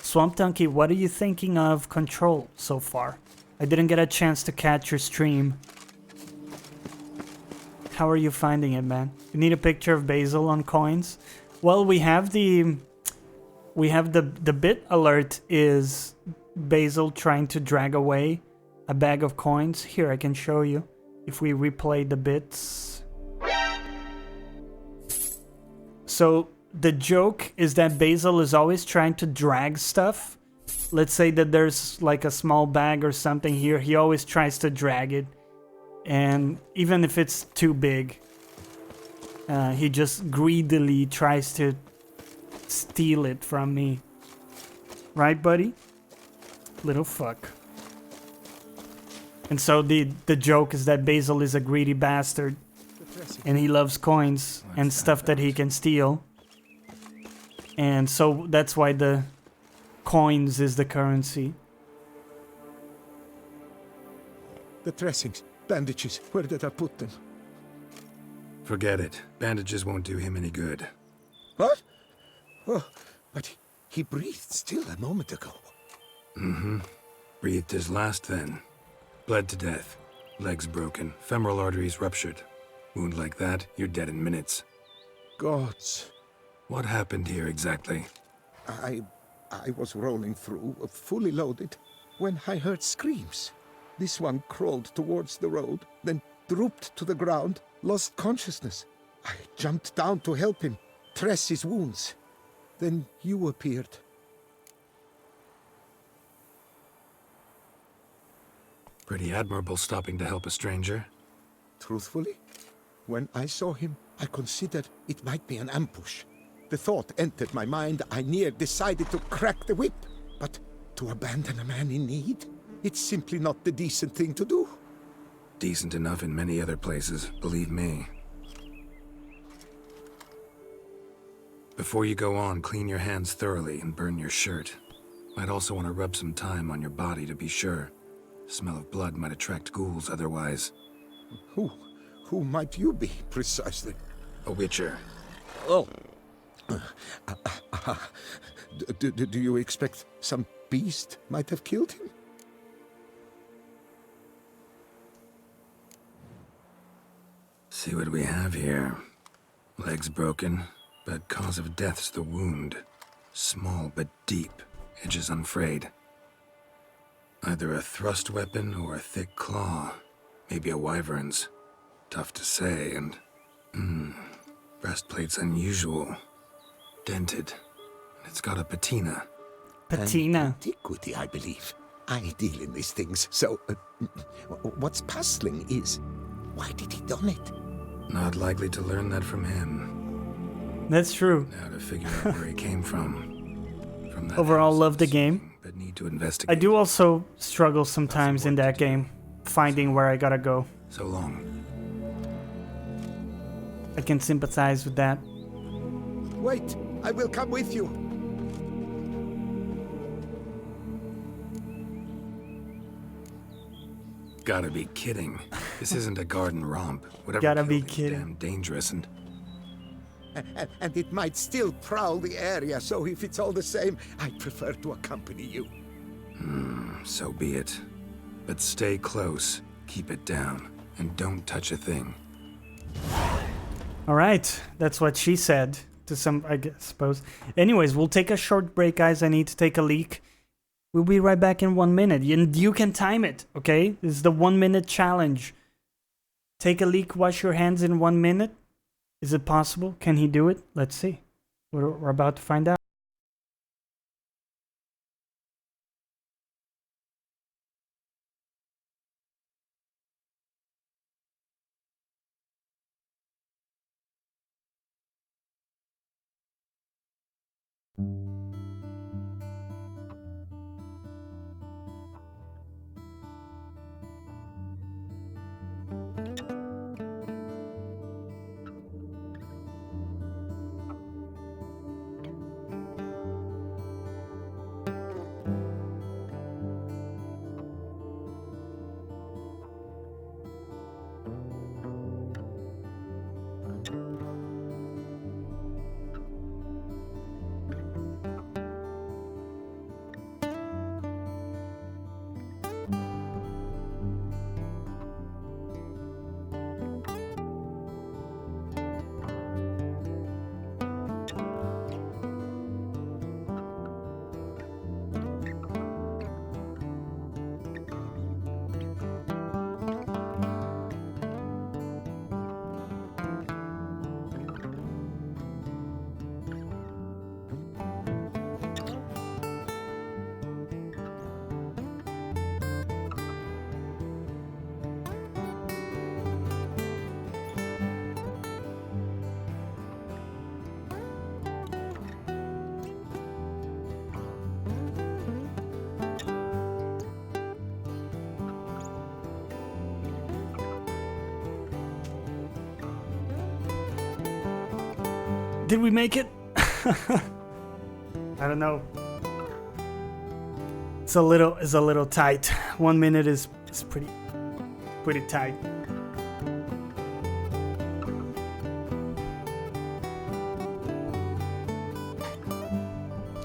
Swamp Donkey, what are you thinking of Control so far? I didn't get a chance to catch your stream. How are you finding it, man? You need a picture of Basil on coins? Well, we have the bit alert is Basil trying to drag away a bag of coins. Here, I can show you if we replay the bits. So the joke is that Basil is always trying to drag stuff. Let's say that there's like a small bag or something here. He always tries to drag it. And even if it's too big, he just greedily tries to steal it from me. Right, buddy? Little fuck. And so the joke is that Basil is a greedy bastard. And he loves coins and stuff that he can steal. And so that's why the coins is the currency. The dressings, bandages, where did I put them? Forget it. Bandages won't do him any good. What? Oh, but he breathed still a moment ago. Mm-hmm. Breathed his last then. Bled to death. Legs broken. Femoral arteries ruptured. Wound like that, you're dead in minutes. Gods. What happened here exactly? I was rolling through, fully loaded, when I heard screams. This one crawled towards the road, then drooped to the ground, lost consciousness. I jumped down to help him, dress his wounds. Then you appeared. Pretty admirable stopping to help a stranger. Truthfully, when I saw him, I considered it might be an ambush. The thought entered my mind, I near decided to crack the whip. But to abandon a man in need? It's simply not the decent thing to do. Decent enough in many other places, believe me. Before you go on, clean your hands thoroughly and burn your shirt. Might also want to rub some thyme on your body to be sure. Smell of blood might attract ghouls otherwise. Who might you be, precisely? A witcher. Oh. Do you expect some beast might have killed him? See what we have here. Legs broken, but cause of death's the wound. Small but deep, edges unfrayed. Either a thrust weapon or a thick claw. Maybe a wyvern's. Tough to say, and... breastplate's unusual. Dented. It's got a patina. Patina. Antiquity, I believe. I deal in these things, so... what's puzzling is... why did he don it? Not likely to learn that from him. That's true. Now to figure out where he came from. That overall, love the game. But need to investigate. I do also struggle sometimes in that game, finding where I gotta go. So long. I can sympathize with that. Wait, I will come with you. Gotta be kidding. This isn't a garden romp. Whatever Gotta be killed him is kidding. damn dangerous and it might still prowl the area, so if it's all the same, I prefer to accompany you. So be it. But stay close, keep it down, and don't touch a thing. Alright, that's what she said to some, I suppose. Anyways, we'll take a short break, guys. I need to take a leak. We'll be right back in 1 minute. And you can time it, okay? This is the 1 minute challenge. Take a leak, wash your hands in 1 minute. Is it possible? Can he do it? Let's see. We're about to find out. Did we make it? I don't know. It's a little tight. 1 minute is pretty tight.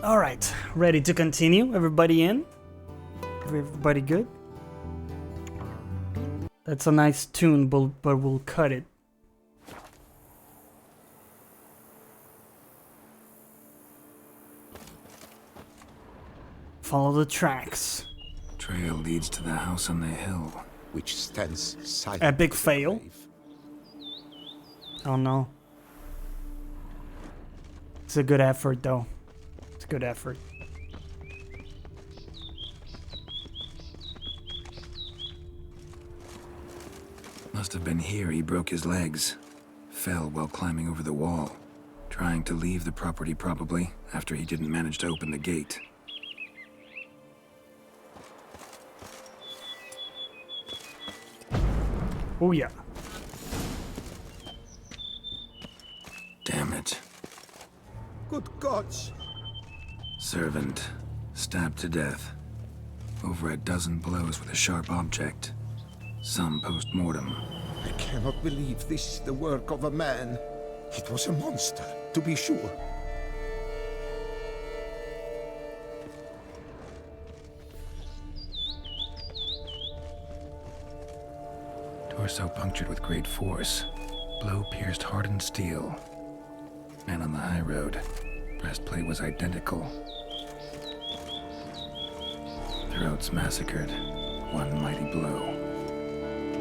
All right, ready to continue? Everybody in? Everybody good? That's a nice tune, but we'll cut it. Follow the tracks. Trail leads to the house on the hill, which stands silent. Epic fail. Oh no. It's a good effort though. It's a good effort. Must have been here he broke his legs. Fell while climbing over the wall. Trying to leave the property probably, after he didn't manage to open the gate. Oh yeah. Damn it. Good gods. Servant, stabbed to death. Over a dozen blows with a sharp object. Some post-mortem. I cannot believe this is the work of a man. It was a monster, to be sure. Torso punctured with great force. Blow pierced hardened steel. Man on the high road. Breastplate was identical. Throats massacred. One mighty blow.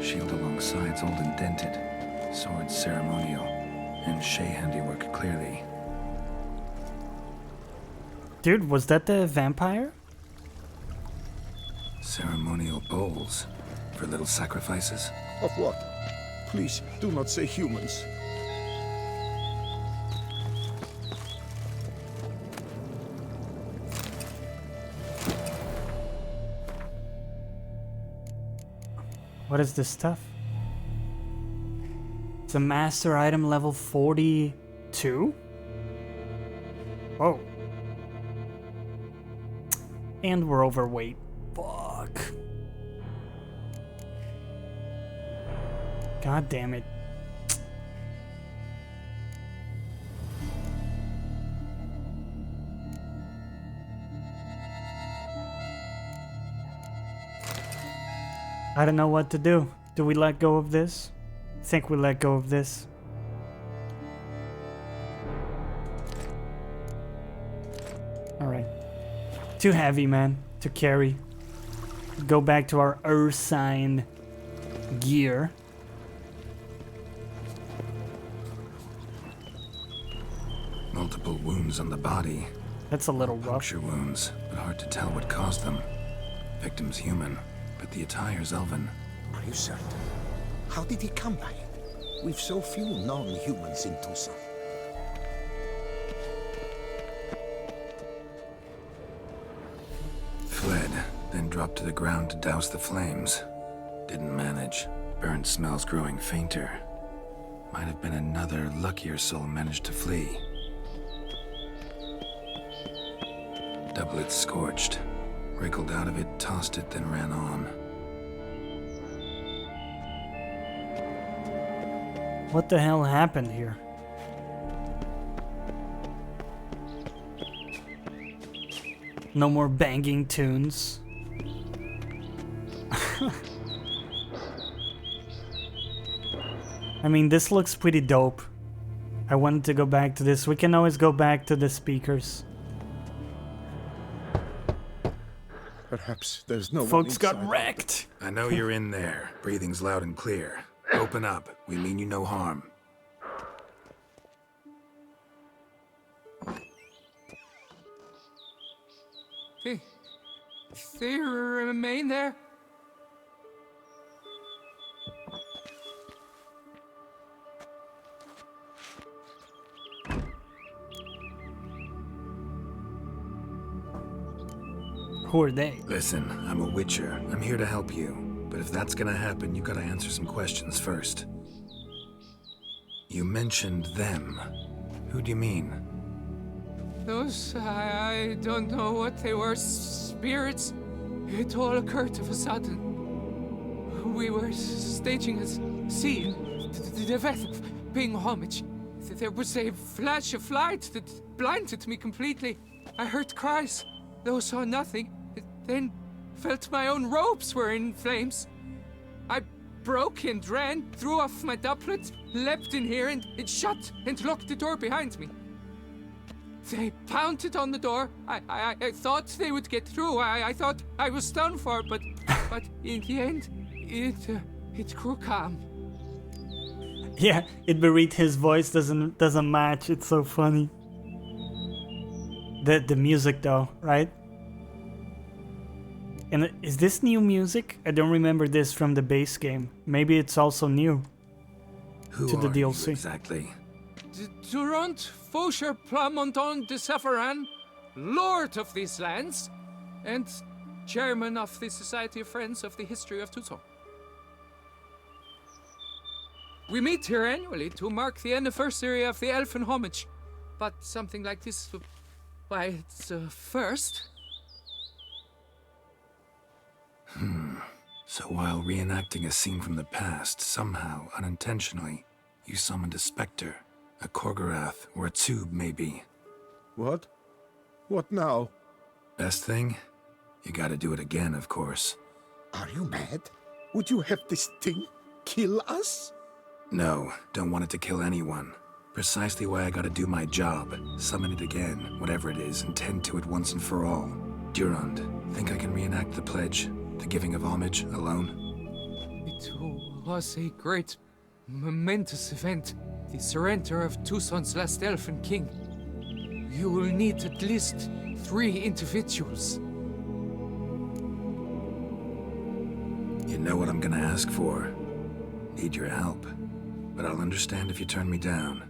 Shield along sides old and dented. Sword ceremonial. And Shea handiwork clearly. Dude, was that the vampire? Ceremonial bowls. For little sacrifices? Of what? Please, do not say humans. What is this stuff? It's a master item level 42? Oh. And we're overweight. Fuck. God damn it. I don't know what to do. Do we let go of this? I think we let go of this. Alright. Too heavy, man, to carry. Go back to our Ursine gear. Multiple wounds on the body. That's a little rough. Puncture wounds, but hard to tell what caused them. Victim's human, but the attire's elven. Are you certain? How did he come by it? We've so few non-humans in Tucson. Fled, then dropped to the ground to douse the flames. Didn't manage. Burnt smells growing fainter. Might have been another luckier soul managed to flee. Doublet scorched. Wriggled out of it, tossed it, then ran on. What the hell happened here? No more banging tunes. I mean, this looks pretty dope. I wanted to go back to this. We can always go back to the speakers. Perhaps there's no Folks one got inside. wrecked. I know you're in there. Breathing's loud and clear. Open up. We mean you no harm. They remain there? Who are they? Listen, I'm a witcher. I'm here to help you. But if that's gonna happen, you gotta answer some questions first. You mentioned them. Who do you mean? Those, I don't know what they were. Spirits. It all occurred of a sudden. We were staging a scene. The death of paying homage. There was a flash of light that blinded me completely. I heard cries, though saw nothing. Then felt my own robes were in flames. I broke and ran, threw off my doublet, leapt in here, and it shut and locked the door behind me. They pounded on the door. I thought they would get through. I thought I was done for, but in the end, it grew calm. Yeah, Itberit, his voice doesn't match. It's so funny. The music though, right? And is this new music? I don't remember this from the base game. Maybe it's also new. Who to the are DLC. You exactly? Durant Faucher Plamondon de Safaran, Lord of these lands, and Chairman of the Society of Friends of the History of Tucson. We meet here annually to mark the anniversary of the Elfin Homage, but something like this, why, it's first. So while reenacting a scene from the past, somehow, unintentionally, you summoned a specter, a Korgorath, or a tube, maybe. What? What now? Best thing? You gotta do it again, of course. Are you mad? Would you have this thing kill us? No, don't want it to kill anyone. Precisely why I gotta do my job. Summon it again, whatever it is, and tend to it once and for all. Durand, think I can reenact the pledge? The giving of homage alone? It was a great, momentous event. The surrender of Tucson's last elfin king. You will need at least 3 individuals. You know what I'm gonna ask for. Need your help. But I'll understand if you turn me down.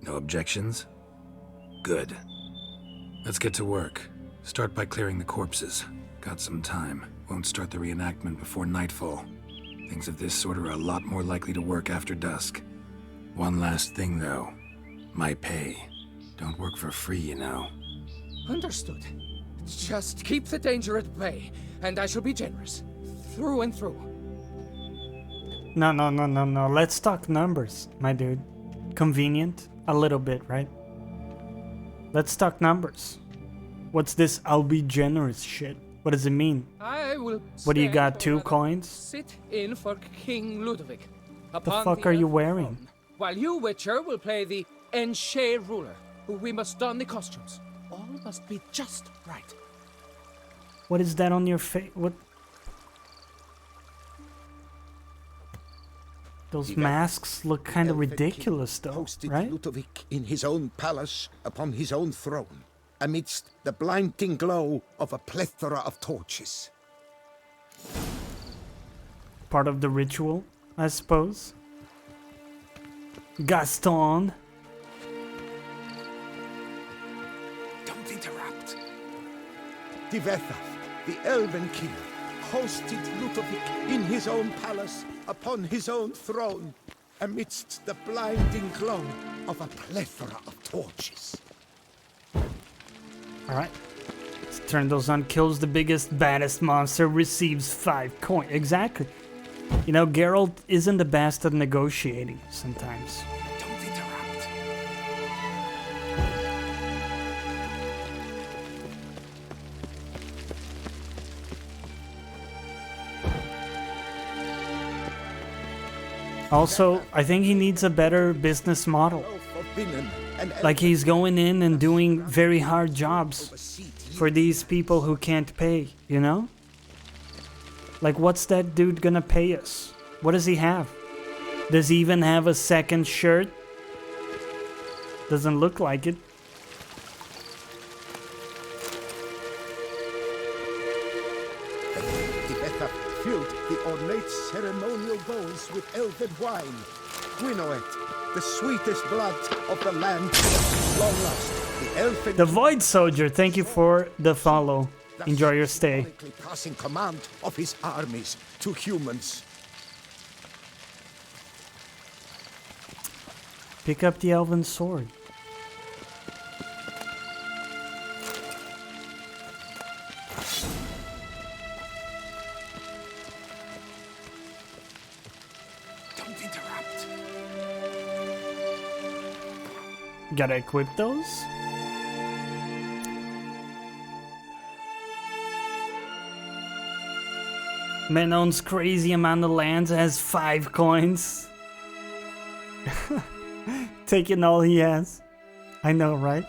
No objections? Good. Let's get to work. Start by clearing the corpses. Got some time. Won't start the reenactment before nightfall. Things of this sort are a lot more likely to work after dusk. One last thing, though. My pay. Don't work for free, you know. Understood. Just keep the danger at bay, and I shall be generous. Through and through. No. Let's talk numbers, my dude. Convenient? A little bit, right? Let's talk numbers. What's this I'll be generous shit? What does it mean? I will. What do you got, 2 coins? Sit in for King Ludovic. What the fuck are you wearing? While you, Witcher, will play the Enche ruler. We must don the costumes. All must be just right. What is that on your face? What? Those masks look kind of ridiculous, though, right? Ludovic in his own palace, upon his own throne, amidst the blinding glow of a plethora of torches. Part of the ritual, I suppose. Gaston. Don't interrupt. Divethaf, the Elven King, hosted Ludovic in his own palace, upon his own throne, amidst the blinding glow of a plethora of torches. Alright. Let's turn those on. Kills the biggest, baddest monster, receives 5 coins. Exactly. You know, Geralt isn't the best at negotiating sometimes. Don't interrupt. Also, I think he needs a better business model. Like he's going in and doing very hard jobs for these people who can't pay, you know? Like, what's that dude gonna pay us? What does he have? Does he even have a second shirt? Doesn't look like it. Divethaf filled the ornate ceremonial bowls with elven wine. Gwinoet, the sweetest blood of the land, long lost. The elfin. The Void Soldier, thank you for the follow. Enjoy your stay. Passing command of his armies to humans. Pick up the elven sword. Don't interrupt. Gotta equip those? Man owns crazy amount of lands, has 5 coins. Taking all he has. I know, right?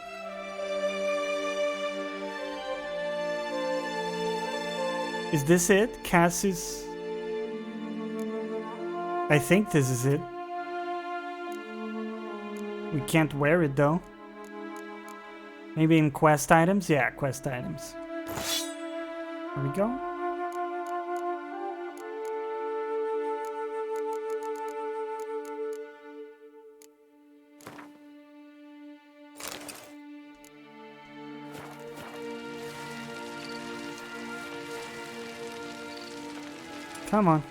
Is this it? Cassie's... I think this is it. We can't wear it though. Maybe in quest items? Yeah, quest items. There we go. Come on.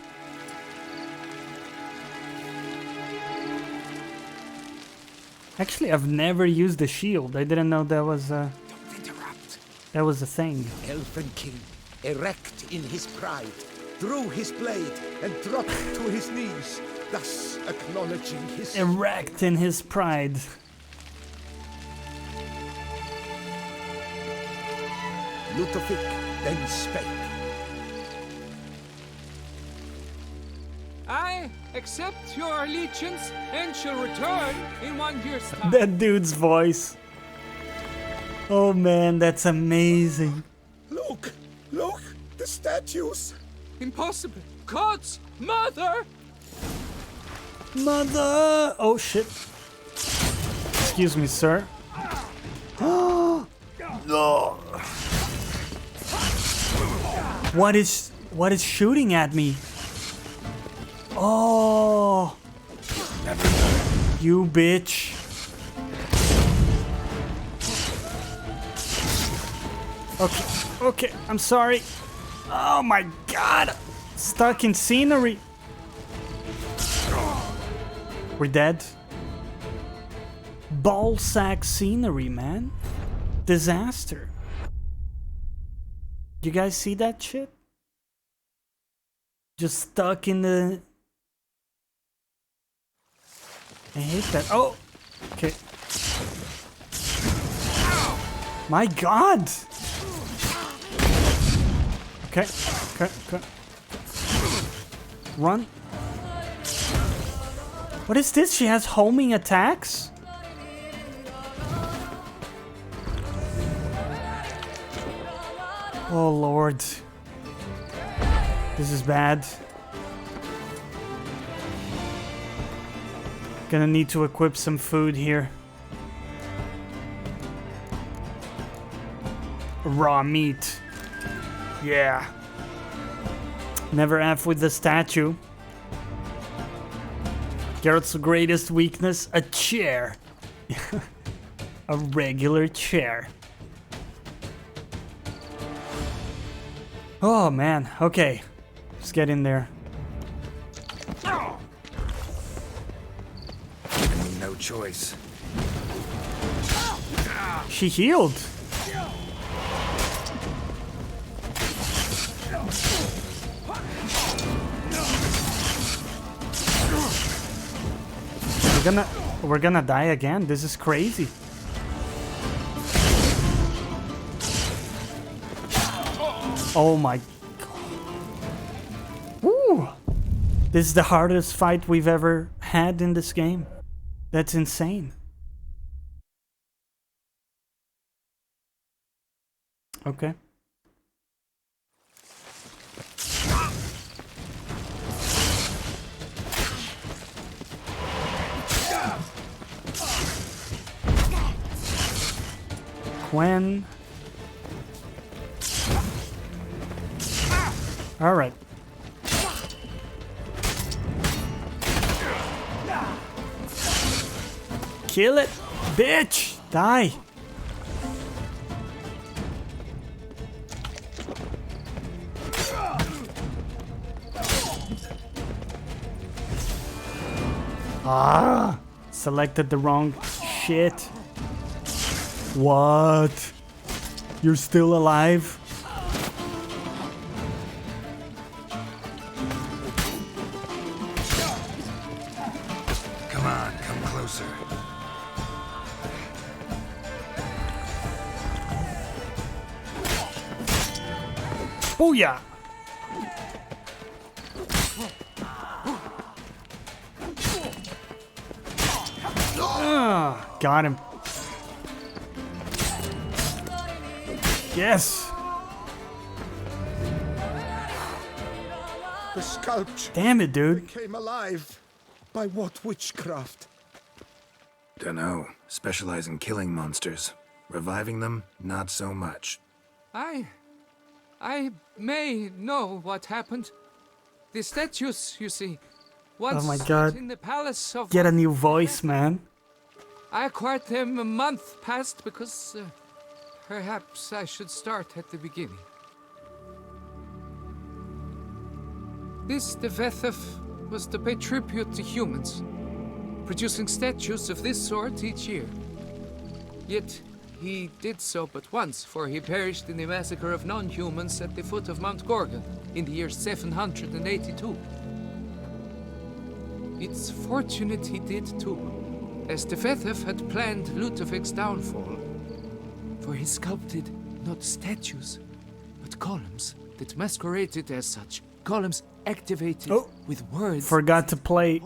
Actually, I've never used the shield. I didn't know that was Don't interrupt. that was a thing. Elfin king, erect in his pride, drew his blade and dropped to his knees, thus acknowledging his Erect in his pride. Ludovic then spake. I accept your allegiance and shall return in 1 year's time. That dude's voice. Oh man, that's amazing. Look! Look! The statues! Impossible! God's mother! Mother! Oh shit. Excuse me, sir. No. What is shooting at me? Oh. You bitch. Okay, I'm sorry. Oh my god. Stuck in scenery. We're dead. Ballsack scenery, man. Disaster. You guys see that shit? Just stuck in the... I hate that. Oh! Okay. My god! Okay. Run. What is this? She has homing attacks? Oh lord. This is bad. Gonna need to equip some food here. Raw meat. Yeah. Never F with the statue. Geralt's greatest weakness, a chair. A regular chair. Oh man, okay. Let's get in there. No choice. She healed. We're gonna die again. This is crazy. Oh my god. Woo! This is the hardest fight we've ever had in this game. That's insane. Okay. Gwen. All right. Kill it, bitch! Die! Ah! Selected the wrong shit. What? You're still alive? Come on, come closer. Booyah! Got him. Yes. The sculpture. Damn it, dude. Became alive. By what witchcraft? Dunno. Specialize in killing monsters. Reviving them, not so much. I may know what happened. The statues, you see, once Oh my God. in the palace of... Get a new voice, man. I acquired them a month past because perhaps I should start at the beginning. This Devethef was to pay tribute to humans, producing statues of this sort each year. Yet he did so but once, for he perished in the massacre of non-humans at the foot of Mount Gorgon in the year 782. It's fortunate he did too, as Devethef had planned Ludovic's downfall, for he sculpted not statues, but columns that masqueraded as such. Columns activated with words. Forgot to play.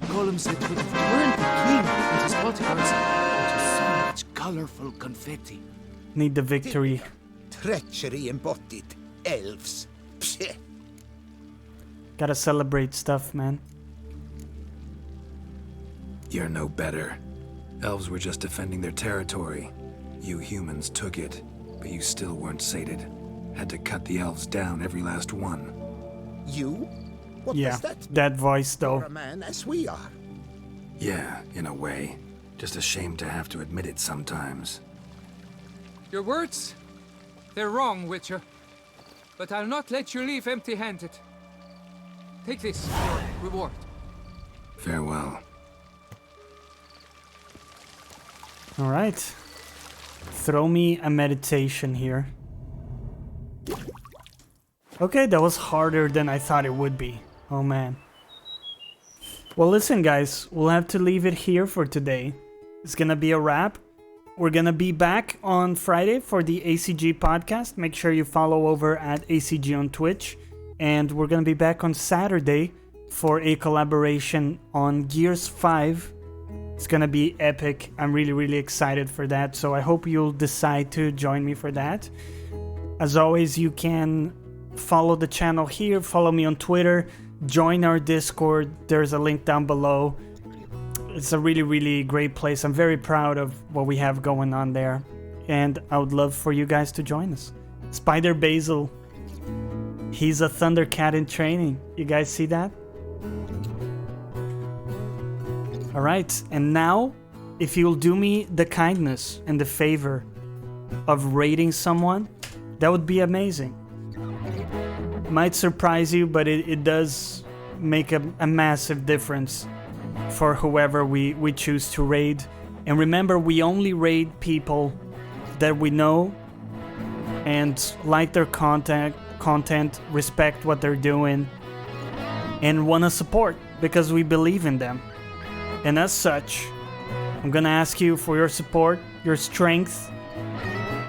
Columns that would have burned the king and his bodyguards into so much colorful confetti. Need the victory. Treachery embodied. Elves. Psheh. Gotta celebrate stuff, man. You're no better. Elves were just defending their territory. You humans took it, but you still weren't sated. Had to cut the elves down, every last one. You? What Yeah, does that mean? that voice though. You're a man as we are. Yeah, in a way. Just ashamed to have to admit it sometimes. Your words? They're wrong, Witcher. But I'll not let you leave empty-handed. Take this, your reward. Farewell. Alright. Throw me a meditation here. Okay, that was harder than I thought it would be. Oh man. Well, listen guys, we'll have to leave it here for today. It's gonna be a wrap. We're gonna be back on Friday for the ACG podcast. Make sure you follow over at ACG on Twitch. And we're gonna be back on Saturday for a collaboration on Gears 5. It's gonna be epic. I'm really excited for that. So I hope you'll decide to join me for that. As always, you can follow the channel here, follow me on Twitter, join our Discord. There's a link down below. It's a really great place. I'm very proud of what we have going on there. And I would love for you guys to join us. Spider Basil. He's a Thundercat in training. You guys see that? Alright, and now, if you'll do me the kindness and the favor of rating someone, that would be amazing. Might surprise you, but it does make a massive difference for whoever we choose to raid. And remember, we only raid people that we know and like their content, respect what they're doing, and want to support because we believe in them. And as such, I'm gonna ask you for your support, your strength,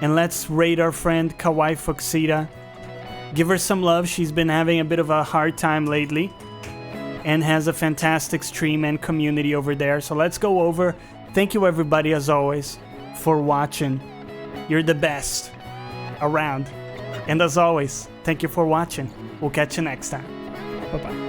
and let's raid our friend Kawaii Foxita. Give her some love. She's been having a bit of a hard time lately and has a fantastic stream and community over there. So let's go over. Thank you everybody, as always, for watching. You're the best around. And as always, thank you for watching. We'll catch you next time. Bye-bye.